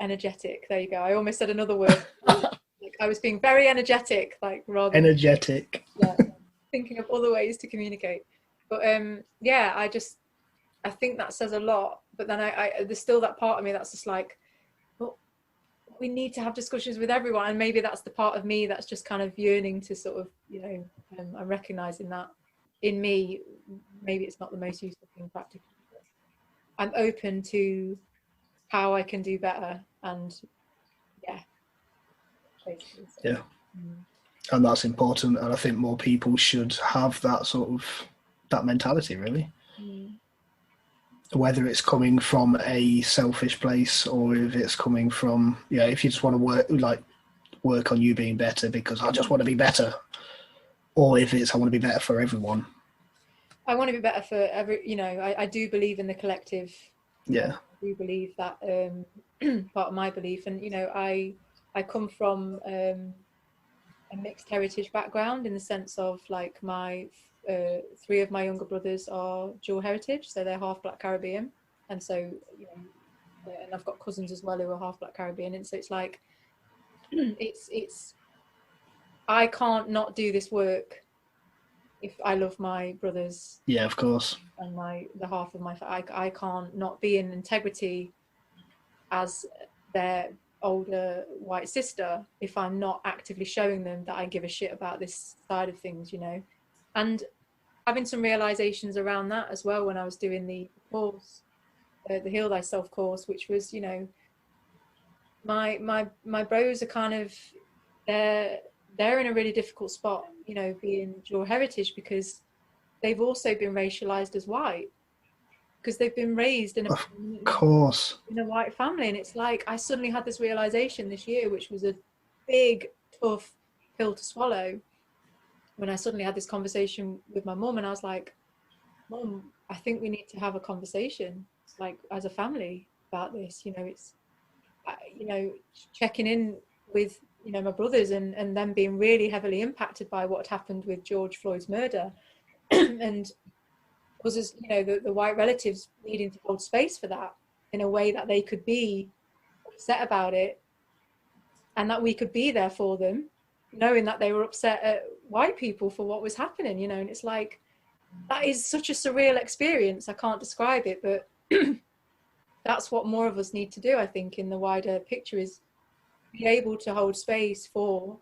energetic. There you go. I almost said another word. Like, I was being very energetic, like, rather energetic. Thinking of other ways to communicate. But I think that says a lot. But then there's still that part of me that's just like, well, we need to have discussions with everyone, and maybe that's the part of me that's just kind of yearning to sort of, I'm recognizing that in me. Maybe it's not the most useful thing practically. I'm open to how I can do better, and basically. So. Yeah. And that's important, and I think more people should have that sort of mentality, really. Whether it's coming from a selfish place, or if it's coming from if you just want to work on you being better because I just want to be better, or if it's I want to be better for everyone. I want to be better for I do believe in the collective. Yeah. I do believe that part of my belief, and I come from a mixed heritage background, in the sense of like my three of my younger brothers are dual heritage, so they're half Black Caribbean, and so and I've got cousins as well who are half Black Caribbean, and so it's like it's I can't not do this work if I love my brothers. Yeah, of course. And the half of I can't not be in integrity as their older white sister if I'm not actively showing them that I give a shit about this side of things, and having some realizations around that as well when I was doing the course, the Heal Thyself course, which was my bros are kind of they're in a really difficult spot, being dual heritage, because they've also been racialized as white, because they've been raised in a white family. And it's like I suddenly had this realization this year, which was a big tough pill to swallow, when I suddenly had this conversation with my mum, and I was like, Mum, I think we need to have a conversation, like as a family, about this. It's checking in with my brothers, and them being really heavily impacted by what happened with George Floyd's murder and was as the white relatives needing to hold space for that in a way that they could be upset about it, and that we could be there for them, knowing that they were upset at white people for what was happening, and it's like, that is such a surreal experience. I can't describe it, but that's what more of us need to do, I think, in the wider picture, is be able to hold space for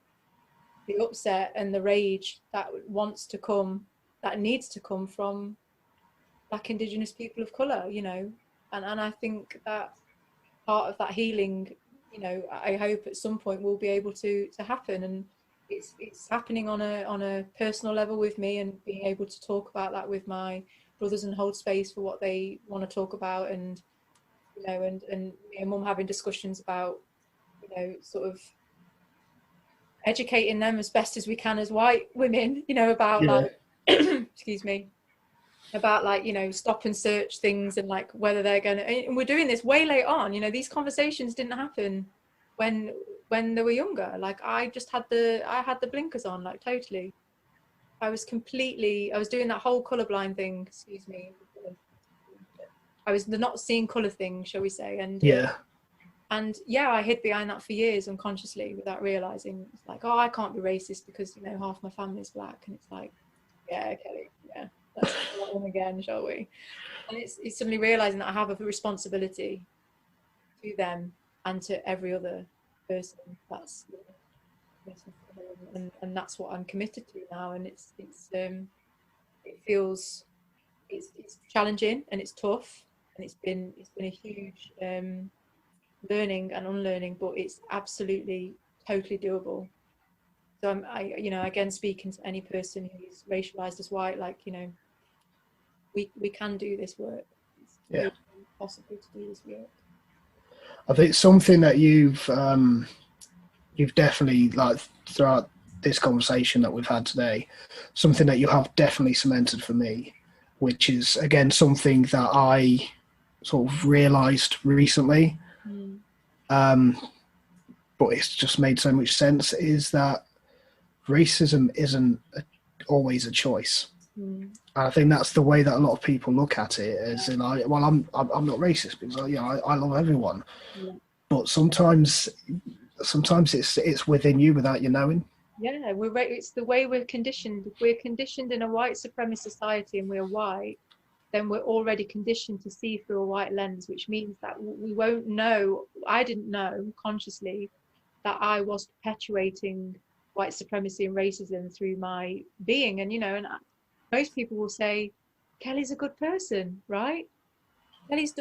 the upset and the rage that wants to come, that needs to come from Black Indigenous people of colour, and I think that part of that healing, I hope at some point will be able to happen, and it's happening on a personal level with me, and being able to talk about that with my brothers and hold space for what they want to talk about, and and me and Mum having discussions about sort of educating them as best as we can as white women, about like excuse me, about like stop and search things, and like whether they're going to, and we're doing this way late on, these conversations didn't happen when they were younger. Like I had the blinkers on, like totally. I was doing that whole colorblind thing, excuse me, I was the not seeing color thing, shall we say, and I hid behind that for years unconsciously without realizing. It's like, oh, I can't be racist because half my family's Black, and it's like, yeah, Kelly, yeah, let's do that one again, shall we? And it's suddenly realizing that I have a responsibility to them and to every other person. That's and that's what I'm committed to now. And it feels it's challenging and it's tough, and it's been a huge learning and unlearning, but it's absolutely totally doable. So I again, speaking to any person who's racialized as white, like we can do this work. It's totally possible to do this work. I think something that you've definitely, like, throughout this conversation that we've had today, something that you have definitely cemented for me, which is again something that I sort of realized recently, but it's just made so much sense, is that racism isn't always a choice. And I think that's the way that a lot of people look at it, as in, like, well, I'm not racist because I love everyone, but sometimes it's within you without you knowing. Yeah, it's the way we're conditioned. If we're conditioned in a white supremacist society and we're white, then we're already conditioned to see through a white lens, which means that we won't know. I didn't know consciously that I was perpetuating white supremacy and racism through my being. And and most people will say, Kelly's a good person, right? Kelly's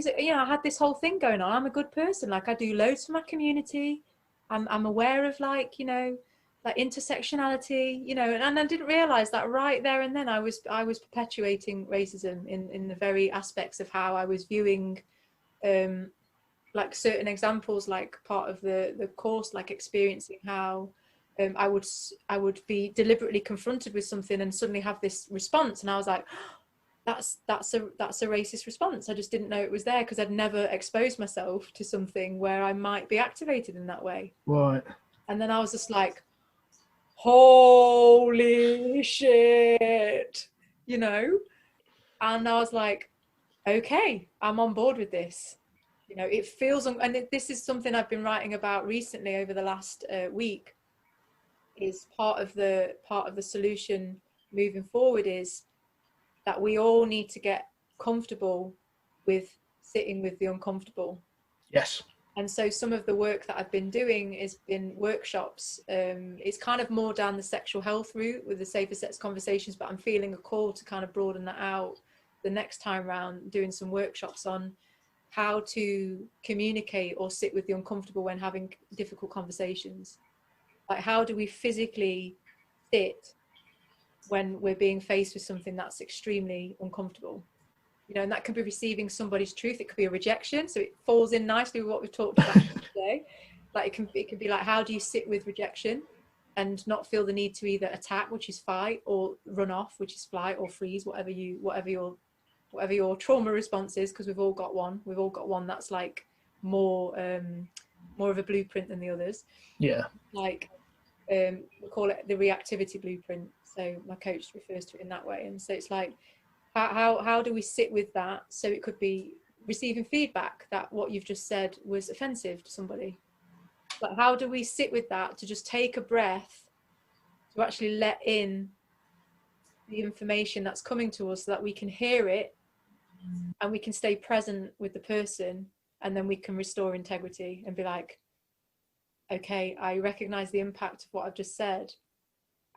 I had this whole thing going on. I'm a good person. Like, I do loads for my community. I'm aware of, like, like intersectionality, and I didn't realize that right there and then I was perpetuating racism in the very aspects of how I was viewing like certain examples, like part of the course, like experiencing how I would be deliberately confronted with something and suddenly have this response, and I was like, that's a racist response. I just didn't know it was there because I'd never exposed myself to something where I might be activated in that way. Right. And then I was just like, holy shit, you know? And I was like, okay, I'm on board with this. You know, it feels, and this is something I've been writing about recently over the last week, is part of the solution moving forward is that we all need to get comfortable with sitting with the uncomfortable. Yes. And so some of the work that I've been doing is in workshops. It's kind of more down the sexual health route with the safer sex conversations, but I'm feeling a call to kind of broaden that out the next time round, doing some workshops on how to communicate or sit with the uncomfortable when having difficult conversations. Like, how do we physically sit when we're being faced with something that's extremely uncomfortable? You know, and that could be receiving somebody's truth. It could be a rejection. So it falls in nicely with what we've talked about today. Like it can be like, how do you sit with rejection and not feel the need to either attack, which is fight, or run off, which is flight, or freeze, whatever your trauma response is, because we've all got one. We've all got one that's like more of a blueprint than the others. Yeah. Like we call it the reactivity blueprint. So my coach refers to it in that way. And so it's like, how do we sit with that? So it could be receiving feedback that what you've just said was offensive to somebody. But how do we sit with that to just take a breath, to actually let in the information that's coming to us so that we can hear it and we can stay present with the person, and then we can restore integrity and be like, okay, I recognize the impact of what I've just said,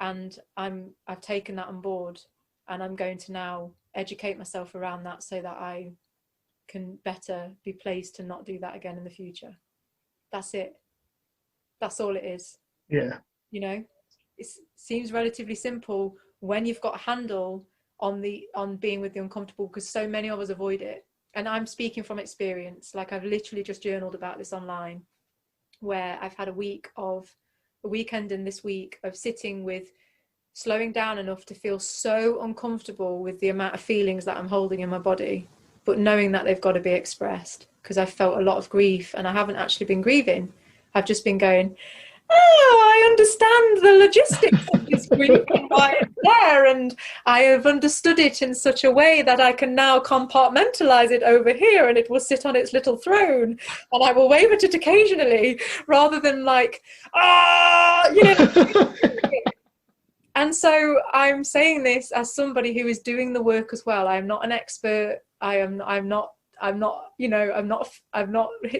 and I've taken that on board, and I'm going to now educate myself around that so that I can better be placed to not do that again in the future. That's it. That's all it is. Yeah. You know, it seems relatively simple when you've got a handle on being with the uncomfortable, because so many of us avoid it. And I'm speaking from experience. Like, I've literally just journaled about this online, where I've had a weekend in this week of sitting with, slowing down enough to feel so uncomfortable with the amount of feelings that I'm holding in my body, but knowing that they've got to be expressed, because I've felt a lot of grief, and I haven't actually been grieving. I've just been going, oh, I understand the logistics of this grief and why it's there, and I have understood it in such a way that I can now compartmentalize it over here, and it will sit on its little throne, and I will wave at it occasionally, rather than like, you know. And so I'm saying this as somebody who is doing the work as well. I am not an expert. I'm not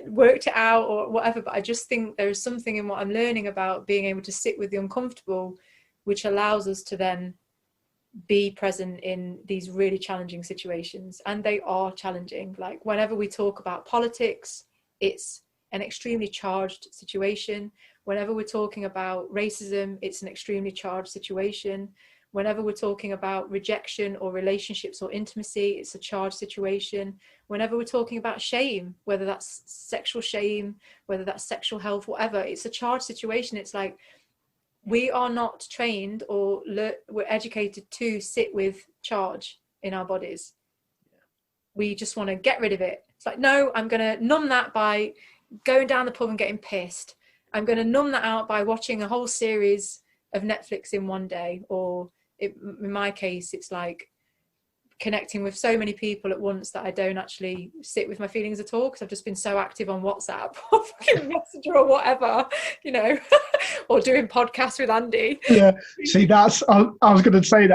worked it out or whatever, but I just think there is something in what I'm learning about being able to sit with the uncomfortable, which allows us to then be present in these really challenging situations. And they are challenging. Like, whenever we talk about politics, it's an extremely charged situation. Whenever we're talking about racism, it's an extremely charged situation. Whenever we're talking about rejection or relationships or intimacy, it's a charged situation. Whenever we're talking about shame, whether that's sexual shame, whether that's sexual health, whatever, it's a charged situation. It's like, we are not trained or we're educated to sit with charge in our bodies. We just want to get rid of it. It's like, no, I'm going to numb that by going down the pub and getting pissed. I'm going to numb that out by watching a whole series of Netflix in one day. Or in my case, it's like connecting with so many people at once that I don't actually sit with my feelings at all, because I've just been so active on WhatsApp or fucking Messenger or whatever, you know, or doing podcasts with Andy. Yeah. See, I was going to say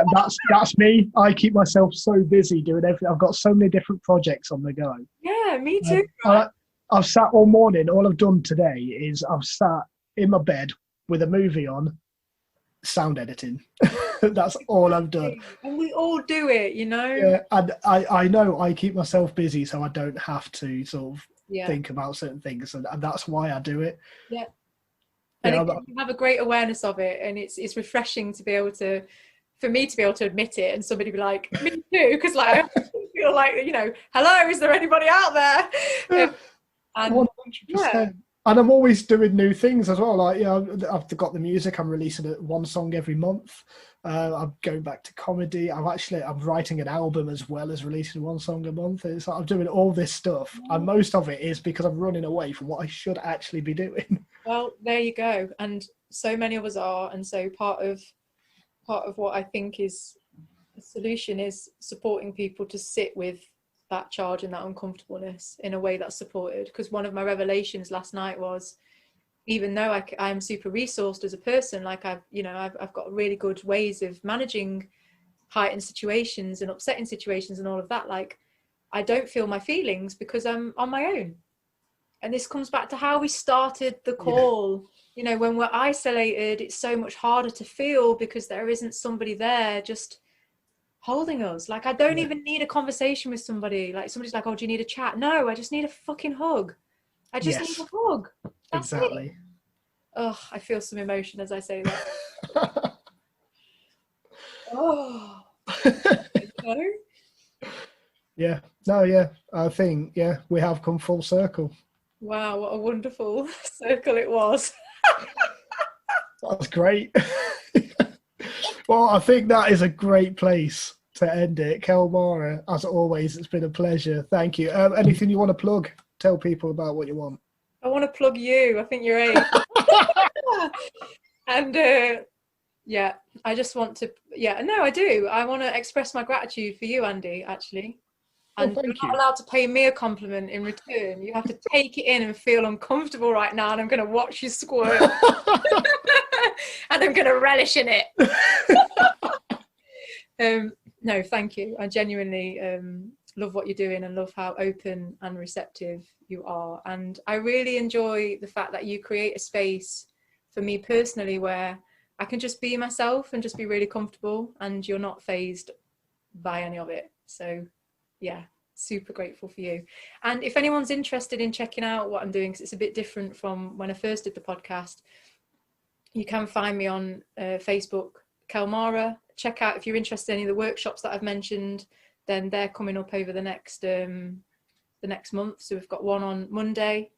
that's me. I keep myself so busy doing everything. I've got so many different projects on the go. Yeah, me too. I've sat all morning. All I've done today is I've sat in my bed with a movie on, sound editing. That's all I've done. And we all do it, you know. Yeah, and I know I keep myself busy so I don't have to sort of think about certain things, and that's why I do it. Yeah. And you have a great awareness of it, and it's refreshing to be able to, for me to be able to admit it, and somebody be like, me too, because like I feel like, you know, hello, is there anybody out there? And 100%. And I'm always doing new things as well. Like, you know, I've got the music. I'm releasing one song every month. I'm going back to comedy. I'm writing an album as well as releasing one song a month. It's like I'm doing all this stuff, and most of it is because I'm running away from what I should actually be doing. Well, there you go. And so many of us are, and so part of what I think is the solution is supporting people to sit with that charge and that uncomfortableness in a way that's supported. Because one of my revelations last night was, even though I'm super resourced as a person, like I've got really good ways of managing heightened situations and upsetting situations and all of that, like I don't feel my feelings because I'm on my own. And this comes back to how we started the call. You know, when we're isolated, it's so much harder to feel because there isn't somebody there just holding us. Like I don't even need a conversation with somebody. Like somebody's like, oh, do you need a chat? No, I just need a fucking hug. I just need a hug. That's exactly it. Oh, I feel some emotion as I say that. Oh. Yeah. No, yeah. I think, we have come full circle. Wow, what a wonderful circle it was. That's great. Well, I think that is a great place to end it. Kell Mara, as always, it's been a pleasure. Thank you. Anything you want to plug? Tell people about what you want. I want to plug you. I think you're eight. And I just want to, I do. I want to express my gratitude for you, Andy, actually. And you're not allowed to pay me a compliment in return. You have to take it in and feel uncomfortable right now, and I'm going to watch you squirt. And I'm going to relish in it. No, thank you. I genuinely love what you're doing and love how open and receptive you are. And I really enjoy the fact that you create a space for me personally where I can just be myself and just be really comfortable, and you're not fazed by any of it. So yeah, super grateful for you. And if anyone's interested in checking out what I'm doing, because it's a bit different from when I first did the podcast, you can find me on Facebook, Kell Mara. Check out, if you're interested in any of the workshops that I've mentioned, then they're coming up over the next month. So we've got one on Monday,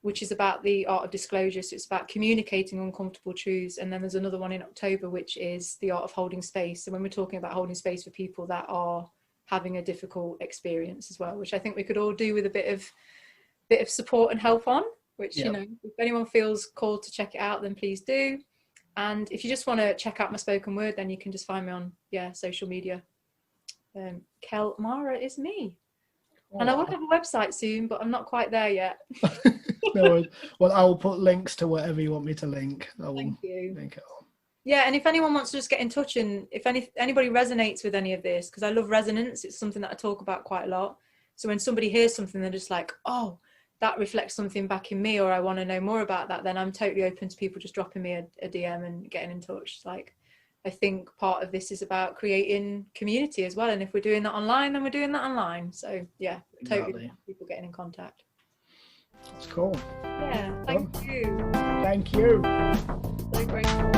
which is about the art of disclosure. So it's about communicating uncomfortable truths. And then there's another one in October, which is the art of holding space. So when we're talking about holding space for people that are having a difficult experience as well, which I think we could all do with a bit of support and help on, which, you know, if anyone feels called to check it out, then please do. And if you just want to check out my spoken word, then you can just find me on social media. Kell Mara is me. And I will have a website soon, but I'm not quite there yet. No, well, I will put links to whatever you want me to link. Thank you. Link it on. Yeah, and if anyone wants to just get in touch, and if anybody resonates with any of this, because I love resonance, it's something that I talk about quite a lot. So when somebody hears something, they're just like, oh, that reflects something back in me, or I want to know more about that, then I'm totally open to people just dropping me a DM and getting in touch. Like, I think part of this is about creating community as well. And if we're doing that online, then we're doing that online. So yeah, totally people getting in contact. That's cool. Yeah, thank you. Thank you. So grateful.